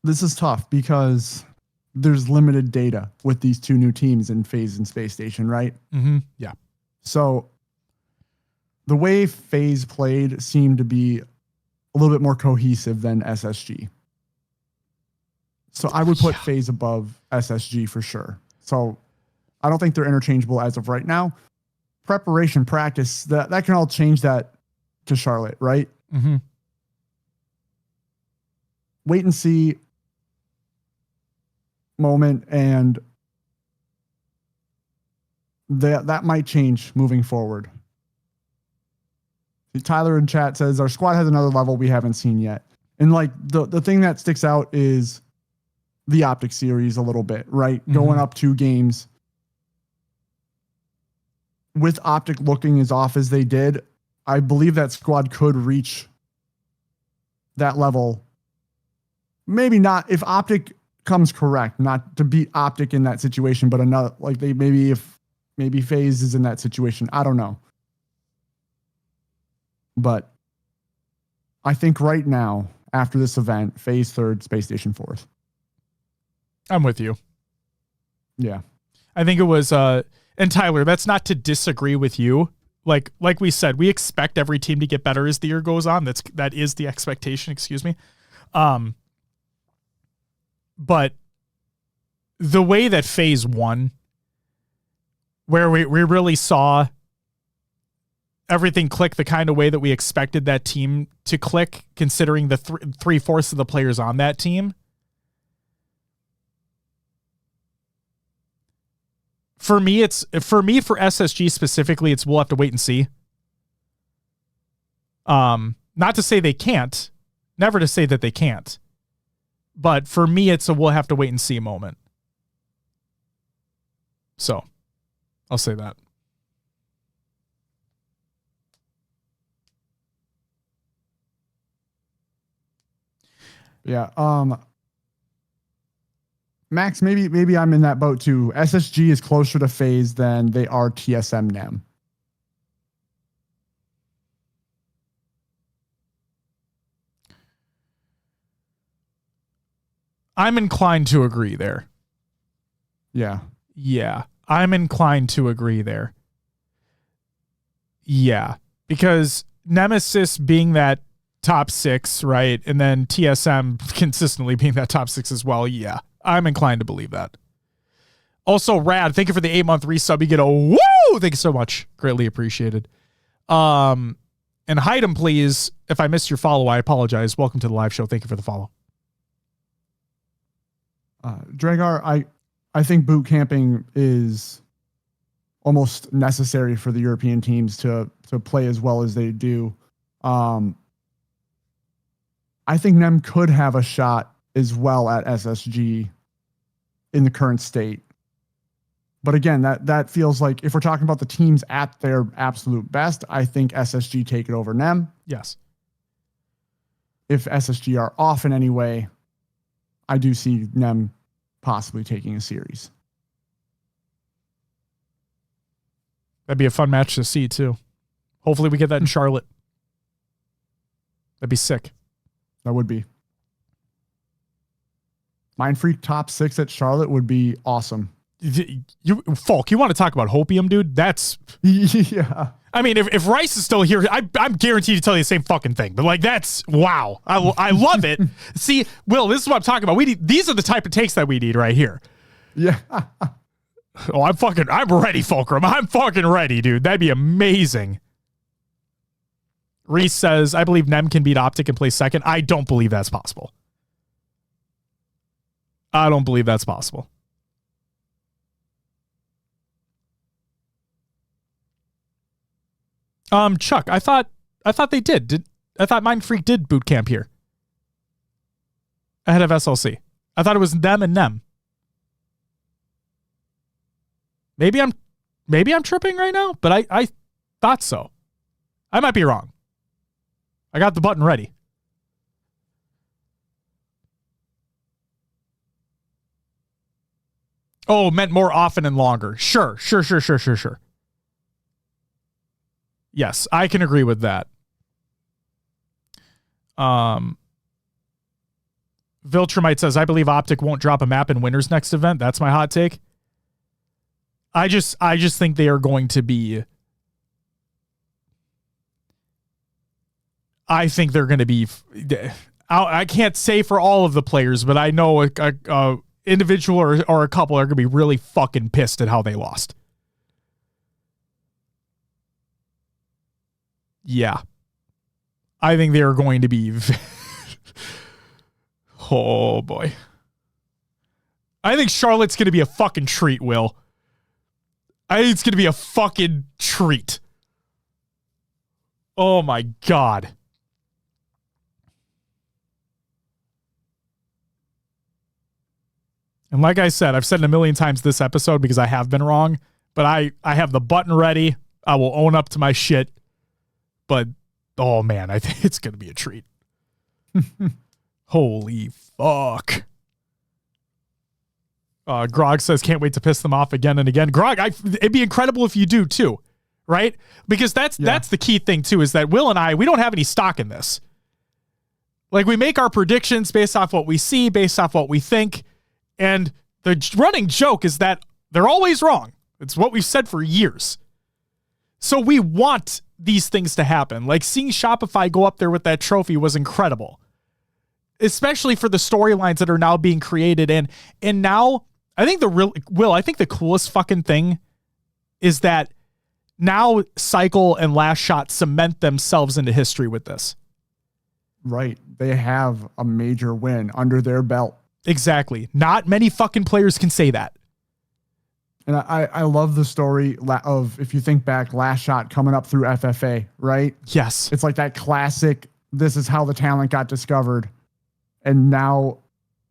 This is tough because there's limited data with these two new teams in FaZe and Space Station, right? Mm-hmm. Yeah. So the way FaZe played seemed to be a little bit more cohesive than SSG. So I would put FaZe above SSG for sure. So I don't think they're interchangeable as of right now. Preparation, practice, that can all change that to Charlotte, right? Mm-hmm. Wait and see moment, and that might change moving forward. Tyler in chat says our squad has another level we haven't seen yet. And like the thing that sticks out is the Optic series a little bit, right? Mm-hmm. Going up 2 games with Optic looking as off as they did, I believe that squad could reach that level. Maybe not if Optic comes correct, not to beat Optic in that situation, but another, like they maybe FaZe is in that situation. I don't know. But I think right now, after this event, FaZe 3rd, Space Station 4th. I'm with you. Yeah. I think it was, and Tyler, that's not to disagree with you. Like we said, we expect every team to get better as the year goes on. That is the expectation, excuse me. But the way that FaZe won, where we really saw everything click the kind of way that we expected that team to click, considering the 3/4 of the players on that team. For SSG specifically, we'll have to wait and see. Not to say they can't, never to say that they can't. But for me, it's a we'll have to wait and see moment. So, I'll say that. Yeah. Max, maybe I'm in that boat too. SSG is closer to FaZe than they are TSM NEM. I'm inclined to agree there. Yeah. Yeah. I'm inclined to agree there. Yeah. Because Nemesis being that top 6, right? And then TSM consistently being that top 6 as well. Yeah. I'm inclined to believe that. Also, Rad, thank you for the 8-month resub. You get a woo! Thank you so much. Greatly appreciated. And hide him, please. If I missed your follow, I apologize. Welcome to the live show. Thank you for the follow. Dragar, I think boot camping is almost necessary for the European teams to play as well as they do. I think NEM could have a shot as well at SSG in the current state. But again, that feels like if we're talking about the teams at their absolute best, I think SSG take it over NEM. Yes. If SSG are off in any way, I do see NEM possibly taking a series. That'd be a fun match to see too. Hopefully we get that in Charlotte. That'd be sick. That would be. Mind Freak top 6 at Charlotte would be awesome. you Folk, you want to talk about hopium, dude? That's Yeah. I mean, if Rice is still here, I'm guaranteed to tell you the same fucking thing. But like, that's wow. I love it. See, Will, this is what I'm talking about. These are the type of takes that we need right here. Yeah. Oh, I'm ready, Fulcrum. I'm fucking ready, dude. That'd be amazing. Reese says, I believe Nem can beat Optic and play second. I don't believe that's possible. I don't believe that's possible. Chuck, I thought they did. I thought Mind Freak did boot camp here ahead of SLC. I thought it was them and Nem. Maybe I'm tripping right now, but I thought so. I might be wrong. I got the button ready. Oh, meant more often and longer. Sure. Yes, I can agree with that. Viltrumite says, I believe Optic won't drop a map in Winter's next event. That's my hot take. I just think they are going to be... I think they're going to be... I can't say for all of the players, but I know a individual or a couple are going to be really fucking pissed at how they lost. Yeah. I think they are going to be... Oh, boy. I think Charlotte's going to be a fucking treat, Will. I think it's going to be a fucking treat. Oh, my God. And like I said, I've said it a million times this episode because I have been wrong, but I have the button ready. I will own up to my shit. But, oh, man, I think it's going to be a treat. Holy fuck. Grog says, can't wait to piss them off again and again. Grog, it'd be incredible if you do too, right? Because that's the key thing too, is that Will and I, we don't have any stock in this. Like, we make our predictions based off what we see, based off what we think. And the running joke is that they're always wrong. It's what we've said for years. So we want these things to happen. Like, seeing Shopify go up there with that trophy was incredible. Especially for the storylines that are now being created. And now, I think the coolest fucking thing is that now Cycle and Last Shot cement themselves into history with this. Right. They have a major win under their belt. Exactly. Not many fucking players can say that. And I love the story of, if you think back, Last Shot coming up through FFA, right? Yes. It's like that classic, this is how the talent got discovered. And now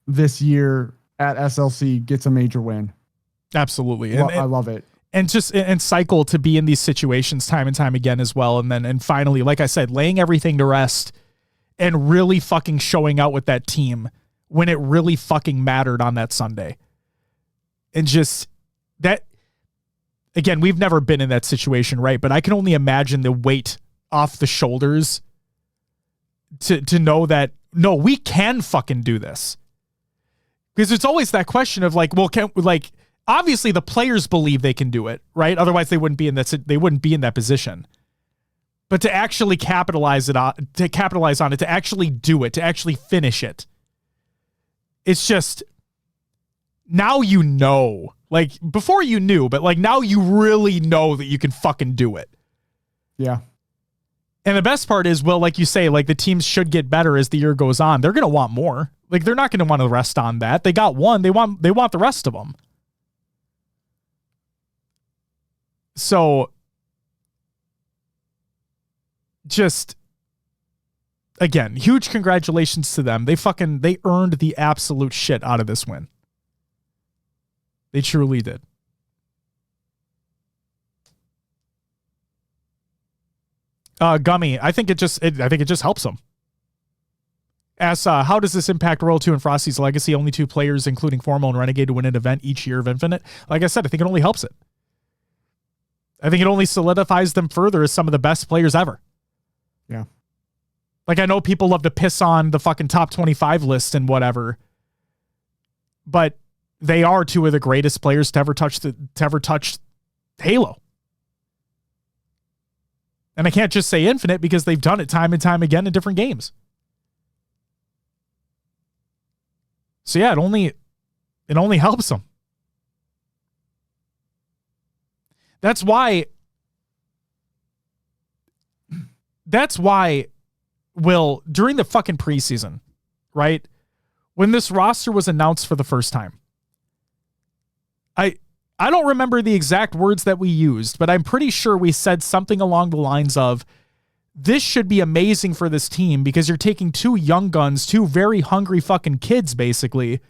this year at SLC gets a major win. Absolutely. I love it. And Cycle to be in these situations time and time again as well. And finally, like I said, laying everything to rest and really fucking showing out with that team when it really fucking mattered on that Sunday. And just that, again, we've never been in that situation, right? But I can only imagine the weight off the shoulders to know that, no, we can fucking do this. Because it's always that question of like, well, obviously the players believe they can do it, right? Otherwise they wouldn't be in that position. But to actually capitalize on it, to actually do it, to actually finish it. It's just, now you know. Like, before you knew, but like now you really know that you can fucking do it. Yeah. And the best part is, well, like you say, like the teams should get better as the year goes on. They're going to want more. Like, they're not going to want to rest on that. They got one. They want the rest of them. So just, again, huge congratulations to them. They earned the absolute shit out of this win. They truly did. Gummy, I think it just helps them. As how does this impact Royal 2 and Frosty's legacy? Only 2 players, including Formal and Renegade, to win an event each year of Infinite. Like I said, I think it only helps it. I think it only solidifies them further as some of the best players ever. Yeah. Like, I know people love to piss on the fucking top 25 list and whatever, but they are two of the greatest players to ever touch Halo. And I can't just say Infinite because they've done it time and time again in different games. So yeah, it only helps them. That's why, Will, during the fucking preseason, right? When this roster was announced for the first time, I don't remember the exact words that we used, but I'm pretty sure we said something along the lines of, this should be amazing for this team because you're taking two young guns, two very hungry fucking kids, basically,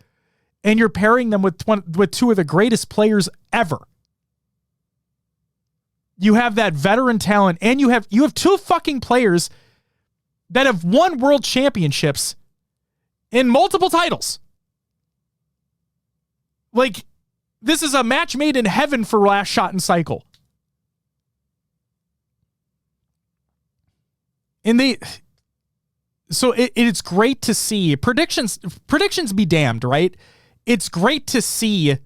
and you're pairing them with two of the greatest players ever. You have that veteran talent, and you have two fucking players that have won world championships in multiple titles. Like, this is a match made in heaven for Last Shot and Cycle. And it's great to see predictions be damned, right? It's great to see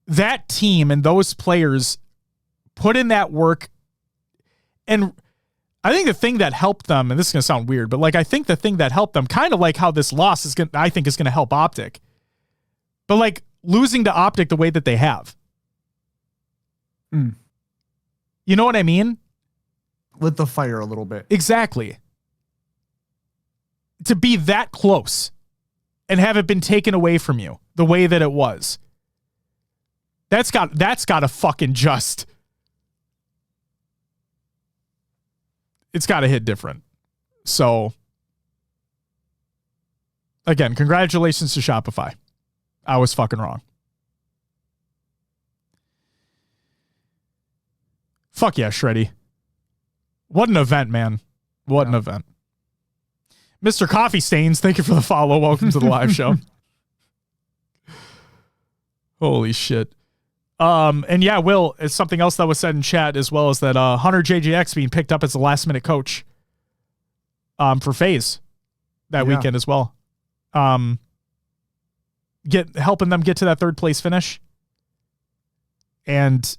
that team and those players put in that work. And I think the thing that helped them, and this is going to sound weird, but like, I think the thing that helped them, kind of like how this loss is going to help Optic, but like losing to Optic the way that they have. You know what I mean? Lit the fire a little bit. Exactly. To be that close and have it been taken away from you the way that it was. That's got to fucking just. It's got to hit different. So, again, congratulations to Shopify. I was fucking wrong. Fuck yeah, Shreddy. What an event, man. What an event. Mr. Coffee Stains, thank you for the follow. Welcome to the live show. Holy shit. And yeah, Will, it's something else that was said in chat as well, as that Hunter JJX being picked up as the last minute coach for FaZe that weekend as well. Helping them get to that third place finish. And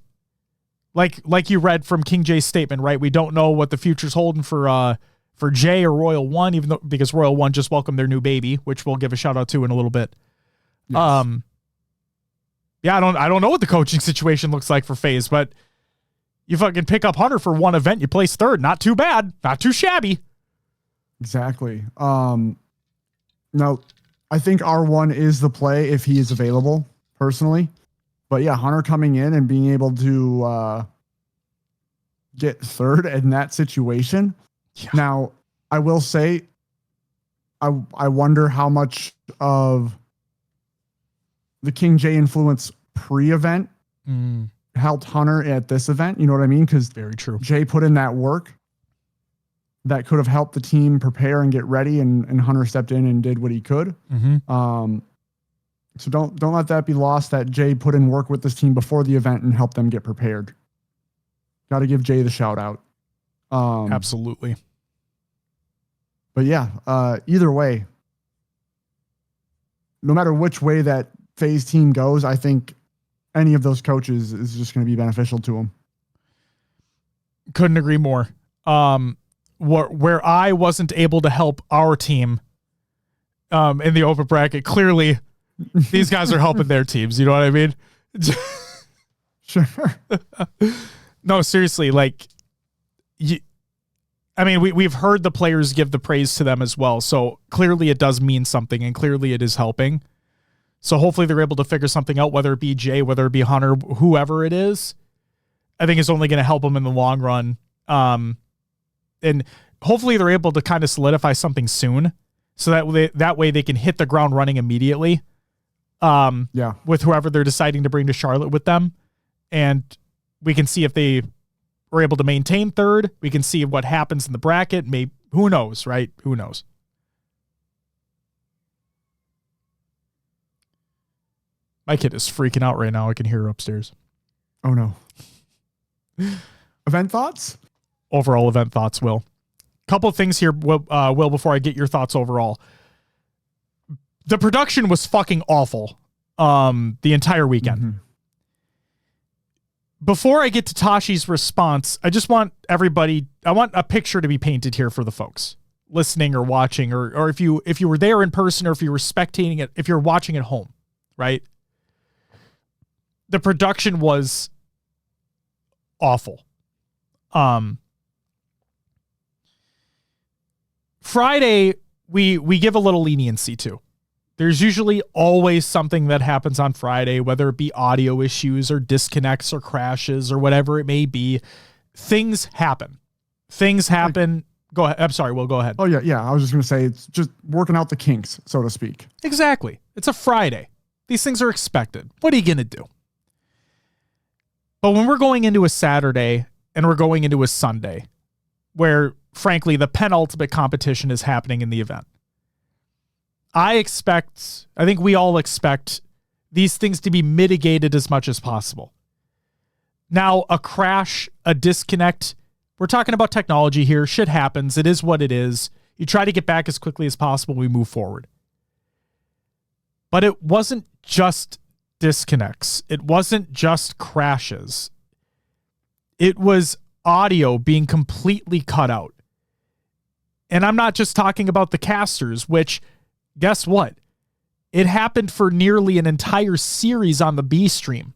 like you read from King J's statement, right? We don't know what the future's holding for Jay or Royal One, because Royal One just welcomed their new baby, which we'll give a shout out to in a little bit. Yes. Yeah, I don't know what the coaching situation looks like for FaZe, but you fucking pick up Hunter for one event, you place third. Not too bad. Not too shabby. Exactly. No, I think R1 is the play if he is available, personally. But yeah, Hunter coming in and being able to get third in that situation. Yeah. Now, I will say, I wonder how much of the King J influence pre-event helped Hunter at this event. You know what I mean? Because very true. Jay put in that work that could have helped the team prepare and get ready, and Hunter stepped in and did what he could. So don't let that be lost, that Jay put in work with this team before the event and helped them get prepared. Got to give Jay the shout out. Absolutely. But yeah, either way, no matter which way that FaZe team goes, I think any of those coaches is just going to be beneficial to them. Couldn't agree more. Where I wasn't able to help our team in the open bracket, clearly these guys are helping their teams. You know what I mean? Sure. No, seriously, like, we've heard the players give the praise to them as well. So clearly it does mean something, and clearly it is helping. So hopefully they're able to figure something out, whether it be Jay, whether it be Hunter, whoever it is. I think it's only going to help them in the long run. And hopefully they're able to kind of solidify something soon, so that way they can hit the ground running immediately. With whoever they're deciding to bring to Charlotte with them. And we can see if they were able to maintain third. We can see what happens in the bracket. Maybe, who knows, right? Who knows? My kid is freaking out right now. I can hear her upstairs. Oh no. Event thoughts? Overall event thoughts, Will. Couple of things here, Will, before I get your thoughts overall. The production was fucking awful the entire weekend. Before I get to Tashi's response, I just want I want a picture to be painted here for the folks listening or watching, or if you were there in person, or if you were spectating it, if you're watching at home, right? The production was awful. Friday, we give a little leniency to. There's usually always something that happens on Friday, whether it be audio issues or disconnects or crashes or whatever it may be. Things happen. Go ahead. I'm sorry. Will, go ahead. Oh, yeah. I was just going to say it's just working out the kinks, so to speak. Exactly. It's a Friday. These things are expected. What are you going to do? But when we're going into a Saturday and we're going into a Sunday, where, frankly, the penultimate competition is happening in the event, I think we all expect these things to be mitigated as much as possible. Now, a crash, a disconnect, we're talking about technology here. Shit happens. It is what it is. You try to get back as quickly as possible. We move forward. But it wasn't just disconnects. It wasn't just crashes. It was audio being completely cut out. And I'm not just talking about the casters, which, guess what? It happened for nearly an entire series on the B stream,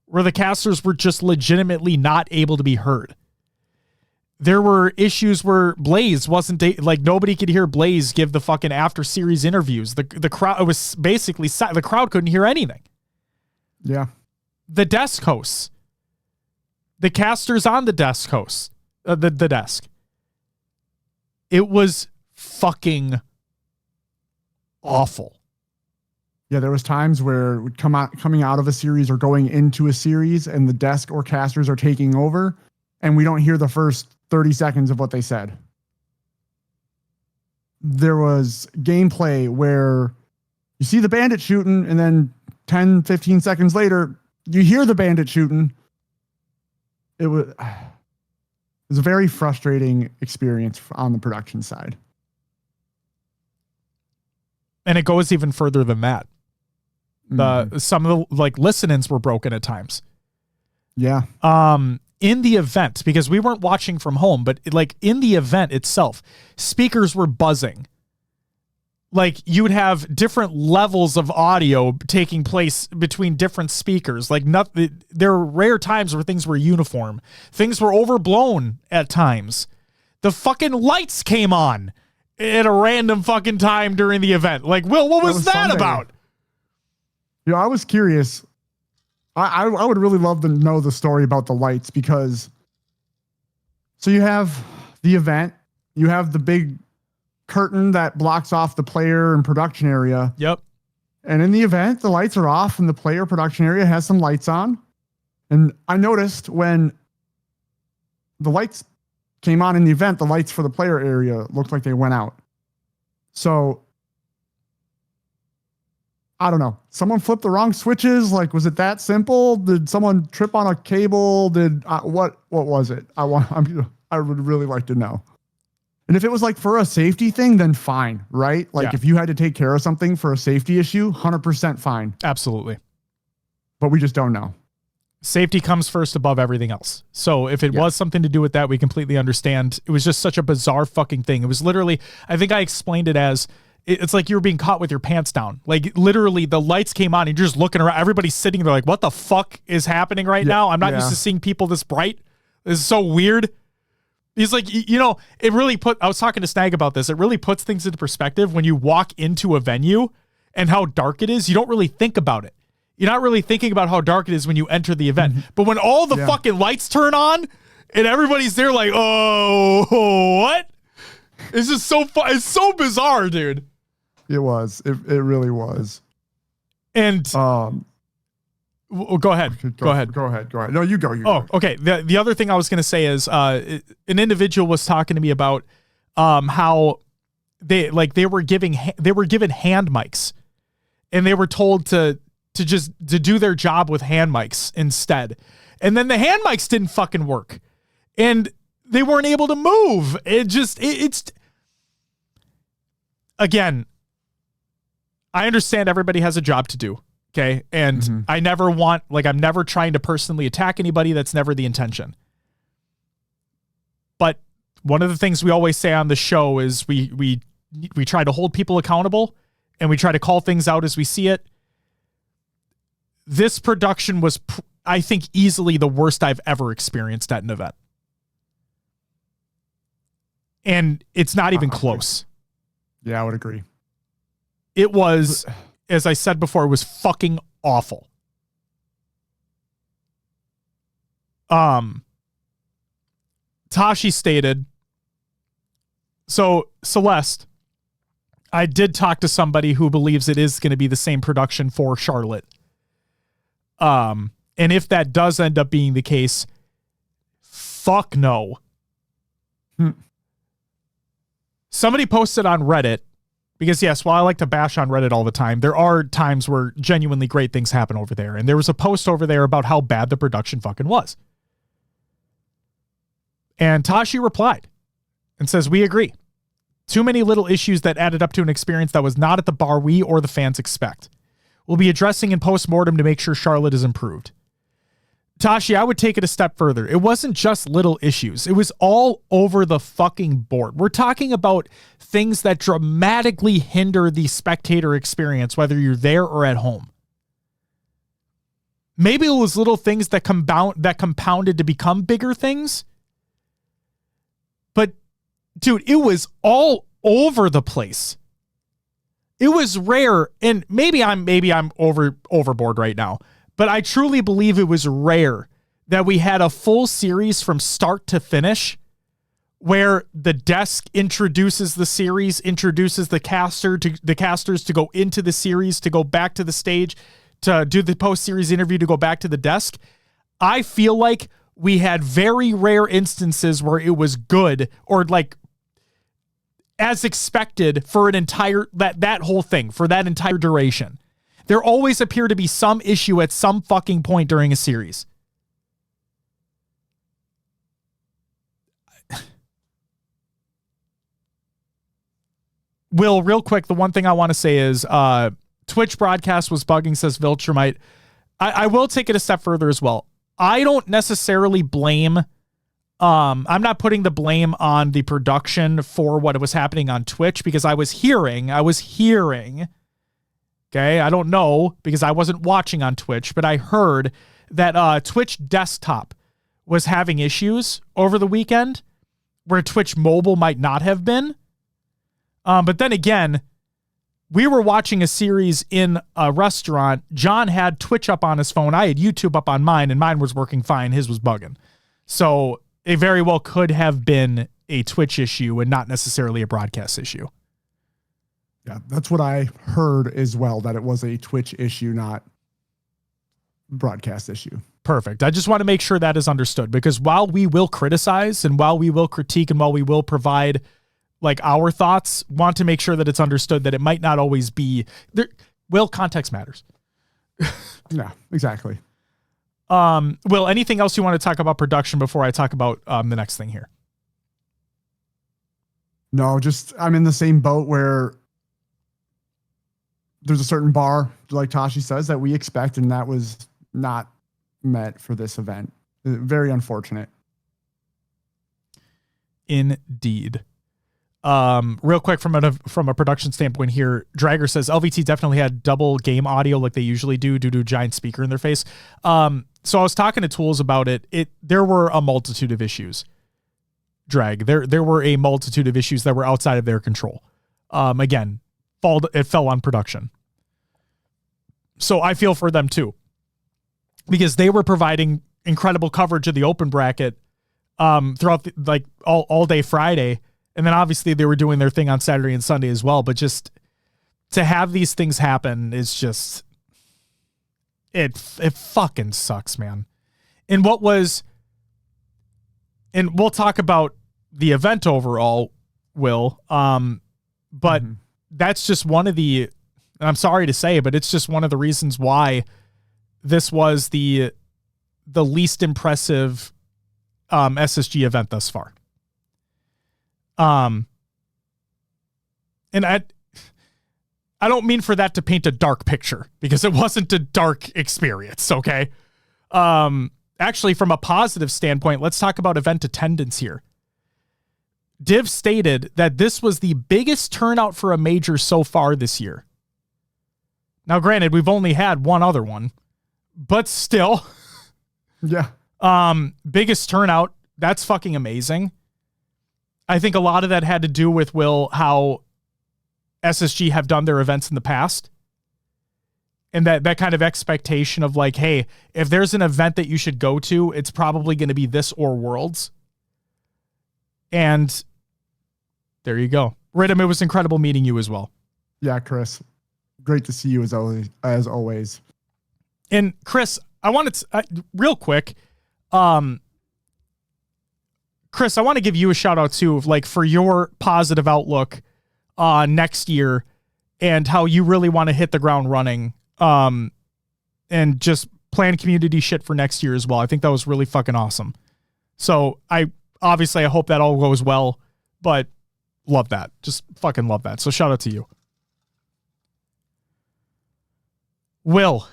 where the casters were just legitimately not able to be heard. There were issues where Blaze wasn't, like, nobody could hear Blaze give the fucking after series interviews. The crowd, it was basically, the crowd couldn't hear anything. Yeah. The desk hosts, the casters on the desk hosts, the desk. It was fucking awful. Yeah, there was times where it would coming out of a series or going into a series, and the desk or casters are taking over, and we don't hear the first 30 seconds of what they said. There was gameplay where you see the bandit shooting, and then 10, 15 seconds later, you hear the bandit shooting. It was a very frustrating experience on the production side. And it goes even further than that. Some of the, like, listen-ins were broken at times. Yeah. In the event, because we weren't watching from home, but in the event itself, speakers were buzzing. Like, you would have different levels of audio taking place between different speakers. Like, there were rare times where things were uniform. Things were overblown at times. The fucking lights came on at a random fucking time during the event. Like, Will, what was that about? Yeah, I was curious. I would really love to know the story about the lights, because so you have the event, you have the big curtain that blocks off the player and production area. Yep. And in the event, the lights are off and the player production area has some lights on. And I noticed when the lights came on in the event, the lights for the player area looked like they went out. So I don't know. Someone flipped the wrong switches. Like, was it that simple? Did someone trip on a cable? Did what was it? I would really like to know. And if it was like for a safety thing, then fine, right? Like, if you had to take care of something for a safety issue, 100% fine. Absolutely. But we just don't know. Safety comes first above everything else. So if it was something to do with that, we completely understand. It was just such a bizarre fucking thing. It was literally, I think I explained it as, it's like you were being caught with your pants down. Like, literally, the lights came on and you're just looking around. Everybody's sitting there like, what the fuck is happening right now? I'm not used to seeing people this bright. This is so weird. He's like, it really I was talking to Snag about this. It really puts things into perspective when you walk into a venue and how dark it is. You don't really think about it. You're not really thinking about how dark it is when you enter the event. But when all the fucking lights turn on and everybody's there like, oh, what? It's just so fun. It's so bizarre, dude. It was. It really was. And go ahead. Go ahead. No, you go. Okay. The other thing I was going to say is an individual was talking to me about how they were given hand mics, and they were told to do their job with hand mics instead. And then the hand mics didn't fucking work, and they weren't able to move. It's again, I understand everybody has a job to do. Okay. And I never want, like, I'm never trying to personally attack anybody. That's never the intention. But one of the things we always say on the show is we try to hold people accountable and we try to call things out as we see it. This production was, I think, easily the worst I've ever experienced at an event. And it's not even close. Yeah, I would agree. It was, as I said before, it was fucking awful. Tashi stated, so Celeste, I did talk to somebody who believes it is going to be the same production for Charlotte. And if that does end up being the case, fuck no. Somebody posted on Reddit, because yes, while I like to bash on Reddit all the time, there are times where genuinely great things happen over there. And there was a post over there about how bad the production fucking was. And Tashi replied and says, we agree. Too many little issues that added up to an experience that was not at the bar we or the fans expect. We'll be addressing in post-mortem to make sure Charlotte is improved. Tashi, I would take it a step further. It wasn't just little issues. It was all over the fucking board. We're talking about things that dramatically hinder the spectator experience, whether you're there or at home. Maybe it was little things that compounded to become bigger things. But dude, it was all over the place. It was rare, and maybe I'm overboard right now, but I truly believe it was rare that we had a full series from start to finish where the desk introduces the series, introduces the casters to go into the series, to go back to the stage, to do the post-series interview, to go back to the desk. I feel like we had very rare instances where it was good or like as expected for an entire, that whole thing, for that entire duration. There always appear to be some issue at some fucking point during a series. Will, real quick, the one thing I want to say is Twitch broadcast was bugging, says Viltrumite. I will take it a step further as well. I don't necessarily blame, I'm not putting the blame on the production for what was happening on Twitch, because I was hearing, okay, I don't know because I wasn't watching on Twitch, but I heard that Twitch desktop was having issues over the weekend where Twitch mobile might not have been. But then again, we were watching a series in a restaurant. John had Twitch up on his phone. I had YouTube up on mine, and mine was working fine. His was bugging. So it very well could have been a Twitch issue and not necessarily a broadcast issue. Yeah, that's what I heard as well, that it was a Twitch issue, not broadcast issue. Perfect. I just want to make sure that is understood, because while we will criticize and while we will critique and while we will provide like our thoughts, want to make sure that it's understood that it might not always be there. Will, context matters. Yeah, exactly. Will, anything else you want to talk about production before I talk about the next thing here? No, just I'm in the same boat where there's a certain bar, like Tashi says, that we expect, and that was not met for this event. Very unfortunate. Indeed. Real quick from a production standpoint here, Dragger says LVT definitely had double game audio like they usually do due to a giant speaker in their face. So I was talking to Tools about it. There were a multitude of issues. Drag. There were a multitude of issues that were outside of their control. Again, it fell on production. So I feel for them too, because they were providing incredible coverage of the open bracket throughout all day Friday. And then obviously they were doing their thing on Saturday and Sunday as well. But just to have these things happen is just, it fucking sucks, man. And we'll talk about the event overall, Will. But that's just one of the, and I'm sorry to say, but it's just one of the reasons why this was the least impressive SSG event thus far. And I don't mean for that to paint a dark picture, because it wasn't a dark experience, okay? Actually, from a positive standpoint, let's talk about event attendance here. Div stated that this was the biggest turnout for a major so far this year. Now, granted, we've only had one other one, but still. Yeah. Biggest turnout. That's fucking amazing. I think a lot of that had to do with, Will, how SSG have done their events in the past. And that kind of expectation of like, hey, if there's an event that you should go to, it's probably going to be this or Worlds. And there you go. Rhythm, it was incredible meeting you as well. Yeah, Chris. Great to see you as always. And Chris, I wanted to, real quick, Chris, I want to give you a shout out too, like for your positive outlook next year and how you really want to hit the ground running, and just plan community shit for next year as well. I think that was really fucking awesome. So I hope that all goes well, but love that. Just fucking love that. So shout out to you. Will,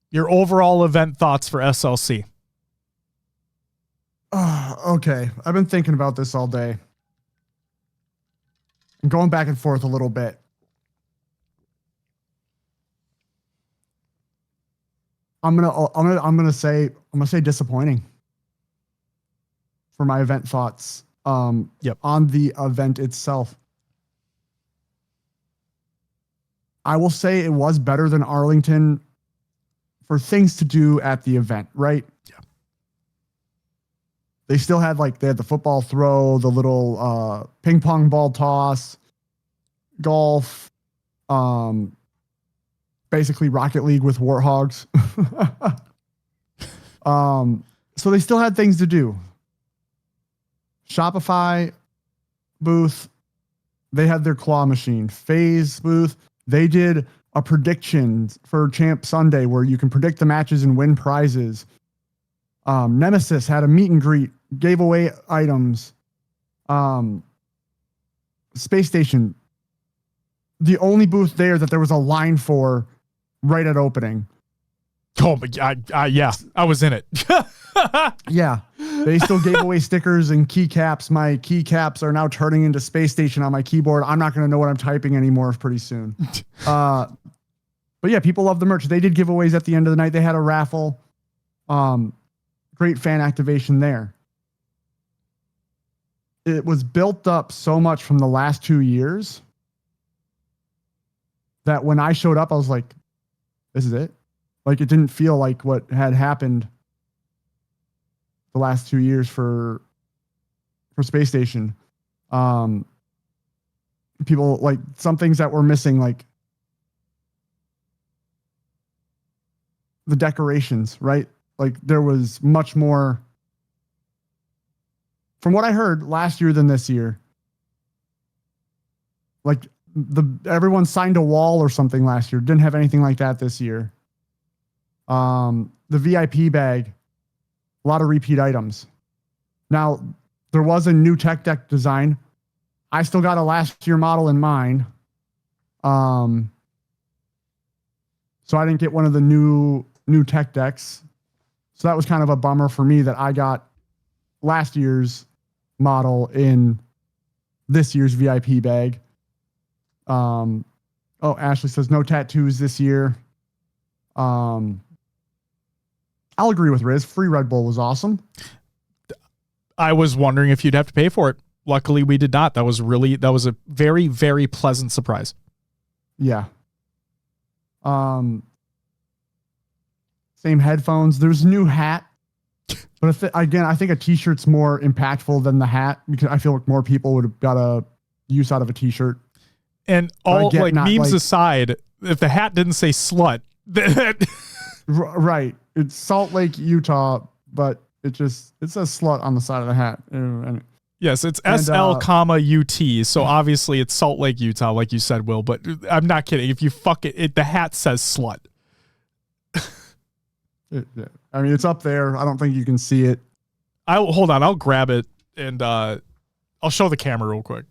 your overall event thoughts for SLC? Okay. I've been thinking about this all day. I'm going back and forth a little bit. I'm gonna say disappointing for my event thoughts. On the event itself. I will say it was better than Arlington for things to do at the event, right? Yeah. They still had they had the football throw, the little ping pong ball toss, golf, basically Rocket League with warthogs. So they still had things to do. Shopify booth, they had their claw machine. FaZe booth, they did a prediction for Champ Sunday where you can predict the matches and win prizes. Nemesis had a meet and greet, gave away items. Space Station, the only booth there that there was a line for right at opening. Oh my God. Yeah, I was in it. Yeah. They still gave away stickers and keycaps. My keycaps are now turning into Space Station on my keyboard. I'm not going to know what I'm typing anymore pretty soon. But yeah, people love the merch. They did giveaways at the end of the night. They had a raffle. Great fan activation there. It was built up so much from the last 2 years that when I showed up, I was like, this is it. Like, it didn't feel like what had happened the last 2 years for Space Station. People, like, some things that were missing, like the decorations, right? Like, there was much more, from what I heard, last year than this year. Like, everyone signed a wall or something last year. Didn't have anything like that this year. The VIP bag, a lot of repeat items. Now, there was a new tech deck design. I still got a last year model in mind. So I didn't get one of the new tech decks. So that was kind of a bummer for me that I got last year's model in this year's VIP bag. Ashley says no tattoos this year. I'll agree with Riz. Free Red Bull was awesome. I was wondering if you'd have to pay for it. Luckily, we did not. That was a very, very pleasant surprise. Yeah. Same headphones. There's a new hat. But I think a t-shirt's more impactful than the hat because I feel like more people would have got a use out of a t-shirt. And all memes aside, if the hat didn't say slut, right. It's Salt Lake, Utah, but it says slut on the side of the hat. Yes, it's SL, UT. So obviously it's Salt Lake, Utah, like you said, Will. But I'm not kidding. If you fuck it, the hat says slut. I mean, it's up there. I don't think you can see it. Hold on. I'll grab it and I'll show the camera real quick.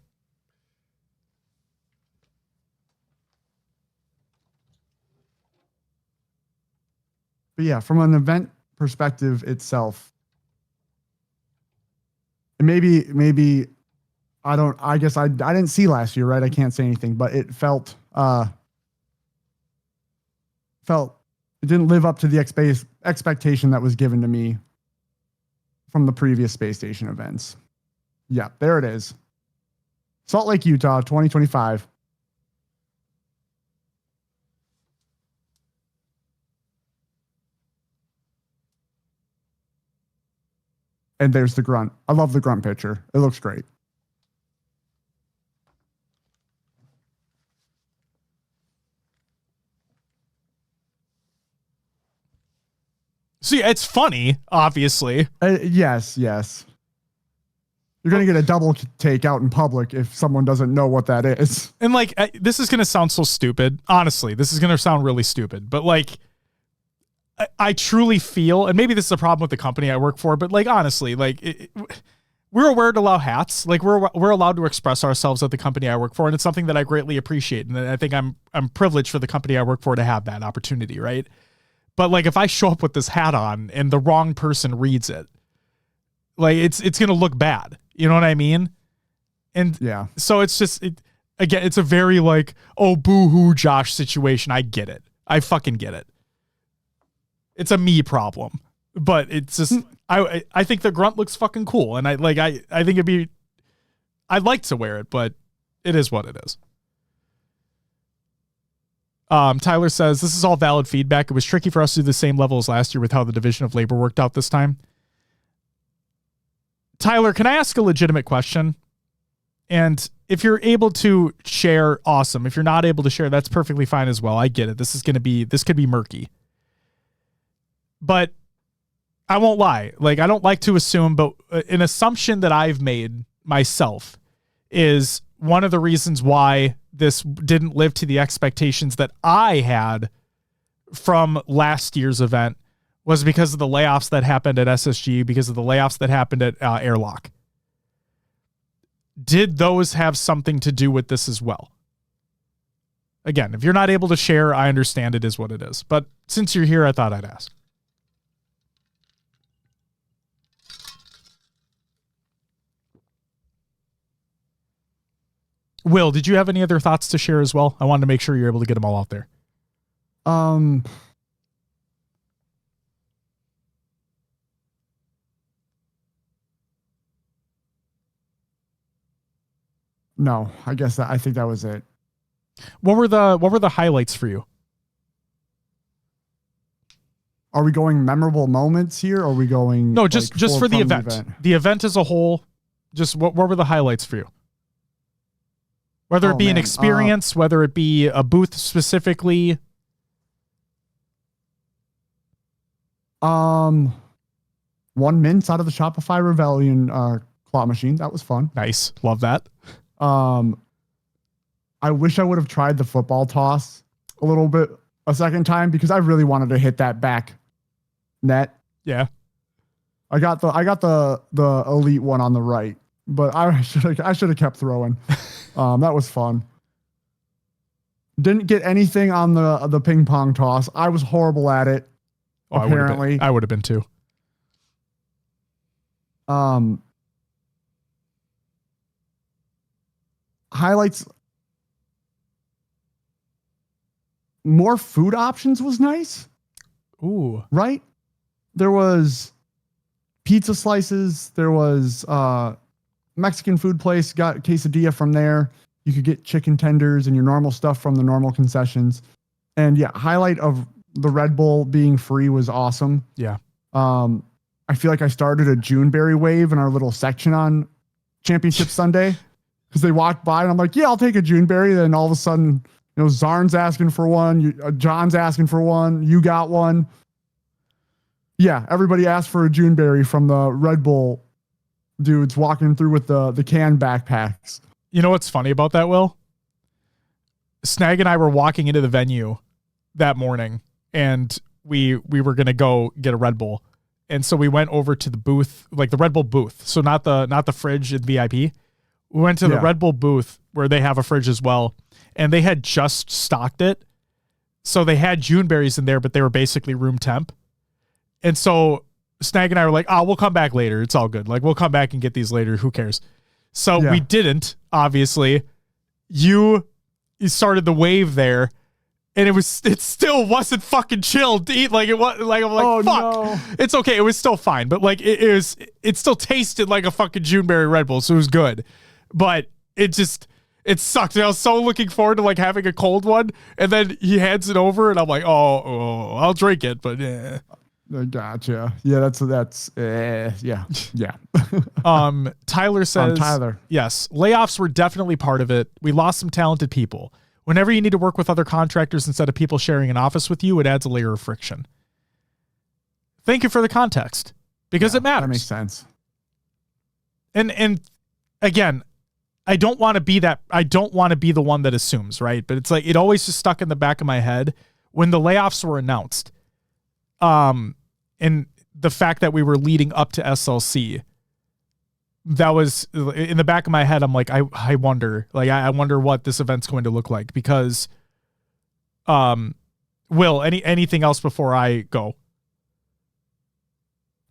But yeah, from an event perspective itself, maybe I guess I didn't see last year, right? I can't say anything, but it felt it didn't live up to the expectation that was given to me from the previous space station events. Yeah, there it is. Salt Lake, Utah, 2025. And there's the grunt. I love the grunt picture. It looks great. See, it's funny, obviously. Yes. You're going to get a double take out in public if someone doesn't know what that is. And like, this is going to sound so stupid. Honestly, this is going to sound really stupid, but like, I truly feel, and maybe this is a problem with the company I work for, but like, honestly, like we're aware to allow hats. Like we're allowed to express ourselves at the company I work for. And it's something that I greatly appreciate. And I think I'm privileged for the company I work for to have that opportunity. Right. But like, if I show up with this hat on and the wrong person reads it, like it's going to look bad. You know what I mean? And yeah, so it's just, again, it's a very like, oh, boo-hoo Josh situation. I get it. I fucking get it. It's a me problem, but it's just, I think the grunt looks fucking cool. And I think I'd like to wear it, but it is what it is. Tyler says, this is all valid feedback. It was tricky for us to do the same level as last year with how the division of labor worked out this time. Tyler, can I ask a legitimate question? And if you're able to share, awesome. If you're not able to share, that's perfectly fine as well. I get it. This could be murky. But I won't lie. Like, I don't like to assume, but an assumption that I've made myself is one of the reasons why this didn't live to the expectations that I had from last year's event was because of the layoffs that happened at SSG, because of the layoffs that happened at Airlock. Did those have something to do with this as well? Again, if you're not able to share, I understand it is what it is. But since you're here, I thought I'd ask. Will, did you have any other thoughts to share as well? I wanted to make sure you're able to get them all out there. No, I guess I think that was it. What were the highlights for you? Are we going memorable moments here? Or are we going no, just for the event. The event as a whole. Just what were the highlights for you? Whether it be an experience, whether it be a booth specifically. One mince out of the Shopify Rebellion claw machine. That was fun. Nice. Love that. I wish I would have tried the football toss a second time because I really wanted to hit that back net. Yeah. I got the elite one on the right, but I should have kept throwing. That was fun. Didn't get anything on the ping pong toss. I was horrible at it. Apparently, I would have been too. Highlights. More food options was nice. Ooh. Right? There was pizza slices. There was Mexican food place. Got quesadilla from there. You could get chicken tenders and your normal stuff from the normal concessions. And yeah, highlight of the Red Bull being free was awesome. Yeah. I feel like I started a Juneberry wave in our little section on Championship Sunday because they walked by and I'm like, yeah, I'll take a Juneberry. Then all of a sudden, Zarn's asking for one. John's asking for one. You got one. Yeah, everybody asked for a Juneberry from the Red Bull dudes walking through with the can backpacks. You know what's funny about that, Will? Snag and I were walking into the venue that morning, and we were gonna go get a Red Bull, and so we went over to the booth, like the Red Bull booth. So not the fridge at VIP. We went to the Red Bull booth where they have a fridge as well, and they had just stocked it, so they had Juneberries in there, but they were basically room temp. And so Snag and I were like, we'll come back later. It's all good. Like, we'll come back and get these later. Who cares? So we didn't, obviously. You started the wave there, and it still wasn't fucking chill to eat. Like, it was like, I'm like, fuck. No. It's okay. It was still fine. But like, it still tasted like a fucking Juneberry Red Bull. So it was good. But it sucked. And I was so looking forward to like having a cold one. And then he hands it over, and I'm like, oh, I'll drink it. But yeah. Gotcha. Yeah, that's yeah. Tyler says, Tyler. Yes, layoffs were definitely part of it. We lost some talented people. Whenever you need to work with other contractors instead of people sharing an office with you, it adds a layer of friction. Thank you for the context, because it matters. That makes sense. And again, I don't want to be the one that assumes, right? But it's like, it always just stuck in the back of my head when the layoffs were announced. And the fact that we were leading up to SLC, that was in the back of my head. I'm like, I wonder what this event's going to look like, because, Will, anything else before I go?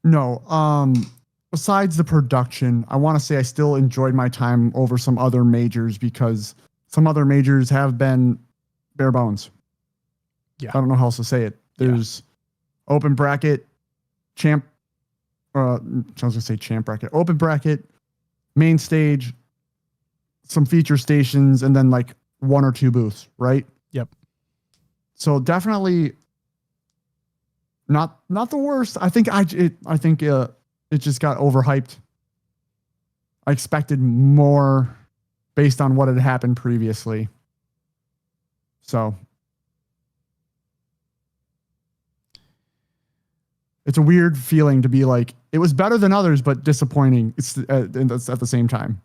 No. Besides the production, I want to say I still enjoyed my time over some other majors, because some other majors have been bare bones. Yeah. I don't know how else to say it. There's open bracket, champ. I was going to say champ bracket, open bracket, main stage, some feature stations, and then like one or two booths, right? Yep. So definitely not the worst. I think it just got overhyped. I expected more based on what had happened previously. So it's a weird feeling to be like, it was better than others, but disappointing. It's at the same time.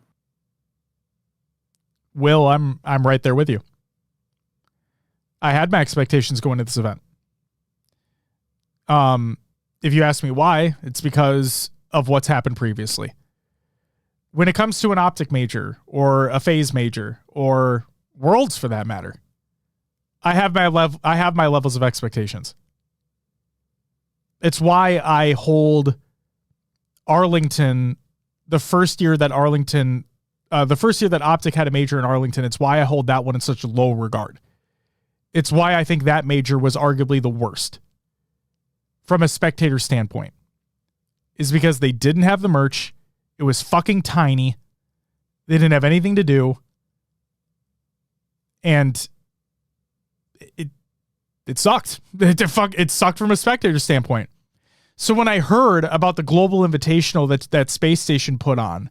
Will, I'm right there with you. I had my expectations going to this event. If you ask me why, it's because of what's happened previously. When it comes to an optic major or a phase major or worlds for that matter, I have my levels of expectations. It's why I hold Arlington the first year that Optic had a major in Arlington. It's why I hold that one in such low regard. It's why I think that major was arguably the worst from a spectator standpoint, is because they didn't have the merch. It was fucking tiny. They didn't have anything to do. And it sucked. It sucked from a spectator standpoint. So when I heard about the global invitational that Space Station put on,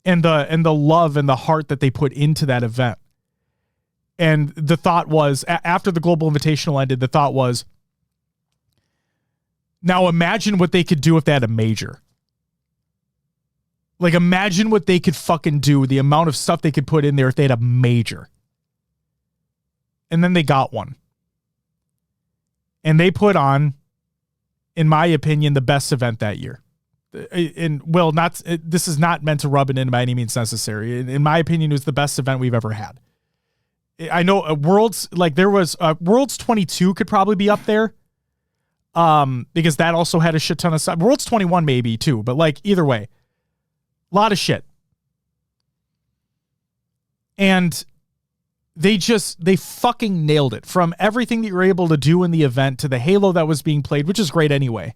and the love and the heart that they put into that event, and the thought was, after the global invitational ended, the thought was, now imagine what they could do if they had a major. Like, imagine what they could fucking do, the amount of stuff they could put in there if they had a major. And then they got one. And they put on, in my opinion, the best event that year. And well, this is not meant to rub it in by any means necessary. In my opinion, it was the best event we've ever had. I know Worlds, like there was Worlds 22 could probably be up there. Because that also had a shit ton of stuff. Worlds 21 maybe too, but like either way, a lot of shit. And they fucking nailed it, from everything that you're able to do in the event to the halo that was being played, which is great anyway,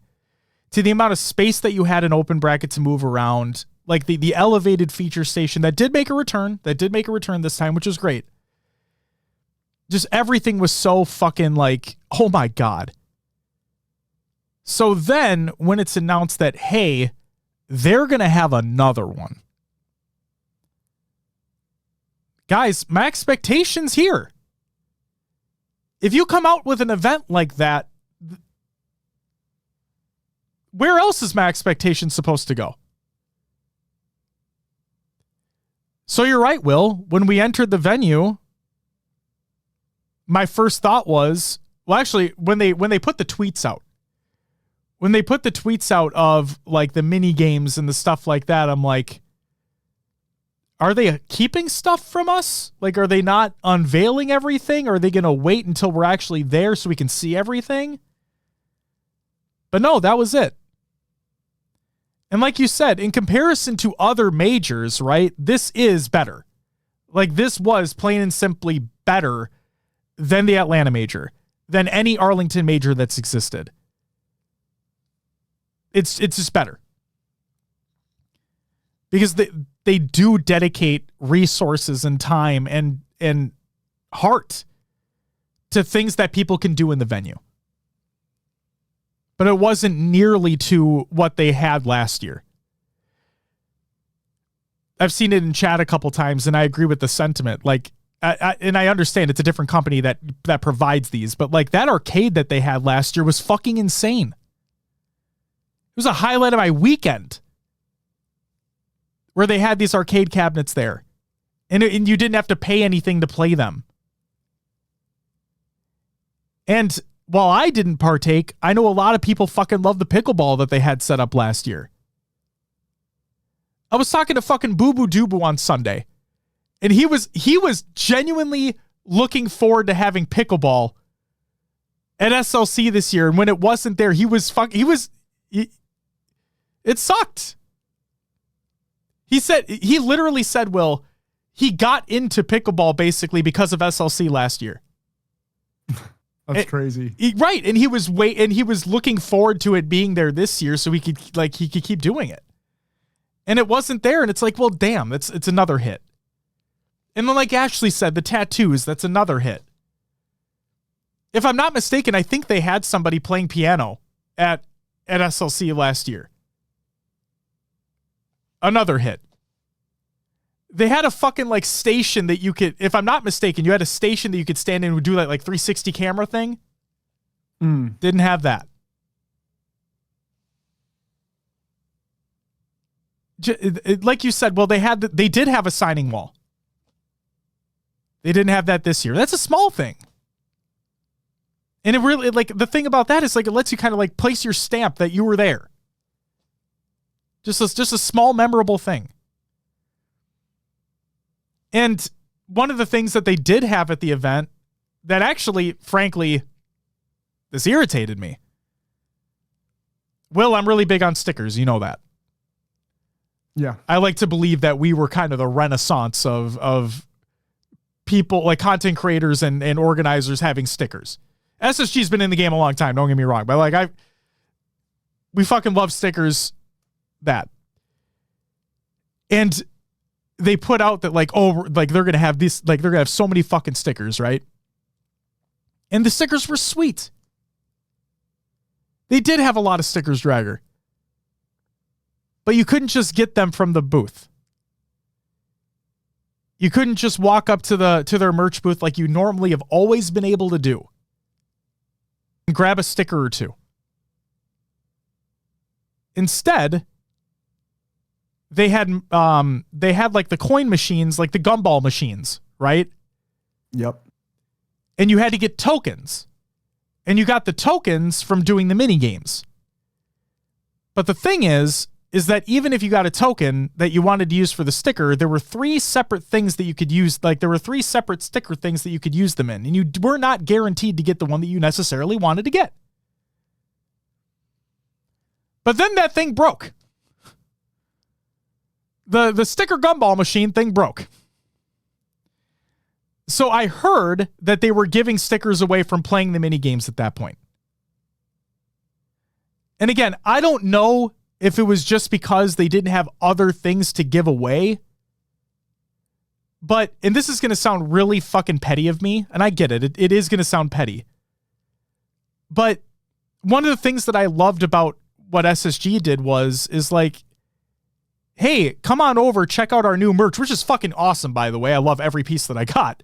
to the amount of space that you had in open bracket to move around, like the elevated feature station that did make a return this time, which is great. Just everything was so fucking like, oh my God. So then when it's announced that, hey, they're going to have another one. Guys, my expectations here. If you come out with an event like that, where else is my expectation supposed to go? So you're right, Will. When we entered the venue, my first thought was, well, actually, when they put the tweets out, of like the mini games and the stuff like that, I'm like, are they keeping stuff from us? Like, are they not unveiling everything? Are they going to wait until we're actually there so we can see everything? But no, that was it. And like you said, in comparison to other majors, right, this is better. Like, this was plain and simply better than the Atlanta major, than any Arlington major that's existed. It's just better. Because they do dedicate resources and time and heart to things that people can do in the venue. But it wasn't nearly to what they had last year. I've seen it in chat a couple times, and I agree with the sentiment. Like, and I understand it's a different company that provides these, but like that arcade that they had last year was fucking insane. It was a highlight of my weekend where they had these arcade cabinets there, and you didn't have to pay anything to play them. And while I didn't partake, I know a lot of people fucking love the pickleball that they had set up last year. I was talking to fucking Boo Boo Doo on Sunday, and he was genuinely looking forward to having pickleball at SLC this year. And when it wasn't there, it sucked. He literally said, Will, he got into pickleball basically because of SLC last year. That's crazy. Right. And he was looking forward to it being there this year so he could keep doing it. And it wasn't there. And it's like, well, damn, it's another hit. And then like Ashley said, the tattoos, that's another hit. If I'm not mistaken, I think they had somebody playing piano at SLC last year. Another hit. They had a fucking like station that you could, if I'm not mistaken, you had a station that you could stand in and do that like 360 camera thing. Didn't have that. Like you said, well, they did have a signing wall. They didn't have that this year. That's a small thing. And it really, like, the thing about that is like, it lets you kind of like place your stamp that you were there. Just a small memorable thing. And one of the things that they did have at the event that actually, frankly, this irritated me. Will, I'm really big on stickers. You know that. Yeah. I like to believe that we were kind of the renaissance of people, like content creators and organizers having stickers. SSG's been in the game a long time, don't get me wrong. But like we fucking love stickers. That. And they put out that like, oh, like they're going to have this, like they're going to have so many fucking stickers, right? And the stickers were sweet. They did have a lot of stickers, Dragger. But you couldn't just get them from the booth. You couldn't just walk up to their merch booth like you normally have always been able to do and grab a sticker or two. Instead, they had like the coin machines, like the gumball machines, right? Yep. And you had to get tokens. And you got the tokens from doing the mini games. But the thing is that even if you got a token that you wanted to use for the sticker, there were 3 separate things that you could use. Like there were 3 separate sticker things that you could use them in. And you were not guaranteed to get the one that you necessarily wanted to get. But then that thing broke. The sticker gumball machine thing broke. So I heard that they were giving stickers away from playing the mini games at that point. And again, I don't know if it was just because they didn't have other things to give away. But, and this is going to sound really fucking petty of me, and I get it. It is going to sound petty. But one of the things that I loved about what SSG did is like, hey, come on over, check out our new merch, which is fucking awesome, by the way. I love every piece that I got.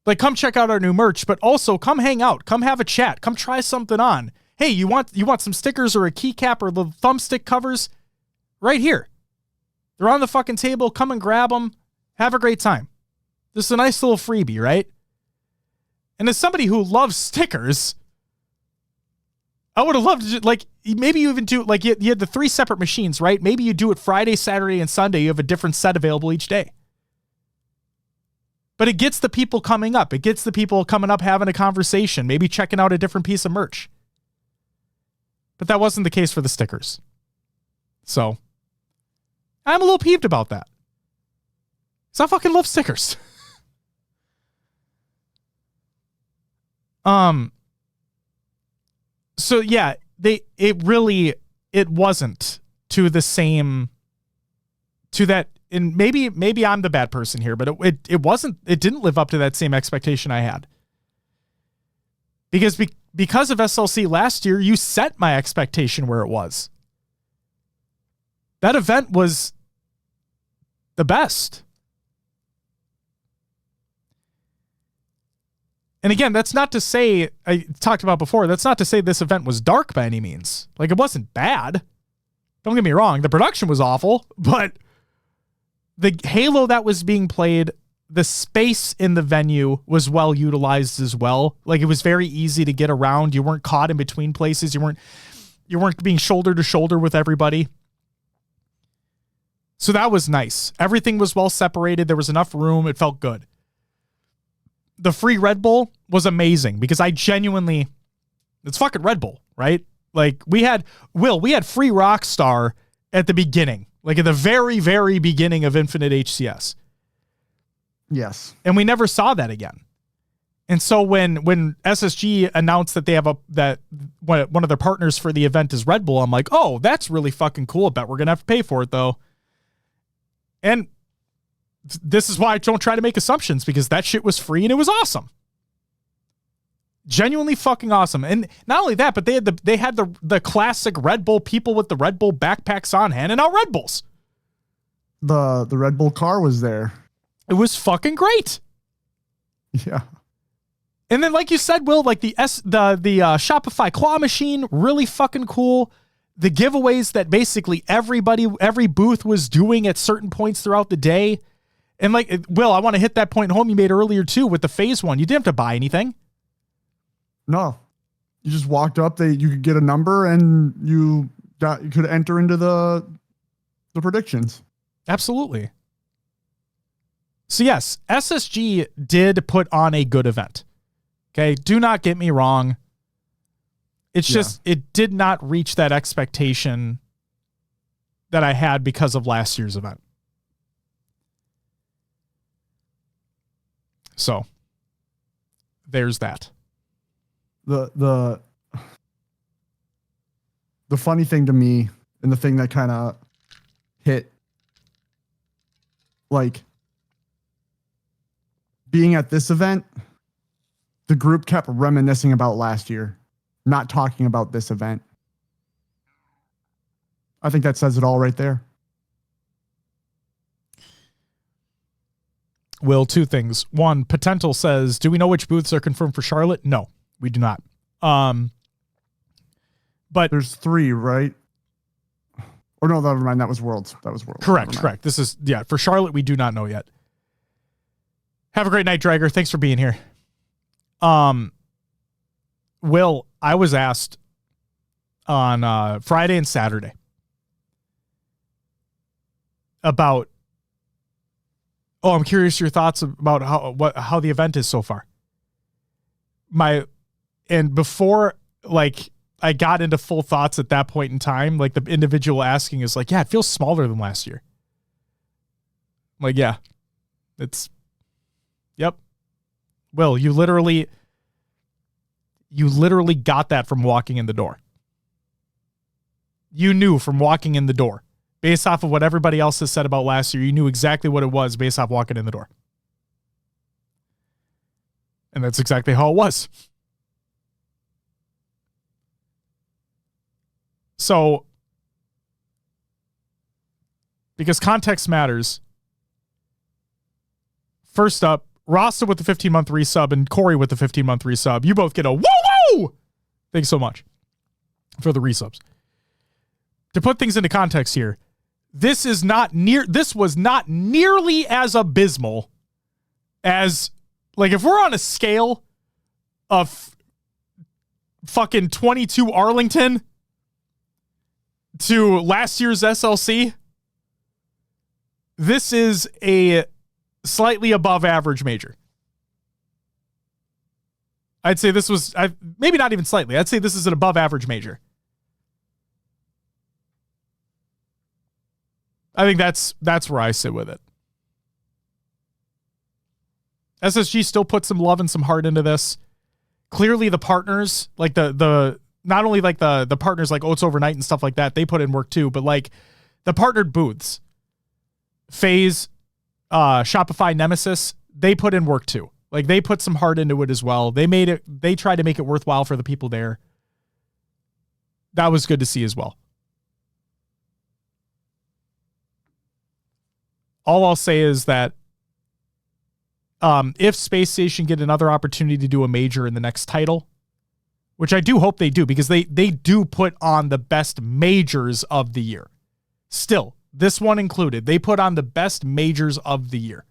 Like, come check out our new merch, but also come hang out, come have a chat, come try something on. Hey, you want some stickers or a keycap or the thumbstick covers? Right here. They're on the fucking table. Come and grab them. Have a great time. This is a nice little freebie, right? And as somebody who loves stickers, I would have loved to, like, maybe you even do, like, you had the 3 separate machines, right? Maybe you do it Friday, Saturday, and Sunday. You have a different set available each day. But it gets the people coming up. It gets the people coming up, having a conversation, maybe checking out a different piece of merch. But that wasn't the case for the stickers. So I'm a little peeved about that. Because I fucking love stickers. So yeah, it wasn't to the same, to that, and maybe I'm the bad person here, but it didn't live up to that same expectation I had. Because of SLC last year, you set my expectation where it was. That event was the best. And again, that's not to say, I talked about before, that's not to say this event was dark by any means. Like, it wasn't bad. Don't get me wrong. The production was awful, but the Halo that was being played, the space in the venue was well utilized as well. Like, it was very easy to get around. You weren't caught in between places. You weren't being shoulder to shoulder with everybody. So that was nice. Everything was well separated. There was enough room. It felt good. The free Red Bull was amazing because it's fucking Red Bull, right? Like, we had free Rockstar at the beginning, like at the very, very beginning of Infinite HCS. Yes. And we never saw that again. And so when SSG announced that they have that one of their partners for the event is Red Bull, I'm like, oh, that's really fucking cool. I bet we're going to have to pay for it though. And this is why I don't try to make assumptions, because that shit was free and it was awesome. Genuinely fucking awesome. And not only that, but they had the classic Red Bull people with the Red Bull backpacks on handing out Red Bulls. The Red Bull car was there. It was fucking great. Yeah. And then, like you said, Will, like the Shopify claw machine, really fucking cool. The giveaways that basically every booth was doing at certain points throughout the day. And like, Will, I want to hit that point home you made earlier too with the phase one. You didn't have to buy anything. No, you just walked up. You could get a number and you could enter into the predictions. Absolutely. So yes, SSG did put on a good event. Okay, do not get me wrong. It's just, it did not reach that expectation that I had because of last year's event. So there's that. The funny thing to me, and the thing that kind of hit, like, being at this event, the group kept reminiscing about last year, not talking about this event. I think that says it all right there. Will, two things. One, Potential says, do we know which booths are confirmed for Charlotte? No, we do not. But there's 3, right? Or no, never mind. That was Worlds. Correct. This is, for Charlotte, we do not know yet. Have a great night, Dragger. Thanks for being here. Will, I was asked on Friday and Saturday about, I'm curious your thoughts about how the event is so far. And before, like, I got into full thoughts at that point in time, like, the individual asking is like, yeah, it feels smaller than last year. I'm like, yeah, yep. Will, you literally got that from walking in the door. You knew from walking in the door. Based off of what everybody else has said about last year, you knew exactly what it was based off walking in the door. And that's exactly how it was. So, because context matters, first up, Rasta with the 15-month resub and Corey with the 15-month resub. You both get a woo-woo! Thanks so much for the resubs. To put things into context here, this was not nearly as abysmal as, like, if we're on a scale of fucking 22 Arlington to last year's SLC, this is a slightly above average major. I'd say this was, maybe not even slightly. I'd say this is an above average major. I think that's where I sit with it. SSG still put some love and some heart into this. Clearly the partners, like the not only like the partners like Oats Overnight and stuff like that, they put in work too, but like the partnered booths, FaZe, Shopify, Nemesis, they put in work too. Like they put some heart into it as well. They tried to make it worthwhile for the people there. That was good to see as well. All I'll say is that if Space Station get another opportunity to do a major in the next title, which I do hope they do, because they do put on the best majors of the year. Still, this one included, they put on the best majors of the year.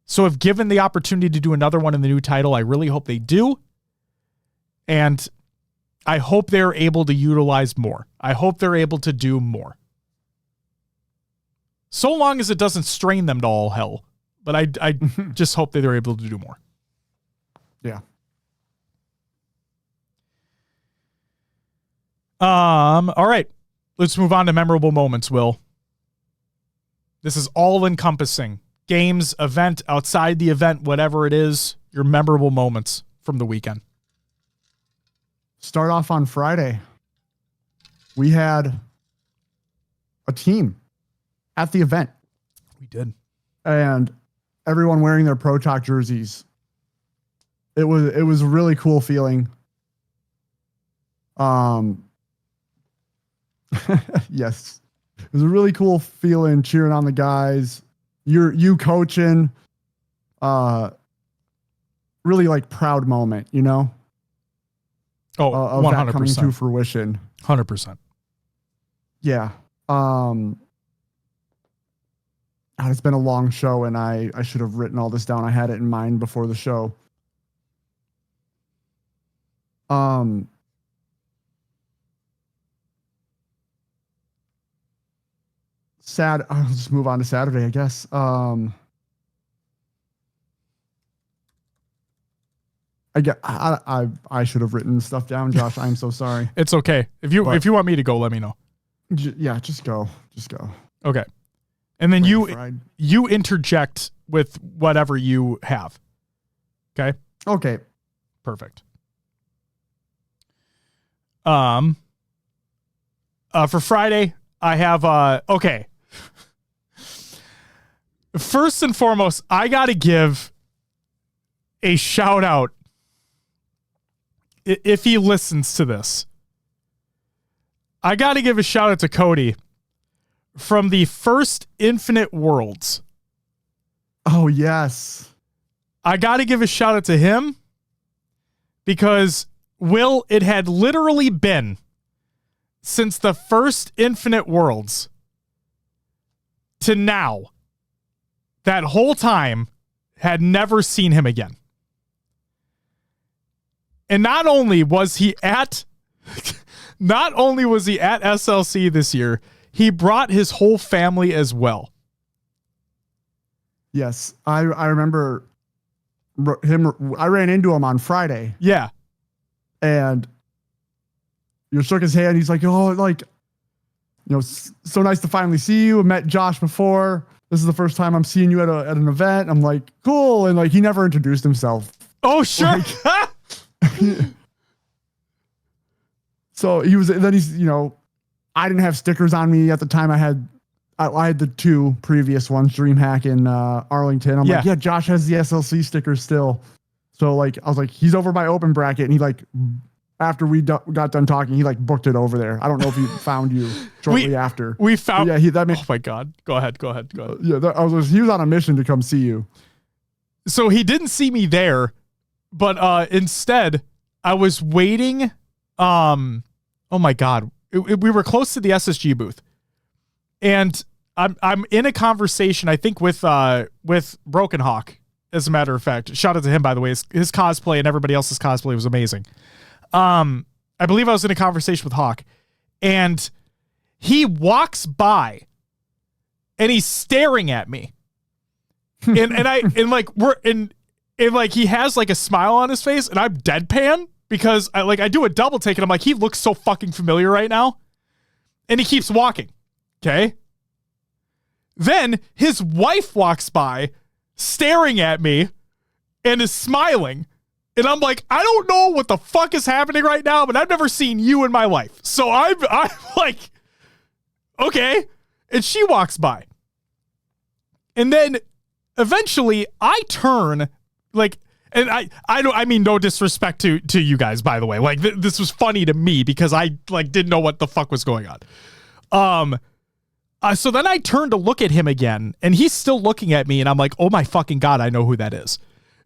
So if given the opportunity to do another one in the new title, I really hope they do. And I hope they're able to utilize more. I hope they're able to do more. So long as it doesn't strain them to all hell. But I just hope that they're able to do more. Yeah. All right. Let's move on to memorable moments, Will. This is all encompassing. Games, event, outside the event, whatever it is, your memorable moments from the weekend. Start off on Friday. We had a team at the event. We did. And everyone wearing their Pro Talk jerseys. It was a really cool feeling. Yes. It was a really cool feeling cheering on the guys. You coaching. Really like proud moment, you know? Oh, of 100%. that coming to fruition. 100%. Yeah. It's been a long show, and I should have written all this down. I had it in mind before the show. Sad. I'll just move on to Saturday, I guess. I should have written stuff down, Josh. I'm so sorry. It's okay. If you want me to go, let me know. Yeah, just go. Okay. And then you interject with whatever you have. Okay? Okay. Perfect. For Friday, I have okay. First and foremost, I got to give a shout out if he listens to this. I got to give a shout out to Cody from the first Infinite Worlds. Oh, yes. I got to give a shout out to him because, Will, it had literally been since the first Infinite Worlds to now, that whole time, had never seen him again. And not only was he at SLC this year, he brought his whole family as well. Yes, I remember him. I ran into him on Friday. Yeah. And you shook his hand. He's like, oh, like, you know, so nice to finally see you. I met Josh before. This is the first time I'm seeing you at an event. I'm like, cool. And like, he never introduced himself. Oh, sure. Like, so he's, you know, I didn't have stickers on me at the time. I had the two previous ones, DreamHack and Arlington. I'm like, yeah, Josh has the SLC stickers still. So like, I was like, he's over by open bracket. And he like, after we got done talking, he like booked it over there. I don't know if he found you shortly after. We found. Yeah, oh my God. Go ahead. Yeah, he was on a mission to come see you. So he didn't see me there, but instead I was waiting. Oh my God. We were close to the SSG booth, and I'm in a conversation, I think, with Broken Hawk. As a matter of fact, shout out to him, by the way. His cosplay and everybody else's cosplay was amazing. I believe I was in a conversation with Hawk, and he walks by, and he's staring at me, and he has like a smile on his face, and I'm deadpan because I do a double take, and I'm like, he looks so fucking familiar right now, and he keeps walking. Okay, Then his wife walks by staring at me and is smiling. And I'm like, I don't know what the fuck is happening right now, but I've never seen you in my life. So I'm like, okay. And she walks by. And then eventually I turn, like, and I mean, no disrespect to you guys, by the way. Like, this was funny to me because I, like, didn't know what the fuck was going on. So then I turned to look at him again, and he's still looking at me, and I'm like, oh my fucking God, I know who that is.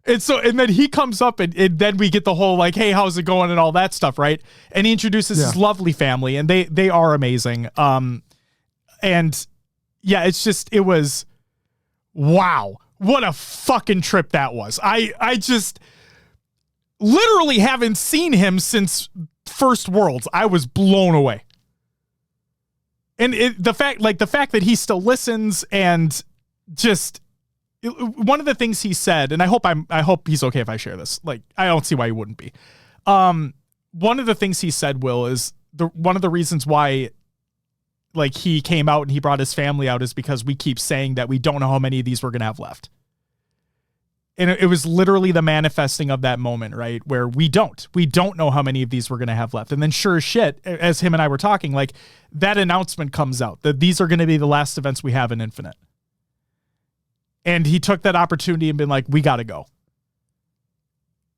And then he comes up, and then we get the whole, like, hey, how's it going, and all that stuff, right? And he introduces his lovely family, and they are amazing. And yeah, it was, wow, what a fucking trip that was. I just literally haven't seen him since First Worlds. I was blown away. And the fact that he still listens, and just one of the things he said, and I hope he's okay if I share this. Like, I don't see why he wouldn't be. One of the things he said, Will, is one of the reasons why, like, he came out and he brought his family out is because we keep saying that we don't know how many of these we're going to have left. And it was literally the manifesting of that moment, right? Where we don't know how many of these we're going to have left. And then sure as shit, as him and I were talking, like, that announcement comes out that these are going to be the last events we have in Infinite. And he took that opportunity and been like, we got to go.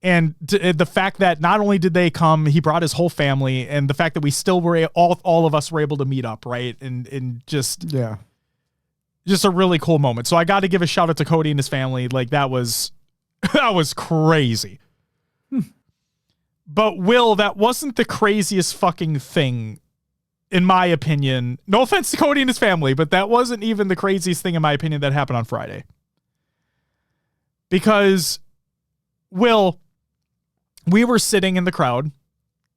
And the fact that not only did they come, he brought his whole family, and the fact that we still were all of us were able to meet up, right? And just a really cool moment. So I got to give a shout out to Cody and his family. Like, that was crazy. But Will, that wasn't the craziest fucking thing, in my opinion. No offense to Cody and his family, but that wasn't even the craziest thing, in my opinion, that happened on Friday. Because, Will, we were sitting in the crowd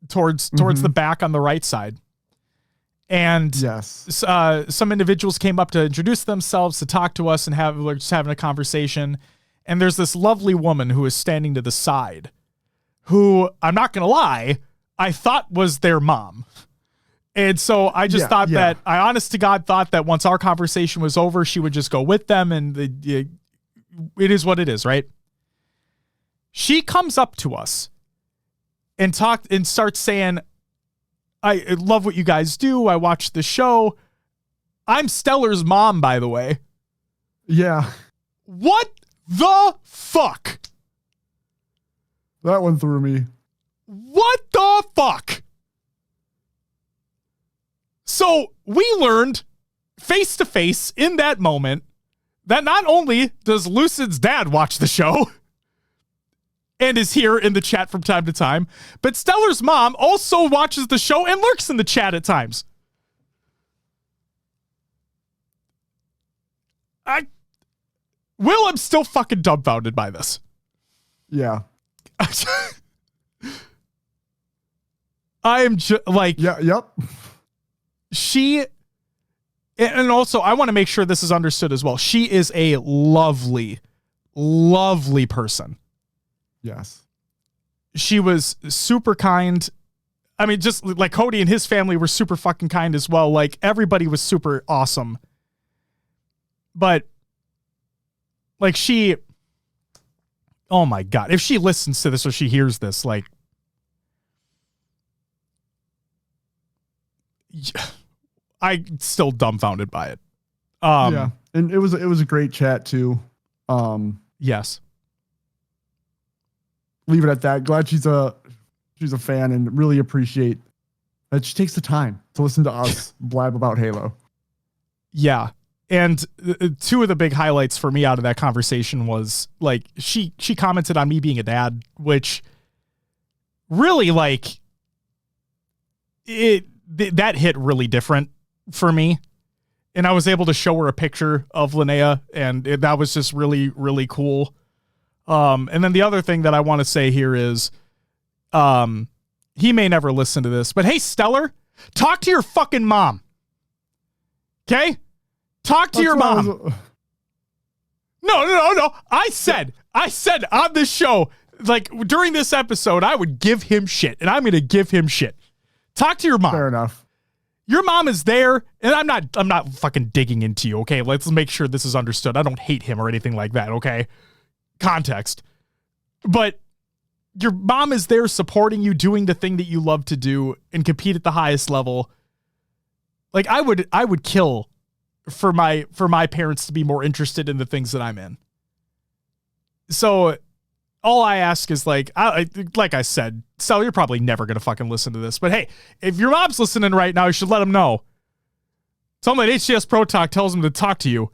towards the back on the right side. And some individuals came up to introduce themselves, to talk to us, and we're just having a conversation. And there's this lovely woman who is standing to the side, who, I'm not going to lie, I thought was their mom. And so I just thought that, I honest to God thought that once our conversation was over, she would just go with them, and it is what it is, right? She comes up to us and starts saying, I love what you guys do. I watched the show. I'm Stellar's mom, by the way. Yeah. What the fuck? That one threw me. What the fuck? So we learned face to face in that moment that not only does Lucid's dad watch the show and is here in the chat from time to time, but Stellar's mom also watches the show and lurks in the chat at times. I'm still fucking dumbfounded by this. Yeah. I am just like, yep. She, and also I want to make sure this is understood as well. She is a lovely, lovely person. Yes. She was super kind. I mean, just like Cody and his family were super fucking kind as well. Like, everybody was super awesome. But like, oh my God, if she listens to this or she hears this, like, I'm still dumbfounded by it. Yeah. And it was a great chat too. Yes. Leave it at that. Glad she's a fan, and really appreciate that she takes the time to listen to us blab about Halo. Yeah. And two of the big highlights for me out of that conversation was, like, she commented on me being a dad, which really, like, that hit really different for me. And I was able to show her a picture of Linnea, and that was just really, really cool. And then the other thing that I want to say here is, he may never listen to this, but hey, Stellar, talk to your fucking mom. Okay? Talk to your mom. No. I said on this show, like, during this episode, I would give him shit, and I'm going to give him shit. Talk to your mom. Fair enough. Your mom is there, and I'm not fucking digging into you, okay? Let's make sure this is understood. I don't hate him or anything like that, okay? Context. But your mom is there supporting you, doing the thing that you love to do and compete at the highest level. Like I would kill for my parents to be more interested in the things that I'm in. So all I ask is like I said, Sal, you're probably never going to fucking listen to this, but hey, if your mom's listening right now, you should let them know. Tell them that HCS Pro Talk tells them to talk to you.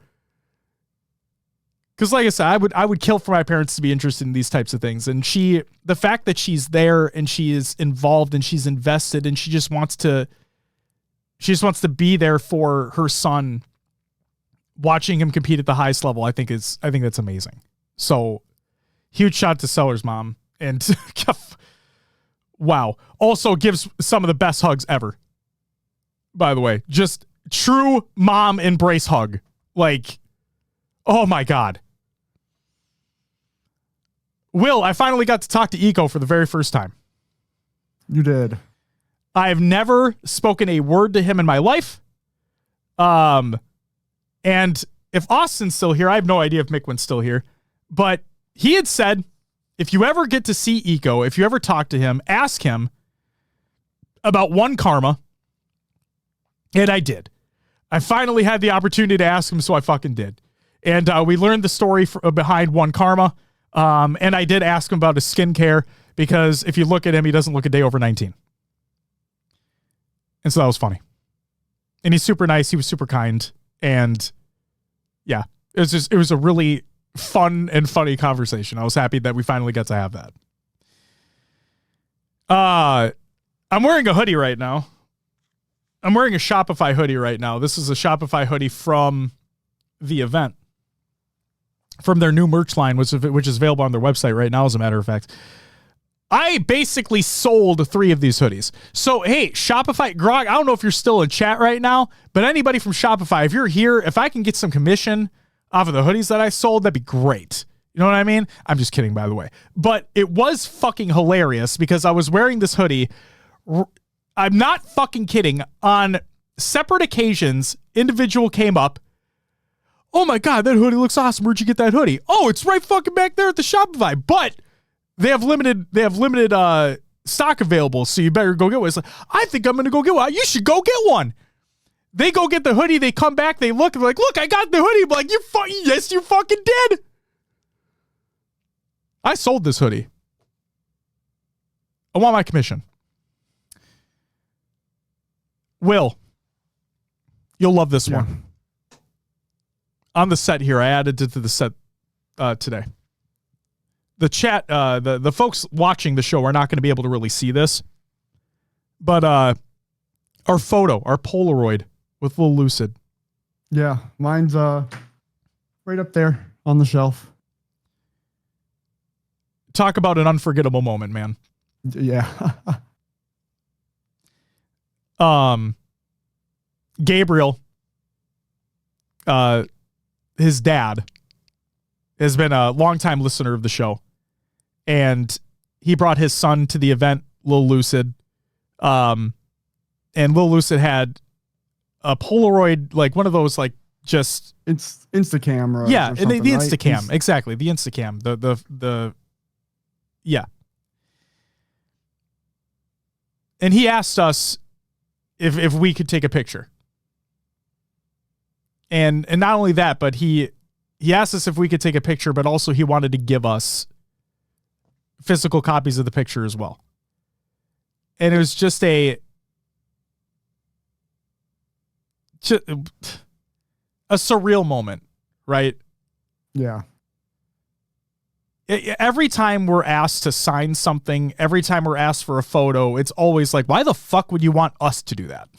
Because like I said, I would kill for my parents to be interested in these types of things. And the fact that she's there and she is involved and she's invested and she just wants to be there for her son, watching him compete at the highest level, I think that's amazing. So huge shout to Seller's mom. And wow. Also gives some of the best hugs ever. By the way, just true mom embrace hug. Like, oh my God. Will, I finally got to talk to Eco for the very first time. You did. I've never spoken a word to him in my life. And if Austin's still here, I have no idea if Mickwin's still here, but he had said, if you ever get to see Eco, if you ever talk to him, ask him about One Karma. And I did. I finally had the opportunity to ask him, so I fucking did. And we learned the story behind One Karma. And I did ask him about his skincare because if you look at him, he doesn't look a day over 19. And so that was funny. And he's super nice. He was super kind. And yeah, it was a really fun and funny conversation. I was happy that we finally got to have that. I'm wearing a hoodie right now. I'm wearing a Shopify hoodie right now. This is a Shopify hoodie from the event, from their new merch line, which is available on their website right now, as a matter of fact. I basically sold 3 of these hoodies. So, hey, Shopify, Grog, I don't know if you're still in chat right now, but anybody from Shopify, if you're here, if I can get some commission off of the hoodies that I sold, that'd be great. You know what I mean? I'm just kidding, by the way. But it was fucking hilarious because I was wearing this hoodie. I'm not fucking kidding. On separate occasions, individual came up. Oh my God, that hoodie looks awesome. Where'd you get that hoodie? Oh, it's right fucking back there at the Shopify. But they have limited stock available, so you better go get one. It's like, I think I'm gonna go get one. You should go get one. They go get the hoodie. They come back. They look. They're like, look, I got the hoodie. I'm like, yes, you fucking did. I sold this hoodie. I want my commission. Will, you'll love this one. On the set here, I added it to the set today. The chat, the folks watching the show are not going to be able to really see this. But our Polaroid with Lil Lucid. Yeah, mine's right up there on the shelf. Talk about an unforgettable moment, man. Yeah. Gabriel, his dad, has been a longtime listener of the show. And he brought his son to the event, Lil Lucid. And Lil Lucid had a Polaroid, like one of those, like just it's Instacam. Yeah, the Instacam. Right? Exactly. The Instacam. Yeah. And he asked us if we could take a picture. And not only that, but he asked us if we could take a picture, but also he wanted to give us physical copies of the picture as well. And it was just a surreal moment, right? Yeah. Every time we're asked to sign something, every time we're asked for a photo, it's always like, why the fuck would you want us to do that?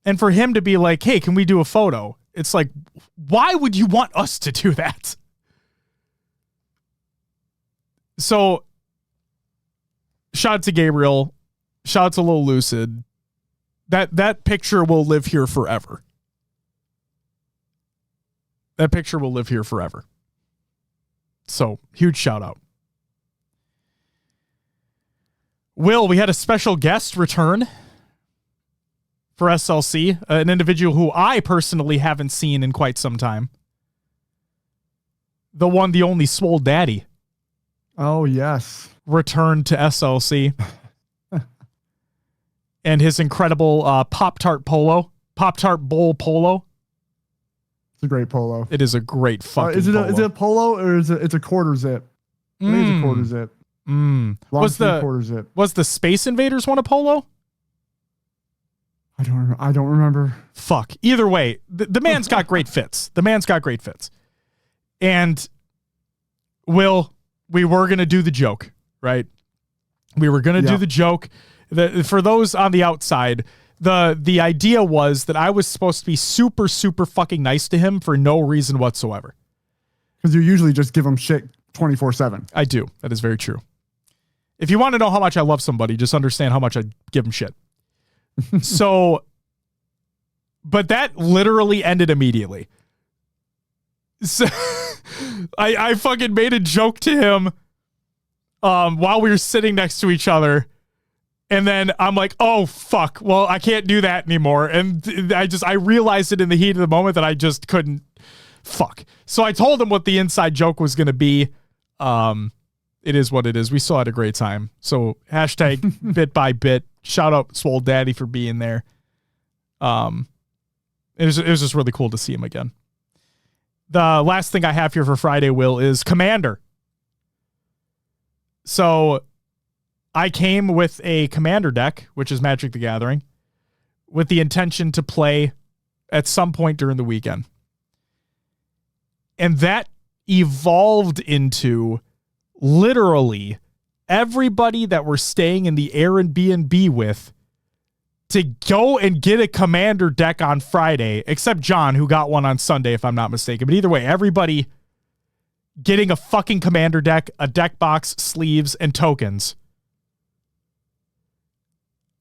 And for him to be like, hey, can we do a photo? It's like, why would you want us to do that? So, shout out to Gabriel. Shout out to Lil Lucid. That picture will live here forever. That picture will live here forever. So, huge shout out. Will, we had a special guest return. for SLC, an individual who I personally haven't seen in quite some time. The one, the only Swole Daddy. Oh, yes. Returned to SLC. And his incredible Pop-Tart polo. Pop-Tart bowl polo. It's a great polo. It is a great fucking is it polo. Is it a polo or is it's a quarter zip? I think it's a quarter zip. Long quarter zip. Was the Space Invaders one a polo? I don't remember. Fuck. Either way, the man's got great fits. The man's got great fits. And Will, we were going to do the joke, right? We were going to do the joke. For those on the outside, the idea was that I was supposed to be super, super fucking nice to him for no reason whatsoever. Because you usually just give him shit 24/7. I do. That is very true. If you want to know how much I love somebody, just understand how much I give him shit. So, but that literally ended immediately. So I fucking made a joke to him while we were sitting next to each other. And then I'm like, oh, fuck. Well, I can't do that anymore. And I realized it in the heat of the moment that I just couldn't. Fuck. So I told him what the inside joke was going to be. It is what it is. We still had a great time. So hashtag bit by bit. Shout out Swole Daddy for being there. It was just really cool to see him again. The last thing I have here for Friday, Will, is Commander. So I came with a Commander deck, which is Magic the Gathering, with the intention to play at some point during the weekend. And that evolved into literally everybody that we're staying in the Airbnb with to go and get a Commander deck on Friday, except John, who got one on Sunday, if I'm not mistaken. But either way, everybody getting a fucking Commander deck, a deck box, sleeves, and tokens.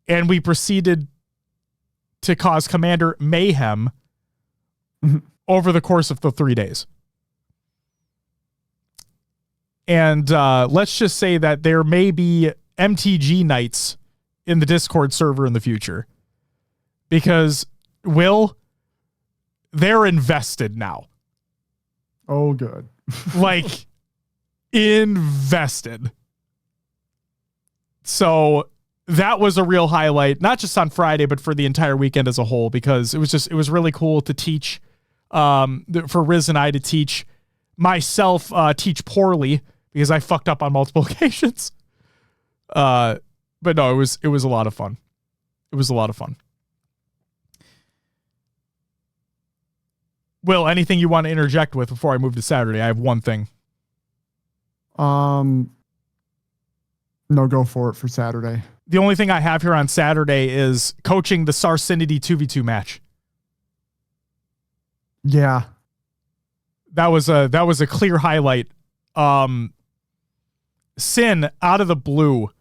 And we proceeded to cause Commander mayhem over the course of the 3 days. And let's just say that there may be MTG nights in the Discord server in the future. Because, Will, they're invested now. Oh, good. Like, invested. So that was a real highlight, not just on Friday, but for the entire weekend as a whole, because it was really cool to teach, for Riz and I to teach myself, teach poorly, because I fucked up on multiple occasions. But no, it was a lot of fun. It was a lot of fun. Will, anything you want to interject with before I move to Saturday? I have one thing. No, go for it for Saturday. The only thing I have here on Saturday is coaching the Sarcinity 2v2 match. Yeah. That was a clear highlight. Sin out of the blue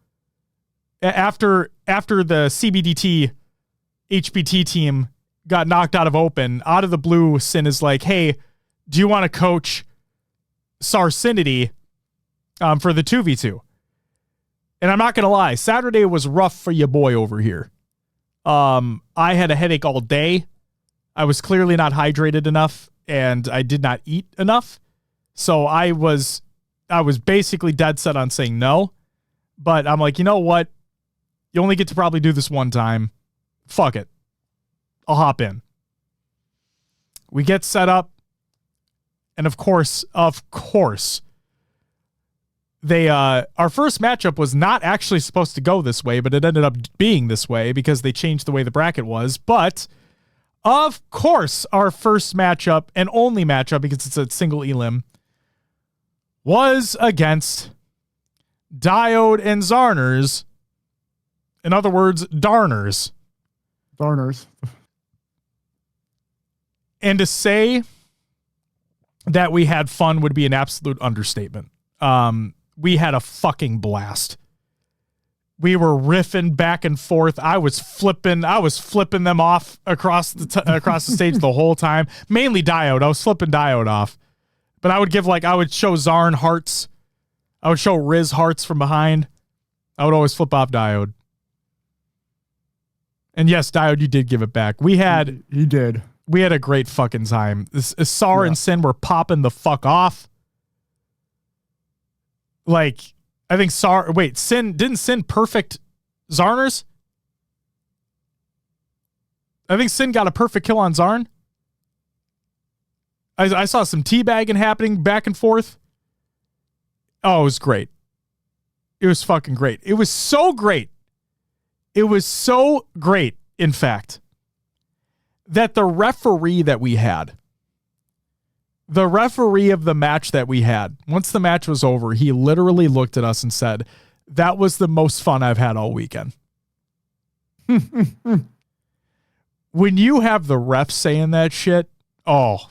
after the CBDT HBT team got knocked out of Open, out of the blue, Sin is like, hey, do you want to coach Sarcinity for the 2v2? And I'm not going to lie, Saturday was rough for your boy over here. I had a headache all day. I was clearly not hydrated enough, and I did not eat enough. So I was basically dead set on saying no. But I'm like, you know what? You only get to probably do this one time. Fuck it. I'll hop in. We get set up. And of course, they our first matchup was not actually supposed to go this way, but it ended up being this way because they changed the way the bracket was. But of course, our first matchup and only matchup, because it's a single elim, was against Diode and Zarners. In other words, Darners. Darners. And to say that we had fun would be an absolute understatement. We had a fucking blast. We were riffing back and forth. I was flipping them off across the stage the whole time. Mainly Diode. I was flipping Diode off. But I would show Zarn hearts. I would show Riz hearts from behind. I would always flip off Diode. And yes, Diode, you did give it back. He did. We had a great fucking time. Sar and Sin were popping the fuck off. Like, I think didn't Sin perfect Zarners? I think Sin got a perfect kill on Zarn. I saw some teabagging happening back and forth. Oh, it was great. It was fucking great. It was so great. It was so great, in fact, that the referee that we had, the referee of the match that we had, once the match was over, he literally looked at us and said, "That was the most fun I've had all weekend." When you have the ref saying that shit, oh,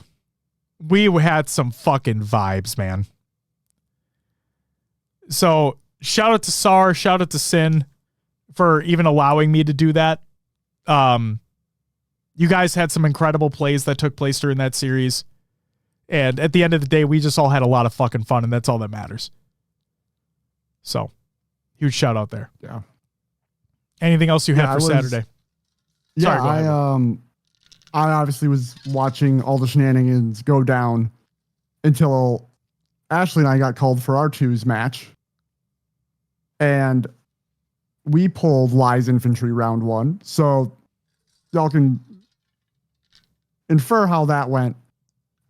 we had some fucking vibes, man. So shout out to Sar, shout out to Sin for even allowing me to do that. You guys had some incredible plays that took place during that series. And at the end of the day, we just all had a lot of fucking fun, and that's all that matters. So, huge shout out there. Yeah. Anything else you had for Saturday? Yeah, Sorry, I obviously was watching all the shenanigans go down until Ashley and I got called for our twos match. And we pulled Lies Infantry round 1. So y'all can infer how that went.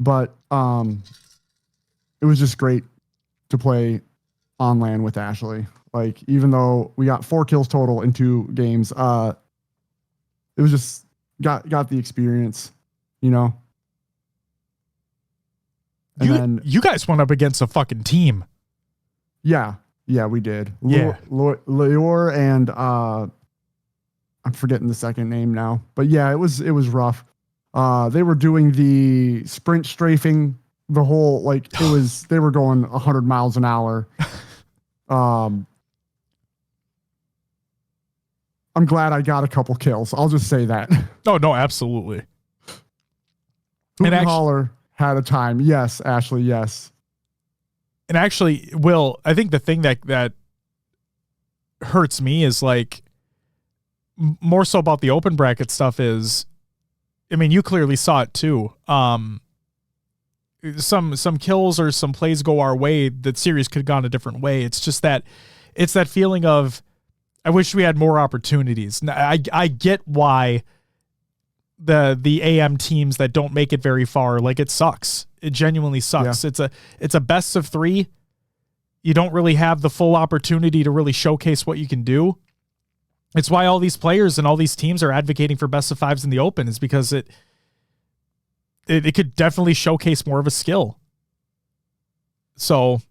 But it was just great to play on LAN with Ashley. Like, even though we got 4 kills total in 2 games, it was just got the experience, you know. And you guys went up against a fucking team. Yeah, we did. Yeah. Leor and I'm forgetting the second name now, but yeah, it was rough. They were doing the sprint strafing, the whole, like, they were going 100 miles an hour. I'm glad I got a couple kills. I'll just say that. Oh, no, absolutely. Hoot and Holler had a time. Yes, Ashley, yes. And actually, Will, I think the thing that hurts me is, like, more so about the open bracket stuff is, I mean, you clearly saw it too. Some kills or some plays go our way, that series could have gone a different way. It's just that, it's that feeling of, I wish we had more opportunities. I get why the AM teams that don't make it very far, like, it sucks. It genuinely sucks. Yeah. It's a best of 3. You don't really have the full opportunity to really showcase what you can do. It's why all these players and all these teams are advocating for best of 5s in the open, is because it could definitely showcase more of a skill. So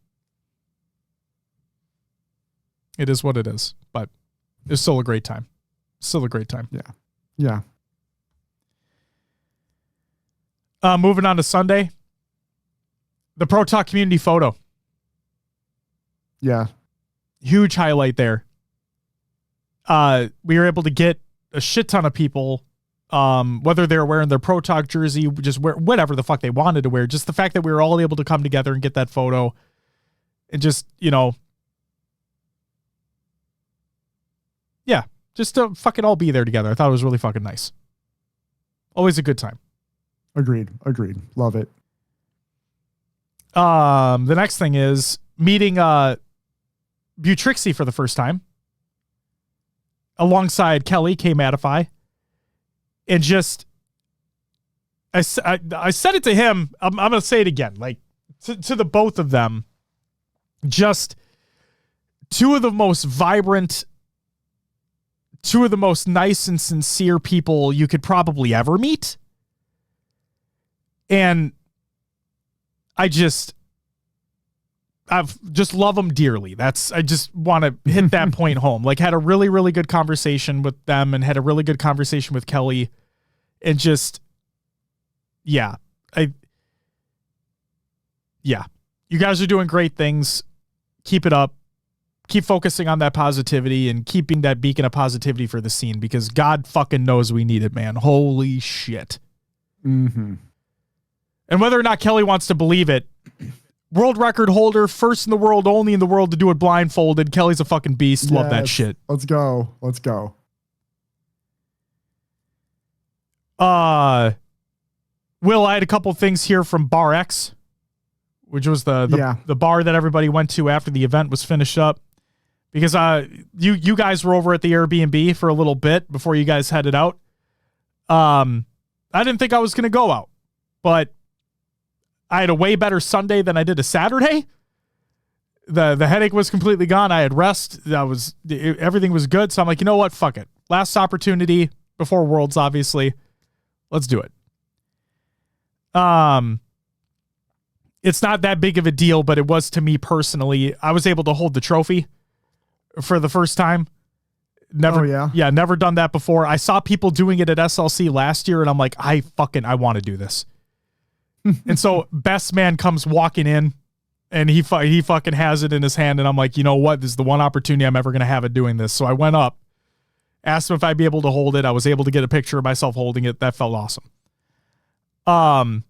it is what it is, but it's still a great time. Still a great time. Yeah. Moving on to Sunday, the Pro Talk community photo. Yeah. Huge highlight there. We were able to get a shit ton of people, whether they're wearing their Pro Talk jersey, just wear whatever the fuck they wanted to wear. Just the fact that we were all able to come together and get that photo, and just, you know, yeah, just to fucking all be there together. I thought it was really fucking nice. Always a good time. Agreed. Love it. The next thing is meeting Butrixie for the first time, alongside Kelly K Matify, and just I said it to him. I'm gonna say it again, like, to the both of them. Just 2 of the most vibrant, 2 of the most nice and sincere people you could probably ever meet. And I just love them dearly. I just want to hit that point home. Like, had a really, really good conversation with them, and had a really good conversation with Kelly, and just, yeah, you guys are doing great things. Keep it up. Keep focusing on that positivity and keeping that beacon of positivity for the scene, because God fucking knows we need it, man. Holy shit. Mm-hmm. And whether or not Kelly wants to believe it, world record holder, first in the world, only in the world to do it blindfolded. Kelly's a fucking beast. Love that shit. Let's go. Will, I had a couple things here from Bar X, which was the bar that everybody went to after the event was finished up. Because you guys were over at the Airbnb for a little bit before you guys headed out. I didn't think I was going to go out, but I had a way better Sunday than I did a Saturday. The headache was completely gone. I had rest. Everything was good. So I'm like, you know what? Fuck it. Last opportunity before Worlds, obviously. Let's do it. It's not that big of a deal, but it was to me personally. I was able to hold the trophy for the first time. Never done that before. I saw people doing it at SLC last year, and I'm like, I want to do this. And so Best Man comes walking in, and he fucking has it in his hand, and I'm like, you know what? This is the one opportunity I'm ever going to have at doing this. So I went up, asked him if I'd be able to hold it. I was able to get a picture of myself holding it. That felt awesome. And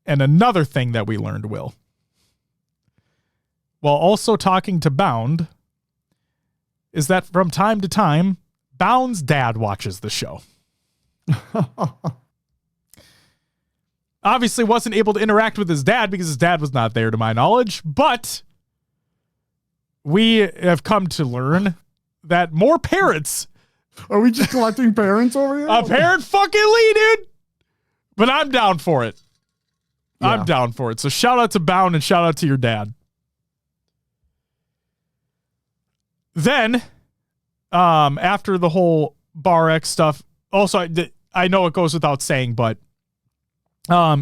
another thing that we learned, Will, while also talking to Bound, is that from time to time, Bound's dad watches the show. Obviously wasn't able to interact with his dad because his dad was not there to my knowledge, but we have come to learn that more parents... Are we just collecting parents over here? Parent fucking Lee, dude! But I'm down for it. Yeah. I'm down for it. So shout out to Bound and shout out to your dad. Then, after the whole Bar X stuff, also, I know it goes without saying, but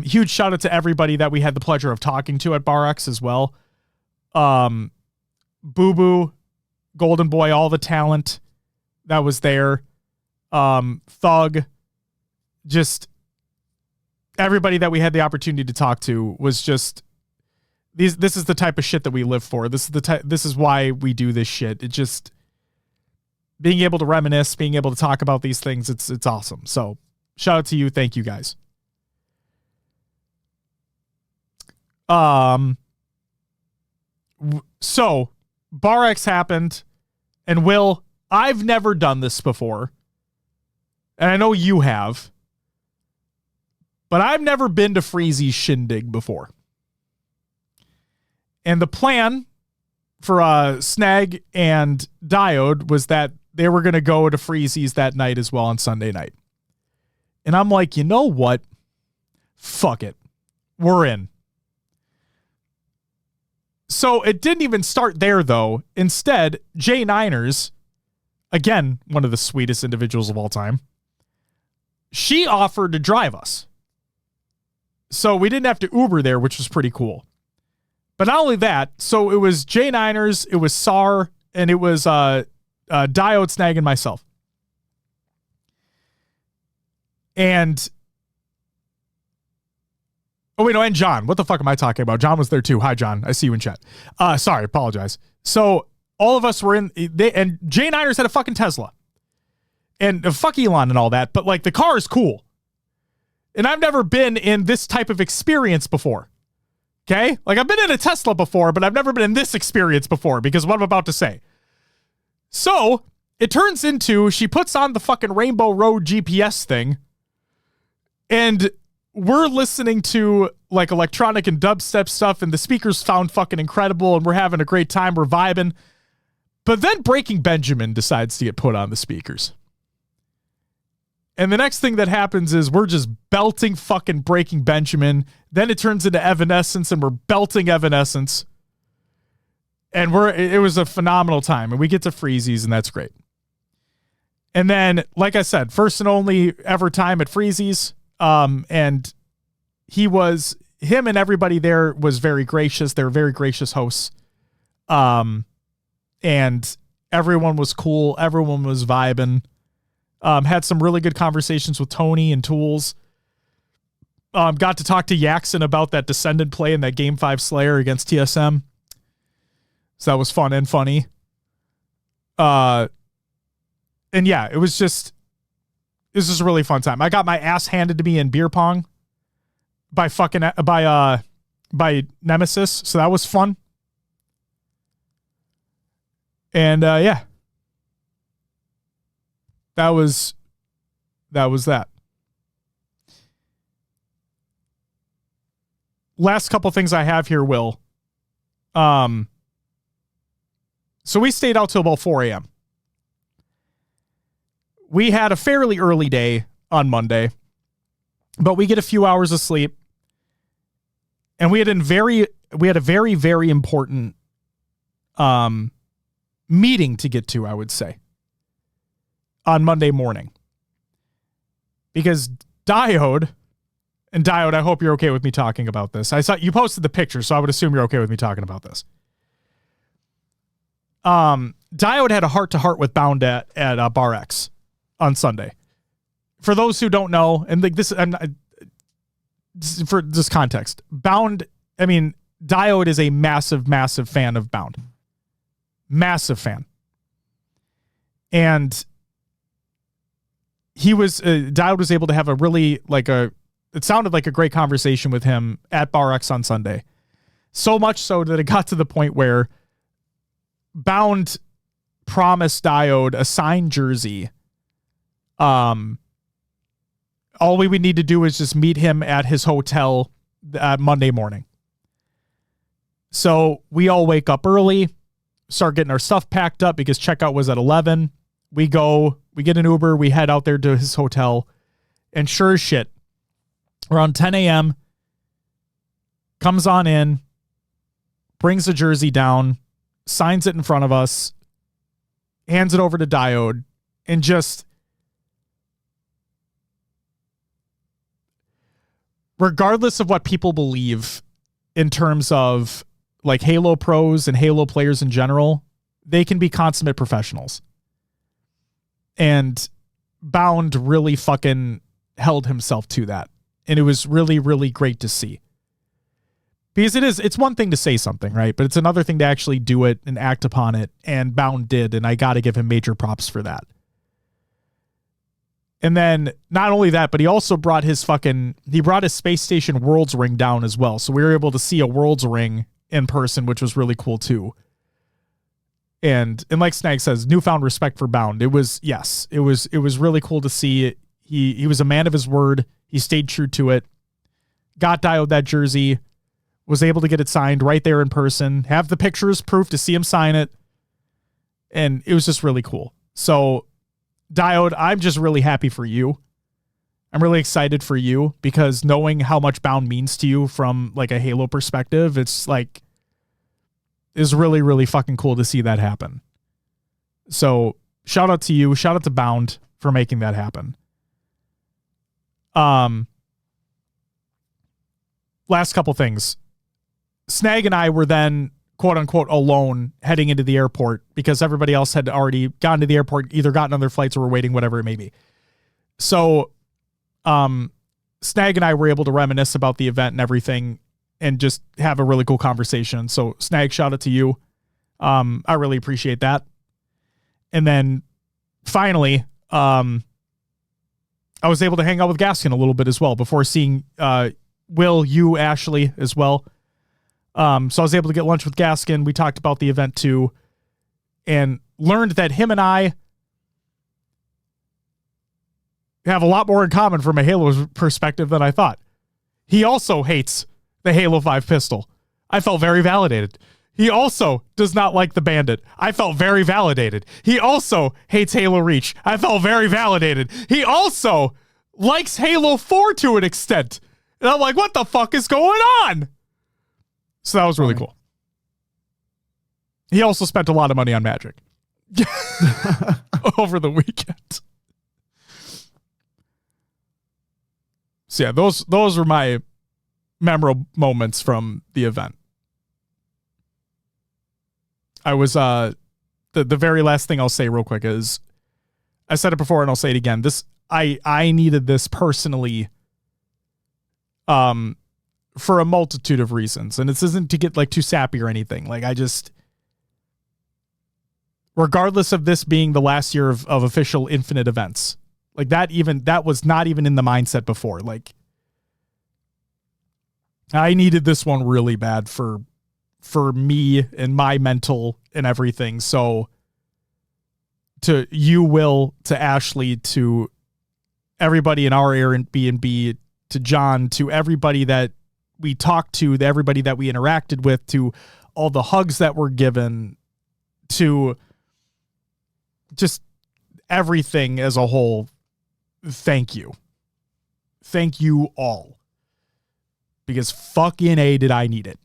huge shout out to everybody that we had the pleasure of talking to at Bar X as well. Boo Boo, Golden Boy, all the talent that was there. Thug, just everybody that we had the opportunity to talk to was just this is the type of shit that we live for. This is why we do this shit. It just being able to reminisce, being able to talk about these things, it's awesome. So shout out to you. Thank you guys. So Bar X happened, and Will, I've never done this before, and I know you have, but I've never been to Freezy's Shindig before. And the plan for Snag and Diode was that they were going to go to Freezy's that night as well on Sunday night. And I'm like, you know what? Fuck it. We're in. So it didn't even start there, though. Instead, Jay Niners, again, one of the sweetest individuals of all time, she offered to drive us. So we didn't have to Uber there, which was pretty cool. But not only that, so it was Jay Niners, it was SAR, and it was Diode, Snag, and myself. And and John. What the fuck am I talking about? John was there too. Hi, John. I see you in chat. Sorry, apologize. So all of us were in, and Jay Niners had a fucking Tesla. And fuck Elon and all that, but like the car is cool. And I've never been in this type of experience before. Okay? Like I've been in a Tesla before, but I've never been in this experience before because of what I'm about to say. So it turns into she puts on the fucking Rainbow Road GPS thing, and we're listening to like electronic and dubstep stuff, and the speakers sound fucking incredible, and we're having a great time. We're vibing. But then Breaking Benjamin decides to get put on the speakers. And the next thing that happens is we're just belting fucking Breaking Benjamin. Then it turns into Evanescence, and we're belting Evanescence. And it was a phenomenal time. And we get to Freezy's, and that's great. And then, like I said, first and only ever time at Freezy's. And him and everybody there was very gracious. They were very gracious hosts. And everyone was cool. Everyone was vibing. Had some really good conversations with Tony and Tools. Got to talk to Yaxon about that Descendant play in that Game 5 Slayer against TSM. So that was fun and funny. And yeah, it was just a really fun time. I got my ass handed to me in beer pong by Nemesis. So that was fun. And yeah. That was that was that. Last couple things I have here, Will. So we stayed out till about 4 a.m. We had a fairly early day on Monday, but we get a few hours of sleep. And we had a very, very important meeting to get to, I would say, on Monday morning. Because Diode, I hope you're okay with me talking about this. I saw you posted the picture, so I would assume you're okay with me talking about this. Diode had a heart-to-heart with Bound at Bar X on Sunday. For those who don't know, and like this, for this context, Diode is a massive, massive fan of Bound. Massive fan. And Diode was able to have a really, it sounded like a great conversation with him at Bar X on Sunday. So much so that it got to the point where Bound promised Diode a signed jersey. All we would need to do is just meet him at his hotel Monday morning. So we all wake up early, start getting our stuff packed up because checkout was at 11. We get an Uber, we head out there to his hotel, and sure as shit, around 10 a.m., comes on in, brings the jersey down, signs it in front of us, hands it over to Diode, and just, regardless of what people believe in terms of like Halo pros and Halo players in general, they can be consummate professionals. And Bound really fucking held himself to that. And it was really, really great to see. Because it's one thing to say something, right? But it's another thing to actually do it and act upon it. And Bound did, and I got to give him major props for that. And then not only that, but he also brought his Space Station Worlds ring down as well. So we were able to see a Worlds ring in person, which was really cool too. And like Snag says, newfound respect for Bound. It was really cool to see. He was a man of his word. He stayed true to it. Got Diode that jersey, was able to get it signed right there in person, have the pictures, proof to see him sign it. And it was just really cool. So Diode, I'm just really happy for you. I'm really excited for you because knowing how much Bound means to you from like a Halo perspective, it's really, really fucking cool to see that happen. So shout out to you. Shout out to Bound for making that happen. Last couple things. Snag and I were then quote unquote alone heading into the airport because everybody else had already gotten to the airport, either gotten on their flights or were waiting, whatever it may be. So, Snag and I were able to reminisce about the event and everything and just have a really cool conversation. So Snag, shout out to you. I really appreciate that. And then finally, I was able to hang out with Gaskin a little bit as well before seeing, Will, you, Ashley as well. So I was able to get lunch with Gaskin. We talked about the event too and learned that him and I have a lot more in common from a Halo perspective than I thought. He also hates the Halo 5 pistol. I felt very validated. He also does not like the Bandit. I felt very validated. He also hates Halo Reach. I felt very validated. He also likes Halo 4 to an extent. And I'm like, what the fuck is going on? So that was really cool. He also spent a lot of money on Magic over the weekend. So yeah, those were my memorable moments from the event. I was the very last thing I'll say real quick is I said it before and I'll say it again. I needed this personally for a multitude of reasons. And this isn't to get like too sappy or anything. Like regardless of this being the last year of official Infinite events, like that was not even in the mindset before. Like I needed this one really bad for me and my mental and everything. So to you, Will, to Ashley, to everybody in our Airbnb, to John, to everybody that we talked to everybody that we interacted with, to all the hugs that were given, to just everything as a whole. Thank you. Thank you all. Because fucking A, did I need it.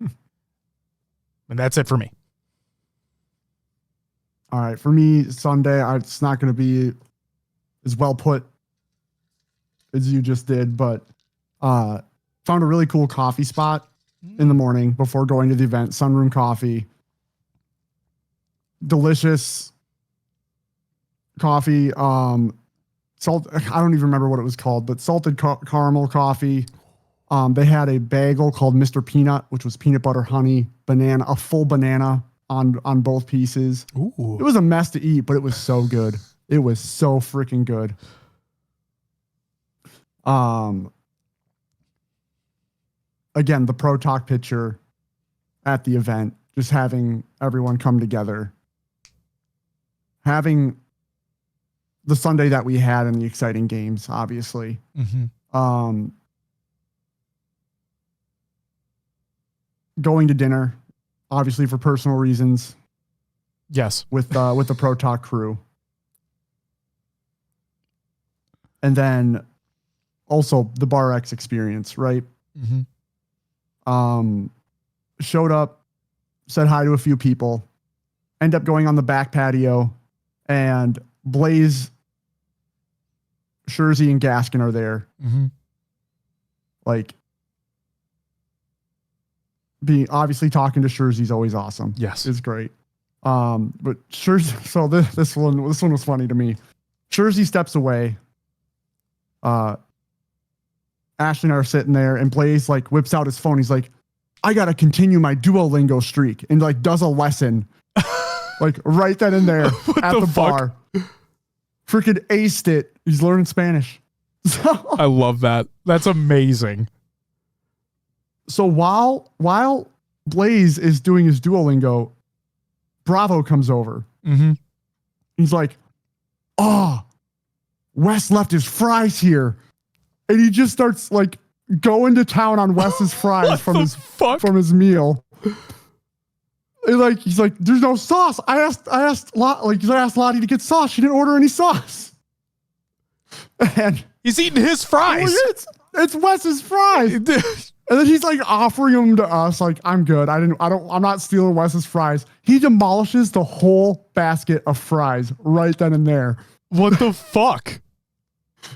And that's it for me. All right. For me, Sunday, it's not going to be as well put as you just did, but found a really cool coffee spot in the morning before going to the event. Sunroom Coffee. Delicious coffee. Salt. I don't even remember what it was called, but salted caramel coffee. They had a bagel called Mr. Peanut, which was peanut butter, honey, banana, a full banana on both pieces. Ooh. It was a mess to eat, but it was so good. It was so freaking good. Again, the Pro Talk picture at the event, just having everyone come together, having the Sunday that we had and the exciting games, obviously. Mm-hmm. Going to dinner, obviously for personal reasons. Yes. With the Pro Talk crew. And then also the Bar X experience, right? Mm-hmm. Showed up, said hi to a few people, end up going on the back patio, and Blaze, Schurzy, and Gaskin are there. Mm-hmm. Like, obviously talking to Schurzy is always awesome. Yes. It's great. But Schurzy, so this one was funny to me. Schurzy steps away. Ashley and I are sitting there, and Blaze like whips out his phone. He's like, I gotta continue my Duolingo streak, and like does a lesson. Like right then and there at the bar. Freaking aced it. He's learning Spanish. I love that. That's amazing. So while Blaze is doing his Duolingo, Bravo comes over. Mm-hmm. He's like, oh, Wes left his fries here. And he just starts like going to town on Wes's fries from his meal. And he's like, there's no sauce. I asked Lottie to get sauce. She didn't order any sauce. And he's eating his fries. It's Wes's fries. And then he's like offering them to us. Like, I'm good. I'm not stealing Wes's fries. He demolishes the whole basket of fries right then and there. What the fuck?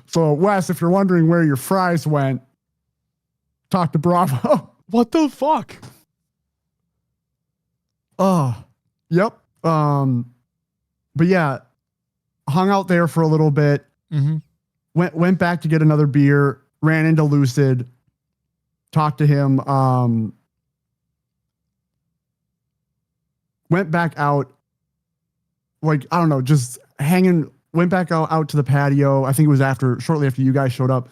So Wes, if you're wondering where your fries went, talk to Bravo. What the fuck? Oh, yep. But yeah, hung out there for a little bit. Mm-hmm. Went back to get another beer. Ran into Lucid. Talked to him. Went back out. Like, I don't know, just hanging. Went back out to the patio. I think it was shortly after you guys showed up.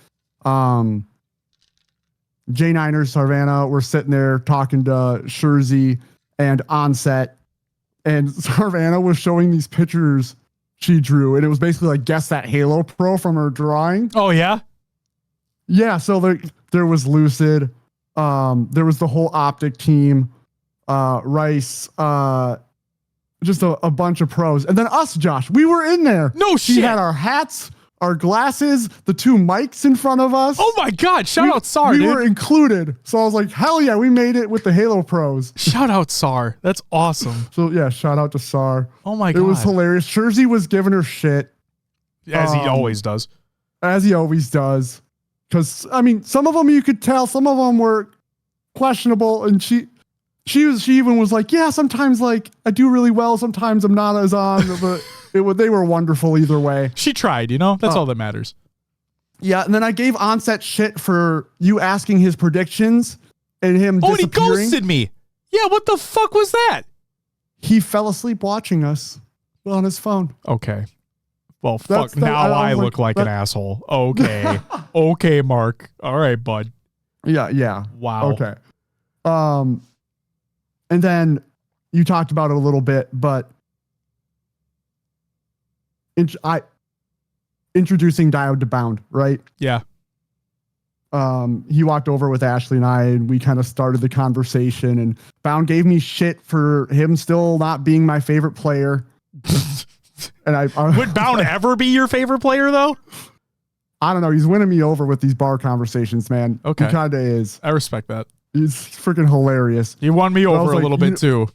J-Niners, Savannah were sitting there talking to Schurzy and Onset. And Savannah was showing these pictures she drew. And it was basically like, guess that Halo Pro from her drawing. Oh, yeah? Yeah, so there was Lucid. There was the whole Optic team. Rice. Just a bunch of pros. And then us, Josh. We were in there. No shit. We had our hats, our glasses, the two mics in front of us. Oh my God. Shout out SAR, we dude. were included. So I was like, hell yeah, we made it with the Halo pros. Shout out SAR. That's awesome. So yeah, shout out to SAR. Oh my God. It was hilarious. Schurzy was giving her shit. As he always does. As he always does. Because, I mean, some of them you could tell, some of them were questionable. And she even was like, yeah, sometimes like I do really well. Sometimes I'm not as on, but they were wonderful either way. She tried, that's all that matters. Yeah. And then I gave Onset shit for you asking his predictions and him disappearing. Oh, and he ghosted me. Yeah. What the fuck was that? He fell asleep watching us on his phone. Okay. Well, fuck. Now I look like an asshole. Okay. Okay, Mark. All right, bud. Yeah. Wow. Okay. And then you talked about it a little bit, but I introducing Diode to Bound, right? Yeah. He walked over with Ashley and I, and we kind of started the conversation, and Bound gave me shit for him still not being my favorite player. And I would Bound ever be your favorite player though? I don't know. He's winning me over with these bar conversations, man. Okay. He kind of is. I respect that. He's freaking hilarious. He won me over a little bit too.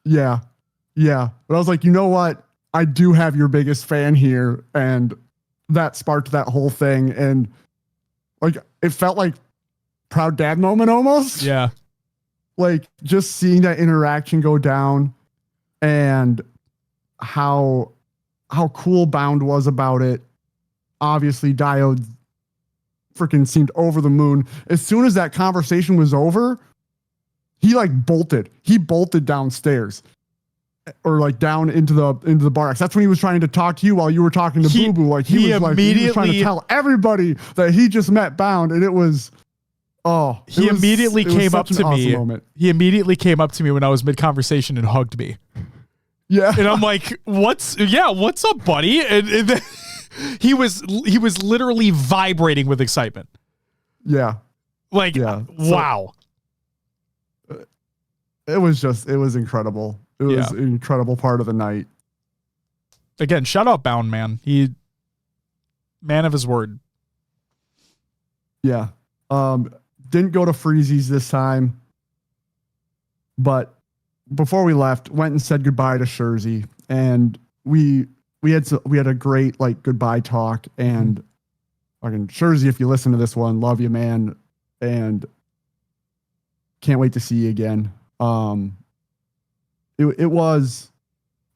Yeah. Yeah. But I was like, you know what? I do have your biggest fan here. And that sparked that whole thing. And like, it felt like proud dad moment almost. Yeah. Like just seeing that interaction go down and how cool Bound was about it. Obviously, Diode freaking seemed over the moon. As soon as that conversation was over, he like bolted. He bolted downstairs, or like down into the bar. That's when he was trying to talk to you while you were talking to Boo Boo. Like he was trying to tell everybody that he just met Bound, and it was. He immediately came up to me. He immediately came up to me when I was mid conversation and hugged me. Yeah, and I'm like, what's up, buddy? And then he was literally vibrating with excitement. Yeah, like wow. It was incredible. It was an incredible part of the night. Again, shout out Bound, man. He man of his word. Yeah. Didn't go to Freezy's this time, but before we left, went and said goodbye to Shurzy, and we had a great like goodbye talk. And fucking Shurzy, if you listen to this one, love you, man, and can't wait to see you again. It was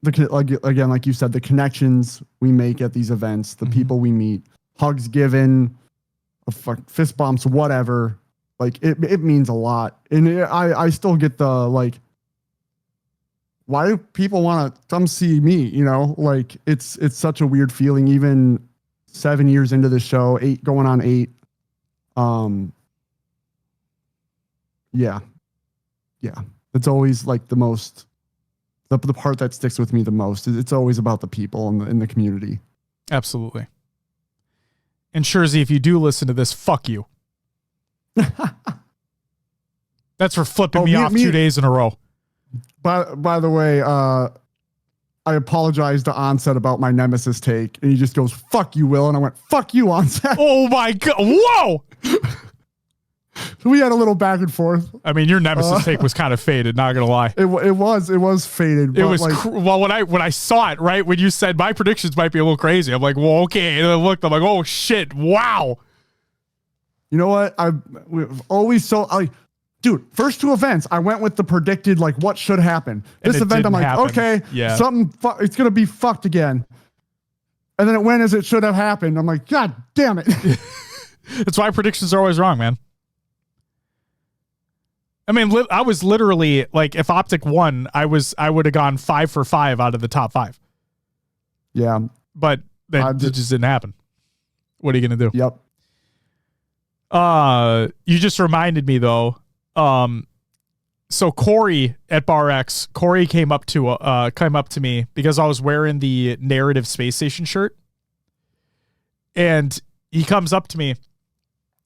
like you said, the connections we make at these events, the people we meet, hugs given, fist bumps, whatever. Like it means a lot. And I still get the like, why do people want to come see me? You know, like it's such a weird feeling, even 7 years into the show, 8 going on 8. Yeah. It's always like the most, the part that sticks with me the most. It's always about the people in the community. Absolutely. And Shurzy, if you do listen to this, fuck you. That's for flipping me off 2 days in a row. By the way, I apologized to Onset about my Nemesis take, and he just goes, "Fuck you, Will," and I went, "Fuck you, Onset." Oh my god! Whoa! So we had a little back and forth. I mean, your Nemesis take was kind of faded. Not gonna lie. It was faded. It was like, well when I saw it, right when you said my predictions might be a little crazy, I'm like, well, okay. And I looked, I'm like, oh shit, wow. You know what? We've always dude, first 2 events, I went with the predicted, like, what should happen. This event, I'm like, okay, it's going to be fucked again. And then it went as it should have happened. I'm like, God damn it. That's why predictions are always wrong, man. I mean, I was literally, like, if Optic won, I would have gone 5 for 5 out of the top 5. Yeah. But that just didn't happen. What are you going to do? Yep. You just reminded me, though. So Corey at Bar X, came up to me because I was wearing the Narrative Space Station shirt, and he comes up to me.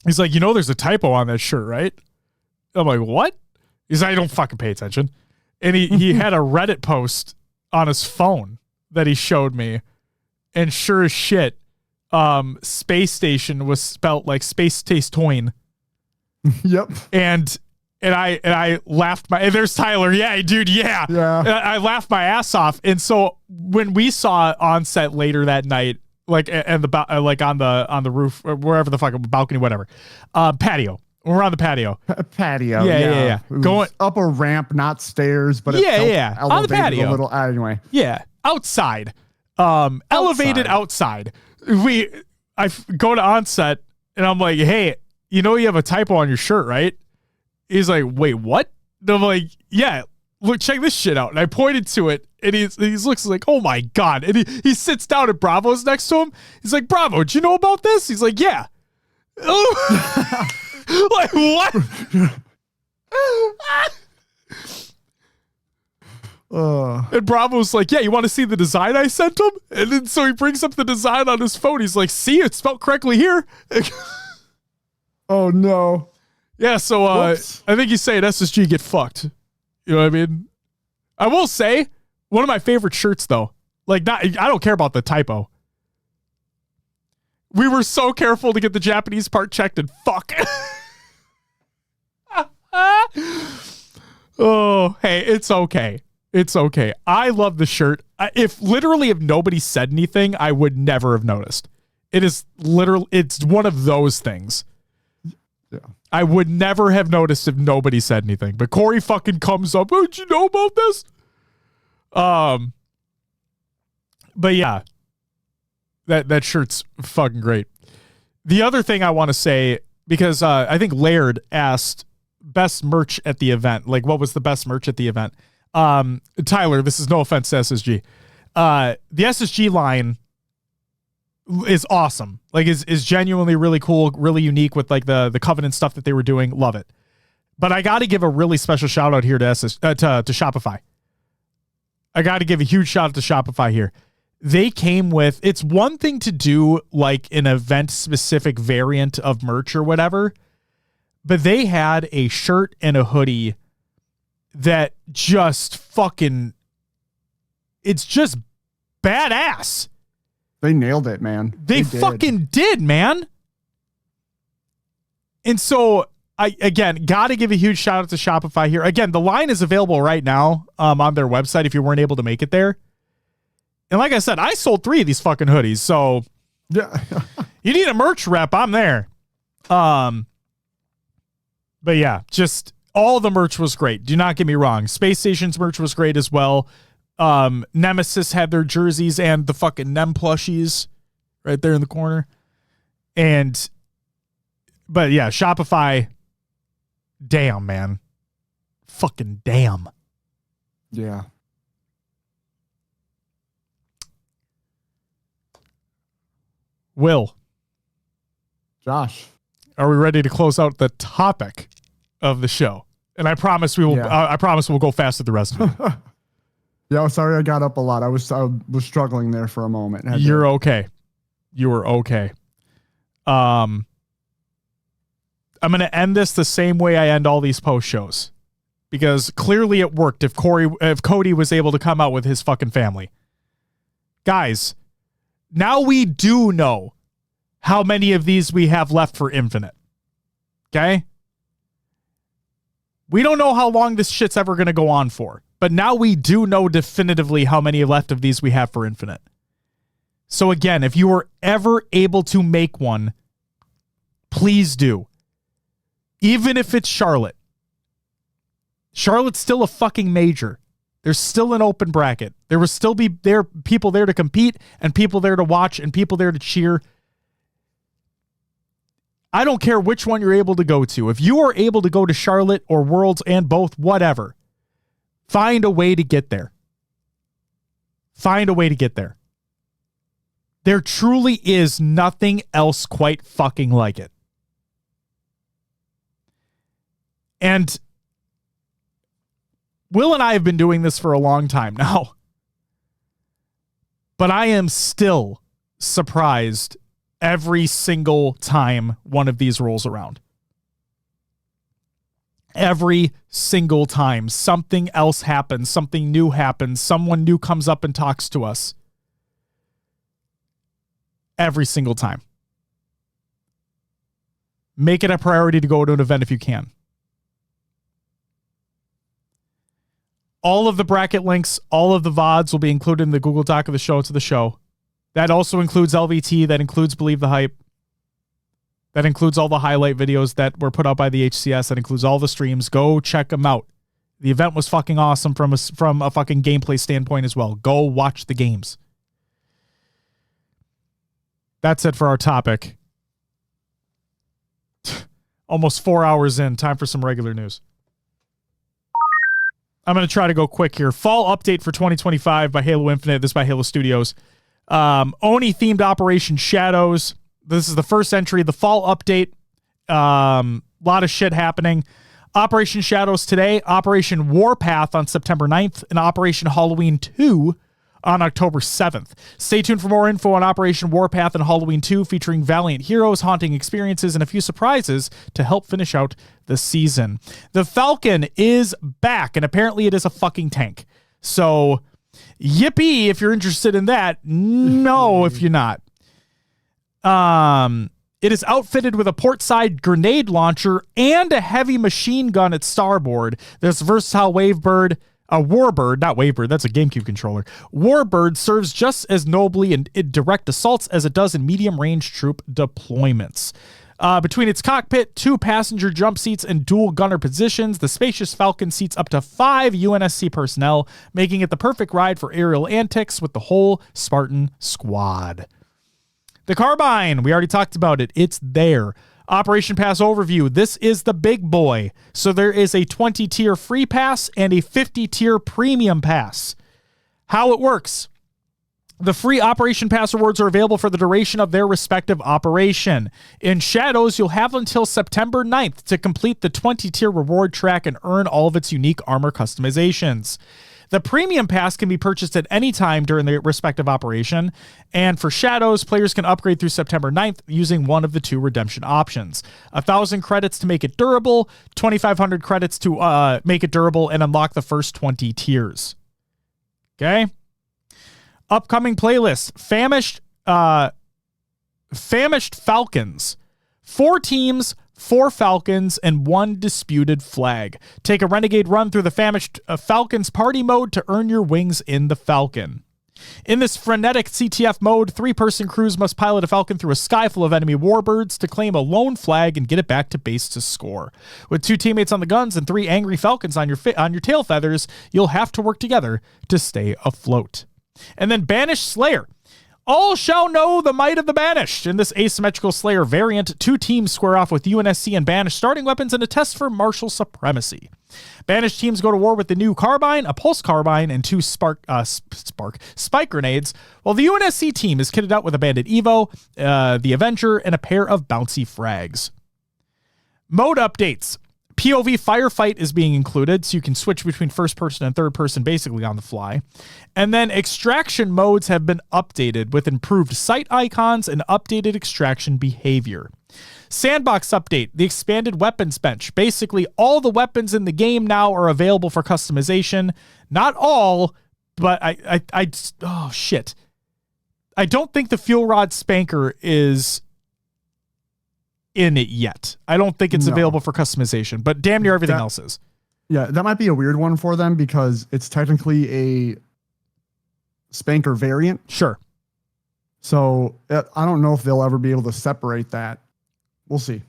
He's like, there's a typo on that shirt, right? I'm like, what? He's like, I don't fucking pay attention. And he had a Reddit post on his phone that he showed me, and sure as shit, Space Station was spelt like Space Taste Toin. Yep. And I laughed there's Tyler. Yeah, dude. Yeah. I laughed my ass off. And so when we saw on set later that night, like, and like on the roof or wherever the fuck, balcony, whatever, patio, we're on the patio. Patio. Yeah. Going up a ramp, not stairs, but on the patio. A little anyway. Yeah. Outside. Elevated outside. I go to onset and I'm like, hey, you have a typo on your shirt, right? He's like, wait, what? And I'm like, yeah, look, check this shit out. And I pointed to it, and he looks like, oh my God. And he sits down at Bravo's next to him. He's like, Bravo, do you know about this? He's like, yeah. Like, what? And Bravo's like, yeah, you want to see the design I sent him? And then so he brings up the design on his phone. He's like, see, it's spelled correctly here. Oh no. Yeah, so I think he's saying SSG get fucked. You know what I mean? I will say, one of my favorite shirts though. Like, I don't care about the typo. We were so careful to get the Japanese part checked and fuck. Oh, hey, it's okay. It's okay. I love the shirt. If nobody said anything, I would never have noticed. It is literally, it's one of those things. Yeah. I would never have noticed if nobody said anything. But Corey fucking comes up, oh, did you know about this? But yeah, that shirt's fucking great. The other thing I want to say, because I think Laird asked best merch at the event. Like, what was the best merch at the event? Tyler, this is no offense to SSG. The SSG line is awesome. Like, is genuinely really cool, really unique with like the Covenant stuff that they were doing. Love it. But I got to give a really special shout out here to Shopify. I got to give a huge shout out to Shopify here. They came with, it's one thing to do like an event specific variant of merch or whatever, but they had a shirt and a hoodie that just fucking, it's just badass. They nailed it, man. They fucking did, man. And so I, again, got to give a huge shout out to Shopify here. Again, the line is available right now on their website if you weren't able to make it there. And like I said, I sold 3 of these fucking hoodies. So yeah, you need a merch rep, I'm there. But yeah, just all the merch was great. Do not get me wrong. Space Station's merch was great as well. Nemesis had their jerseys and the fucking Nem plushies right there in the corner. But yeah, Shopify, damn, man. Fucking damn. Yeah. Will. Josh. Are we ready to close out the topic of the show? And I promise we will. Yeah. I promise we'll go fast with the rest of it. Yeah, sorry I got up a lot. I was struggling there for a moment. You're okay. You were okay. I'm going to end this the same way I end all these post shows, because clearly it worked. If Cody was able to come out with his fucking family, guys, now we do know how many of these we have left for Infinite. Okay. We don't know how long this shit's ever going to go on for, but now we do know definitively how many left of these we have for Infinite. So again, if you were ever able to make one, please do. Even if it's Charlotte. Charlotte's still a fucking major. There's still an open bracket. There will still be people there to compete and people there to watch and people there to cheer. I don't care which one you're able to go to. If you are able to go to Charlotte or Worlds and both, whatever, find a way to get there. Find a way to get there. There truly is nothing else quite fucking like it. And Will and I have been doing this for a long time now. But I am still surprised every single time one of these rolls around. Every single time something else happens, something new happens, someone new comes up and talks to us. Every single time. Make it a priority to go to an event if you can. All of the bracket links, all of the VODs will be included in the Google Doc of the show to the show. That also includes LVT. That includes Believe the Hype. That includes all the highlight videos that were put out by the HCS. That includes all the streams. Go check them out. The event was fucking awesome from a fucking gameplay standpoint as well. Go watch the games. That's it for our topic. Almost 4 hours in. Time for some regular news. I'm going to try to go quick here. Fall update for 2025 by Halo Infinite. This is by Halo Studios. Oni themed Operation Shadows. This is the first entry. The fall update. Lot of shit happening. Operation Shadows today, Operation Warpath on September 9th, and Operation Halloween 2 on October 7th. Stay tuned for more info on Operation Warpath and Halloween 2, featuring valiant heroes, haunting experiences, and a few surprises to help finish out the season. The Falcon is back, and apparently it is a fucking tank. So, yippee if you're interested in that. No, if you're not. It is outfitted with a portside grenade launcher and a heavy machine gun at starboard. This versatile Warbird, not Wavebird, that's a GameCube controller. Warbird serves just as nobly in direct assaults as it does in medium-range troop deployments. Between its cockpit, 2 passenger jump seats, and dual gunner positions, the spacious Falcon seats up to 5 UNSC personnel, making it the perfect ride for aerial antics with the whole Spartan squad. The Carbine, we already talked about it. It's there. Operation Pass overview. This is the big boy. So there is a 20-tier free pass and a 50-tier premium pass. How it works. The free Operation Pass rewards are available for the duration of their respective operation. In Shadows, you'll have until September 9th to complete the 20-tier reward track and earn all of its unique armor customizations. The premium pass can be purchased at any time during the respective operation, and for Shadows, players can upgrade through September 9th using one of the 2 redemption options. 1,000 credits to make it durable, 2,500 credits to make it durable and unlock the first 20 tiers. Okay? Upcoming playlist, Famished Falcons. 4 teams, 4 Falcons, and 1 disputed flag. Take a renegade run through the Famished Falcons party mode to earn your wings in the Falcon. In this frenetic CTF mode, 3-person crews must pilot a Falcon through a sky full of enemy warbirds to claim a lone flag and get it back to base to score. With 2 teammates on the guns and 3 angry Falcons on your tail feathers, you'll have to work together to stay afloat. And then Banished Slayer. All shall know the might of the Banished. In this asymmetrical Slayer variant, 2 teams square off with UNSC and Banished starting weapons in a test for martial supremacy. Banished teams go to war with the new Carbine, a Pulse Carbine, and 2 Spike grenades, while the UNSC team is kitted out with a Bandit Evo, the Avenger, and a pair of bouncy frags. Mode updates. POV Firefight is being included, so you can switch between first person and third person basically on the fly. And then extraction modes have been updated with improved sight icons and updated extraction behavior. Sandbox update, the expanded weapons bench. Basically, all the weapons in the game now are available for customization. Not all, but oh shit. I don't think the Fuel Rod Spanker is in it yet. I don't think it's available for customization, but damn near everything else is. Yeah, that might be a weird one for them because it's technically a Spanker variant. Sure. So I don't know if they'll ever be able to separate that. We'll see.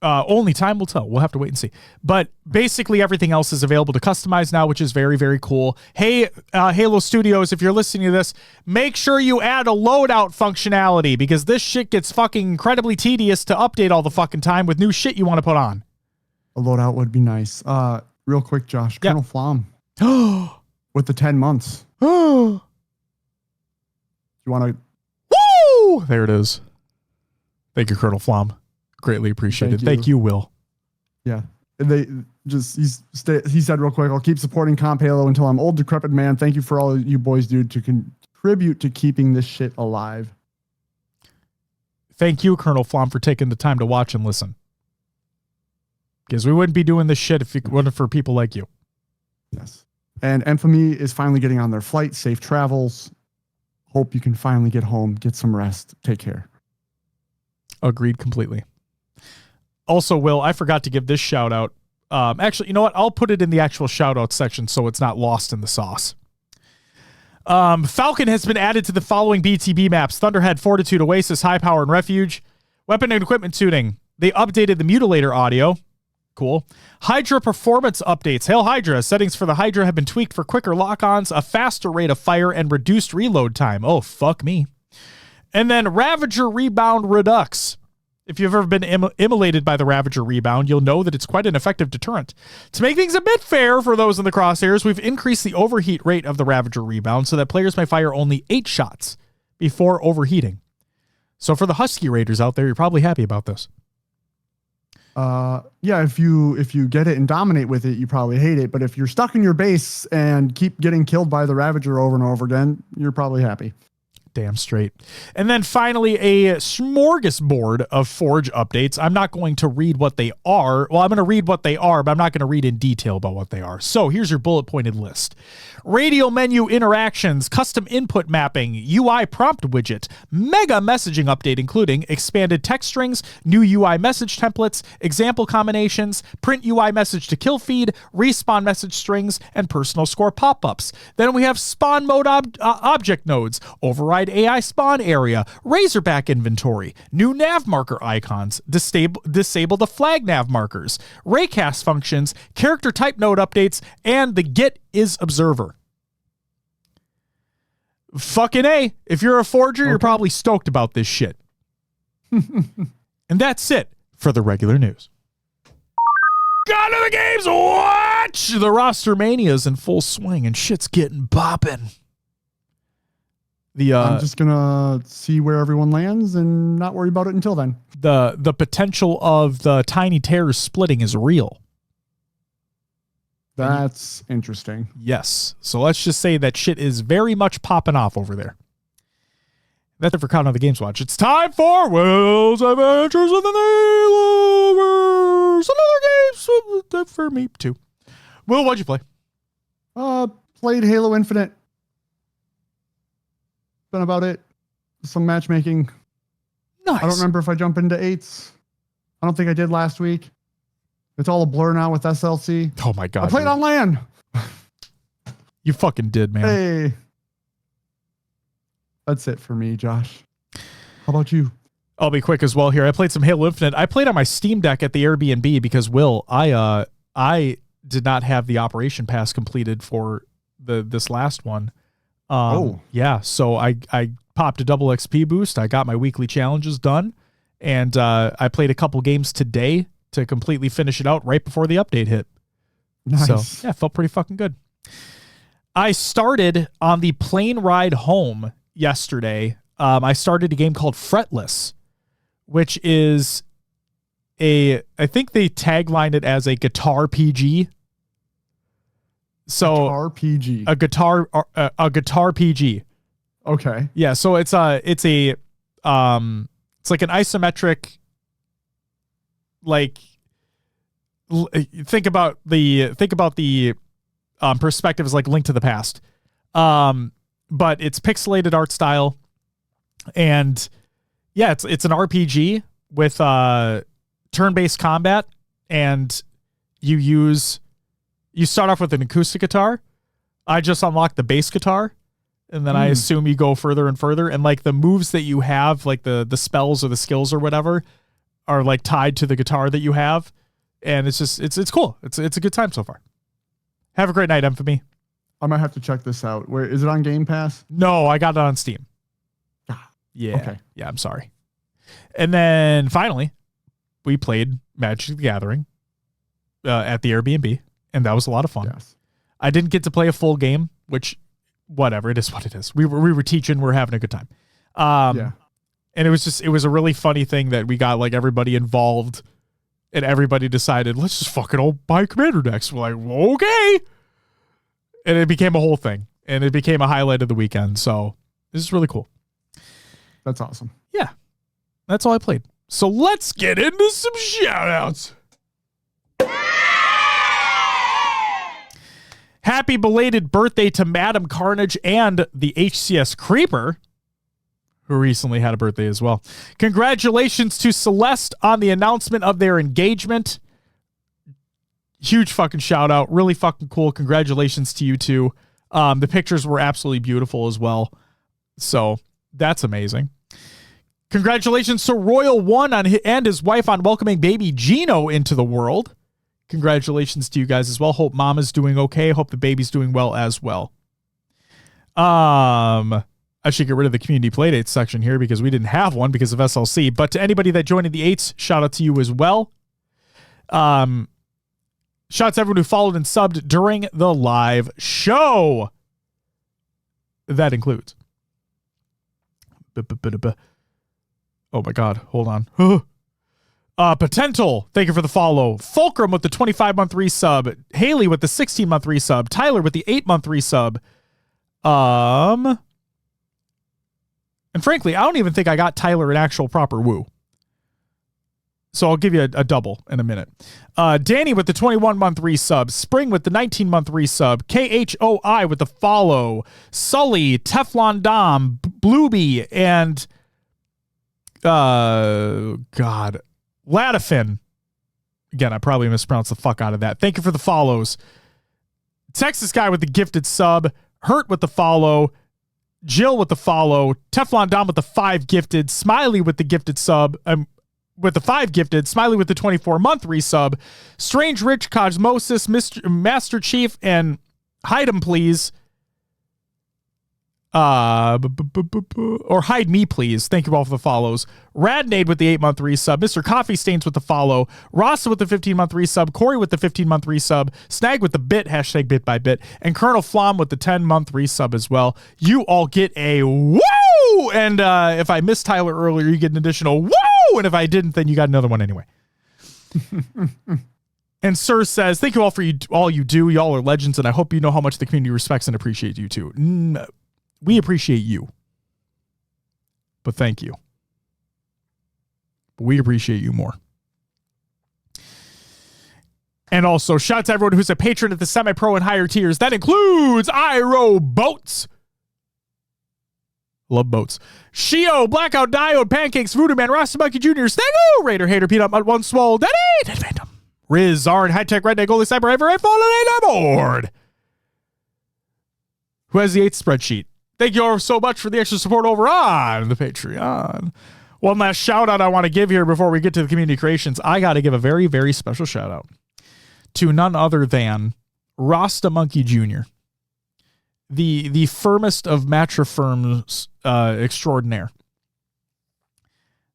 Only time will tell. We'll have to wait and see. But basically everything else is available to customize now, which is very, very cool. Hey, Halo Studios, if you're listening to this, make sure you add a loadout functionality because this shit gets fucking incredibly tedious to update all the fucking time with new shit you want to put on. A loadout would be nice. Real quick, Josh. Yep. Colonel Flom. With the 10 months. You want to... Woo! There it is. Thank you, Colonel Flom. Greatly appreciated. Thank you, Will. Yeah. He said real quick, I'll keep supporting Comp Halo until I'm old, decrepit man. Thank you for all you boys do to contribute to keeping this shit alive. Thank you, Colonel Flom, for taking the time to watch and listen. Because we wouldn't be doing this shit if it wasn't for people like you. Yes. And Infamy is finally getting on their flight. Safe travels. Hope you can finally get home, get some rest. Take care. Agreed completely. Also, Will, I forgot to give this shout out. Actually, you know what? I'll put it in the actual shout out section so it's not lost in the sauce. Falcon has been added to the following BTB maps: Thunderhead, Fortitude, Oasis, High Power, and Refuge. Weapon and equipment tuning. They updated the Mutilator audio. Cool. Hydra performance updates. Hail Hydra. Settings for the Hydra have been tweaked for quicker lock-ons, a faster rate of fire, and reduced reload time. Oh, fuck me. And then Ravager Rebound Redux. If you've ever been immolated by the Ravager Rebound, you'll know that it's quite an effective deterrent. To make things a bit fair for those in the crosshairs, we've increased the overheat rate of the Ravager Rebound so that players may fire only 8 shots before overheating. So for the Husky Raiders out there, you're probably happy about this. yeah, if you get it and dominate with it, you probably hate it. But if you're stuck in your base and keep getting killed by the Ravager over and over again, you're probably happy. Damn straight. And then finally, a smorgasbord of Forge updates. I'm not going to read what they are. Well, I'm going to read what they are, but I'm not going to read in detail about what they are. So here's your bullet pointed list. Radial menu interactions, custom input mapping, UI prompt widget, mega messaging update, including expanded text strings, new UI message templates, example combinations, print UI message to kill feed, respawn message strings, and personal score pop-ups. Then we have spawn mode object nodes, override AI spawn area, Razorback inventory, new nav marker icons, disable the flag nav markers, raycast functions, character type node updates, and the get is observer. Fucking A. If you're a forger, you're probably stoked about this shit. And that's it for the regular news. Got to the games. Watch the Rostermania is in full swing and shit's getting bopping. I'm just gonna see where everyone lands and not worry about it until then. The potential of the tiny tears splitting is real. That's interesting. Yes. So let's just say that shit is very much popping off over there. That's it for Countdown the Games Watch. It's time for Will's Adventures with an A-Lovers. Another game for me too. Will, what'd you play? Played Halo Infinite. Been about it. Some matchmaking. Nice. I don't remember if I jump into 8s. I don't think I did last week. It's all a blur now with SLC. Oh my God. I played on LAN. You fucking did, man. Hey. That's it for me, Josh. How about you? I'll be quick as well here. I played some Halo Infinite. I played on my Steam Deck at the Airbnb because, Will, I did not have the operation pass completed for this last one. Yeah, so I popped a double XP boost. I got my weekly challenges done, and I played a couple games today to completely finish it out right before the update hit. Nice. So, yeah, felt pretty fucking good. I started on the plane ride home yesterday. I started a game called Fretless, which is I think they taglined it as a guitar PG. So guitar PG. a guitar PG. Okay. Yeah, so it's like an isometric, like, think about the perspective is like Link to the Past, but it's pixelated art style, and yeah, it's an RPG with turn-based combat, and you start off with an acoustic guitar. I just unlocked the bass guitar, and then I assume you go further and further, and like the moves that you have, like the spells or the skills or whatever, are like tied to the guitar that you have, and it's just it's cool. It's a good time so far. Have a great night, Infamy. I might have to check this out. Where is it on Game Pass? No, I got it on Steam. Yeah. Okay. Yeah, I'm sorry. And then finally, we played Magic the Gathering at the Airbnb, and that was a lot of fun. Yes. I didn't get to play a full game, which, whatever, it is what it is. We were teaching, we're having a good time. Yeah. And it was a really funny thing that we got like everybody involved, and everybody decided, let's just fucking all buy commander decks. We're like, well, okay. And it became a whole thing, and it became a highlight of the weekend. So this is really cool. That's awesome. Yeah. That's all I played. So let's get into some shout-outs. Happy belated birthday to Madam Carnage and the HCS Creeper, who recently had a birthday as well. Congratulations to Celeste on the announcement of their engagement. Huge fucking shout out. Really fucking cool. Congratulations to you two. The pictures were absolutely beautiful as well. So that's amazing. Congratulations to Royal One and his wife on welcoming baby Gino into the world. Congratulations to you guys as well. Hope mama's doing okay. Hope the baby's doing well as well. I should get rid of the community playdates section here because we didn't have one because of SLC. But to anybody that joined in the 8s, shout out to you as well. Shouts to everyone who followed and subbed during the live show. That includes. Oh my God, hold on. Potental, thank you for the follow. Fulcrum with the 25-month resub. Haley with the 16-month resub. Tyler with the 8-month resub. And frankly, I don't even think I got Tyler an actual proper woo. So I'll give you a double in a minute. Danny with the 21-month resub. Spring with the 19-month resub. KHOI with the follow. Sully, Teflon Dom, Blueby, and Ladafin. Again, I probably mispronounced the fuck out of that. Thank you for the follows. Texas guy with the gifted sub. Hurt with the follow. Jill with the follow. Teflon Dom with the 5 gifted. Smiley with the gifted sub. With the 5 gifted. Smiley with the 24-month resub. Strange Rich, Cosmosis, Master Chief, and Hide 'em Please. Or Hide Me Please. Thank you all for the follows. Radnade with the 8-month resub. Mr. Coffee Stains with the follow. Rasa with the 15-month resub. Corey with the 15-month resub. Snag with the bit, hashtag bit by bit. And Colonel Flom with the 10-month resub as well. You all get a woo! And if I missed Tyler earlier, you get an additional woo! And if I didn't, then you got another one anyway. And Sir says, thank you all for all you do. Y'all are legends, and I hope you know how much the community respects and appreciates you too. We appreciate you. But thank you. But we appreciate you more. And also, shout out to everyone who's a patron at the semi-pro and higher tiers. That includes Iro Boats. Love boats. Shio, Blackout Diode, Pancakes, Voodoo Man, Rostermania Jr., Snaggle, Raider, Hater, Peanut, Mud, One Swole, Daddy, Dead Phantom, Riz, Zard, High Tech, Redneck, Goalie, Cyber, Ever, Fallen, Board. Who has the 8th spreadsheet? Thank you all so much for the extra support over on the Patreon. One last shout out I want to give here before we get to the community creations. I got to give a very, very special shout out to none other than Rostermania Jr., the firmest of matcha firms extraordinaire.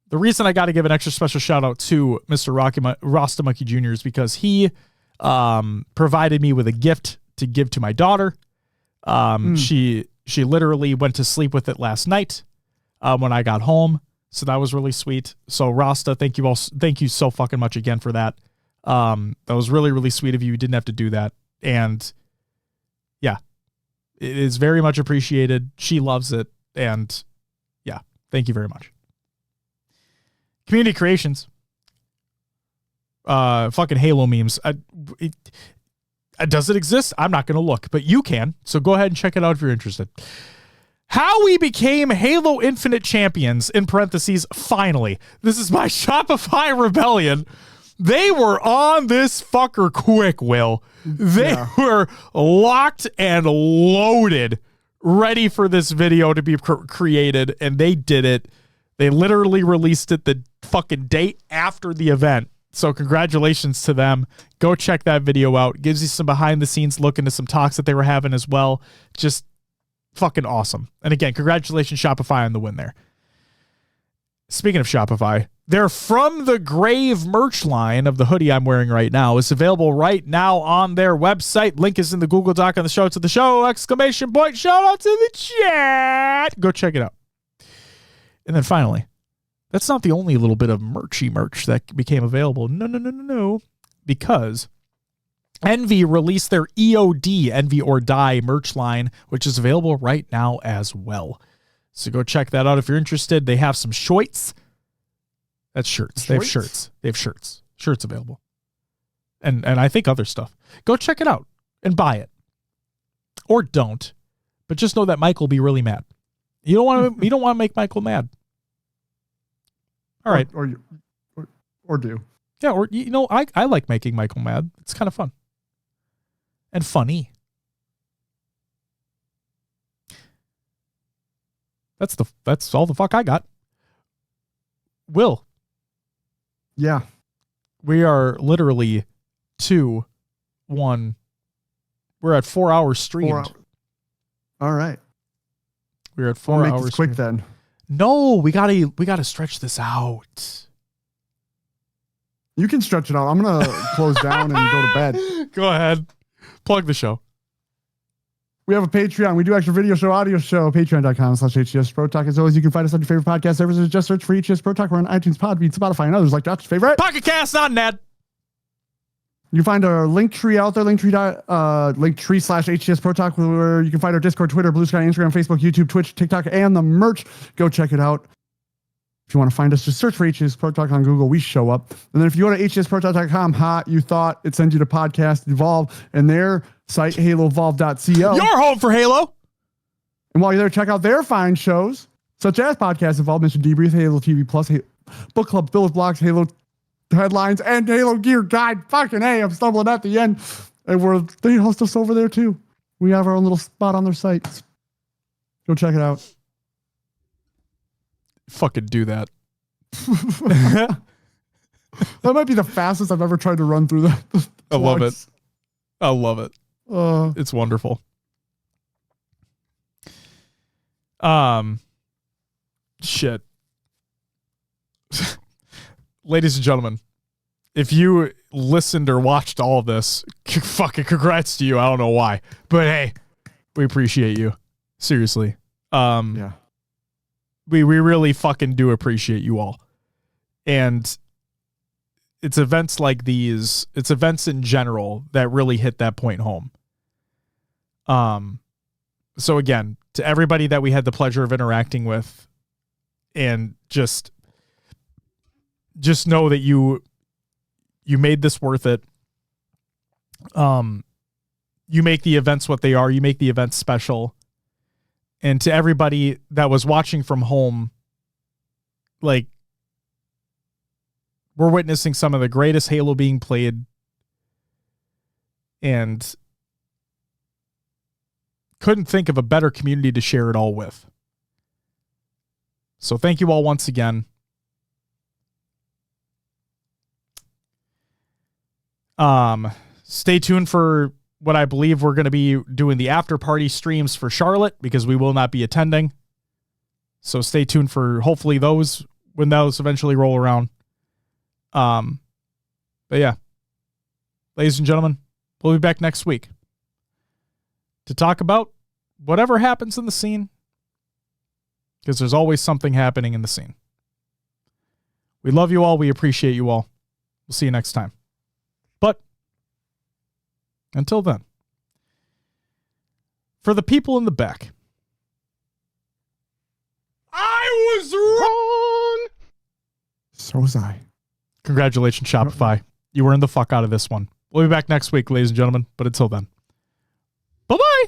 The reason I got to give an extra special shout out to Mr. Rostermania Jr. is because he provided me with a gift to give to my daughter. She literally went to sleep with it last night when I got home. So that was really sweet. So Rasta, thank you so fucking much again for that. That was really, really sweet of you. You didn't have to do that. And yeah, it is very much appreciated. She loves it. And yeah, thank you very much. Community creations. Fucking Halo memes. Does it exist? I'm not going to look, but you can. So go ahead and check it out if you're interested. How we became Halo Infinite champions, in parentheses, finally. This is my Shopify rebellion. They were on this fucker quick, Will. They were locked and loaded, ready for this video to be created, and they did it. They literally released it the fucking day after the event. So congratulations to them. Go check that video out. Gives you some behind the scenes look into some talks that they were having as well. Just fucking awesome. And again, congratulations Shopify on the win there. Speaking of Shopify, their From the Grave merch line of the hoodie I'm wearing right now is available right now on their website. Link is in the Google Doc on the show notes of the show. ! Shout out to the chat. Go check it out. And then finally, that's not the only little bit of merch that became available. No. Because Envy released their EOD, Envy or Die merch line, which is available right now as well. So go check that out if you're interested. They have some shorts. That's shirts. They have shirts. They have shirts. Shirts available. And I think other stuff. Go check it out and buy it. Or don't. But just know that Mike will be really mad. You don't want to make Michael mad. All right. Or do. Yeah, or I like making Michael mad. It's kind of fun. And funny. That's all the fuck I got. Will. Yeah. We are literally 2-1. We're at 4 hours streamed. All right. We're at 4 hours. Make this quick then. No, we gotta stretch this out. You can stretch it out. I'm gonna close down and go to bed. Go ahead. Plug the show. We have a Patreon. We do extra video show, audio show, patreon.com/HCS Pro Talk. As always, you can find us on your favorite podcast services. Just search for HCS Pro Talk. We're on iTunes, Podbean, Spotify, and others like Josh's favorite. Pocket Cast on net. You find our link tree out there, linktree/HCS Pro Talk, where you can find our Discord, Twitter, Blue Sky, Instagram, Facebook, YouTube, Twitch, TikTok, and the merch. Go check it out. If you want to find us, just search for HCS Pro Talk on Google. We show up. And then if you go to hcsprotalk.com, you thought it sends you to Podcast Evolve, and their site, haloevolve.co. Your home for Halo. And while you're there, check out their fine shows, such as Podcast Evolve, Mission Debrief, Halo TV Plus, Book Club, Bills Blocks, Halo Headlines, and Halo Gear Guide. Fucking A, I'm stumbling at the end. And they host us over there too. We have our own little spot on their site. Go check it out. Fucking do that. That might be the fastest I've ever tried to run through that. I love it. I love it. It's wonderful. Shit. Ladies and gentlemen, if you listened or watched all of this, fucking congrats to you. I don't know why, but hey, we appreciate you. Seriously. Yeah. We really fucking do appreciate you all. And it's events like these, it's events in general that really hit that point home. So again, to everybody that we had the pleasure of interacting with, and just know that you made this worth it. You make the events what they are. You make the events special. And to everybody that was watching from home, like, we're witnessing some of the greatest Halo being played, and couldn't think of a better community to share it all with. So thank you all once again. Stay tuned for what I believe we're going to be doing the after party streams for Charlotte, because we will not be attending. So stay tuned for hopefully those when those eventually roll around. But yeah, ladies and gentlemen, we'll be back next week to talk about whatever happens in the scene, because there's always something happening in the scene. We love you all. We appreciate you all. We'll see you next time. But until then, for the people in the back, I was wrong. So was I. Congratulations, Shopify. You were in the fuck out of this one. We'll be back next week, ladies and gentlemen. But until then, bye-bye.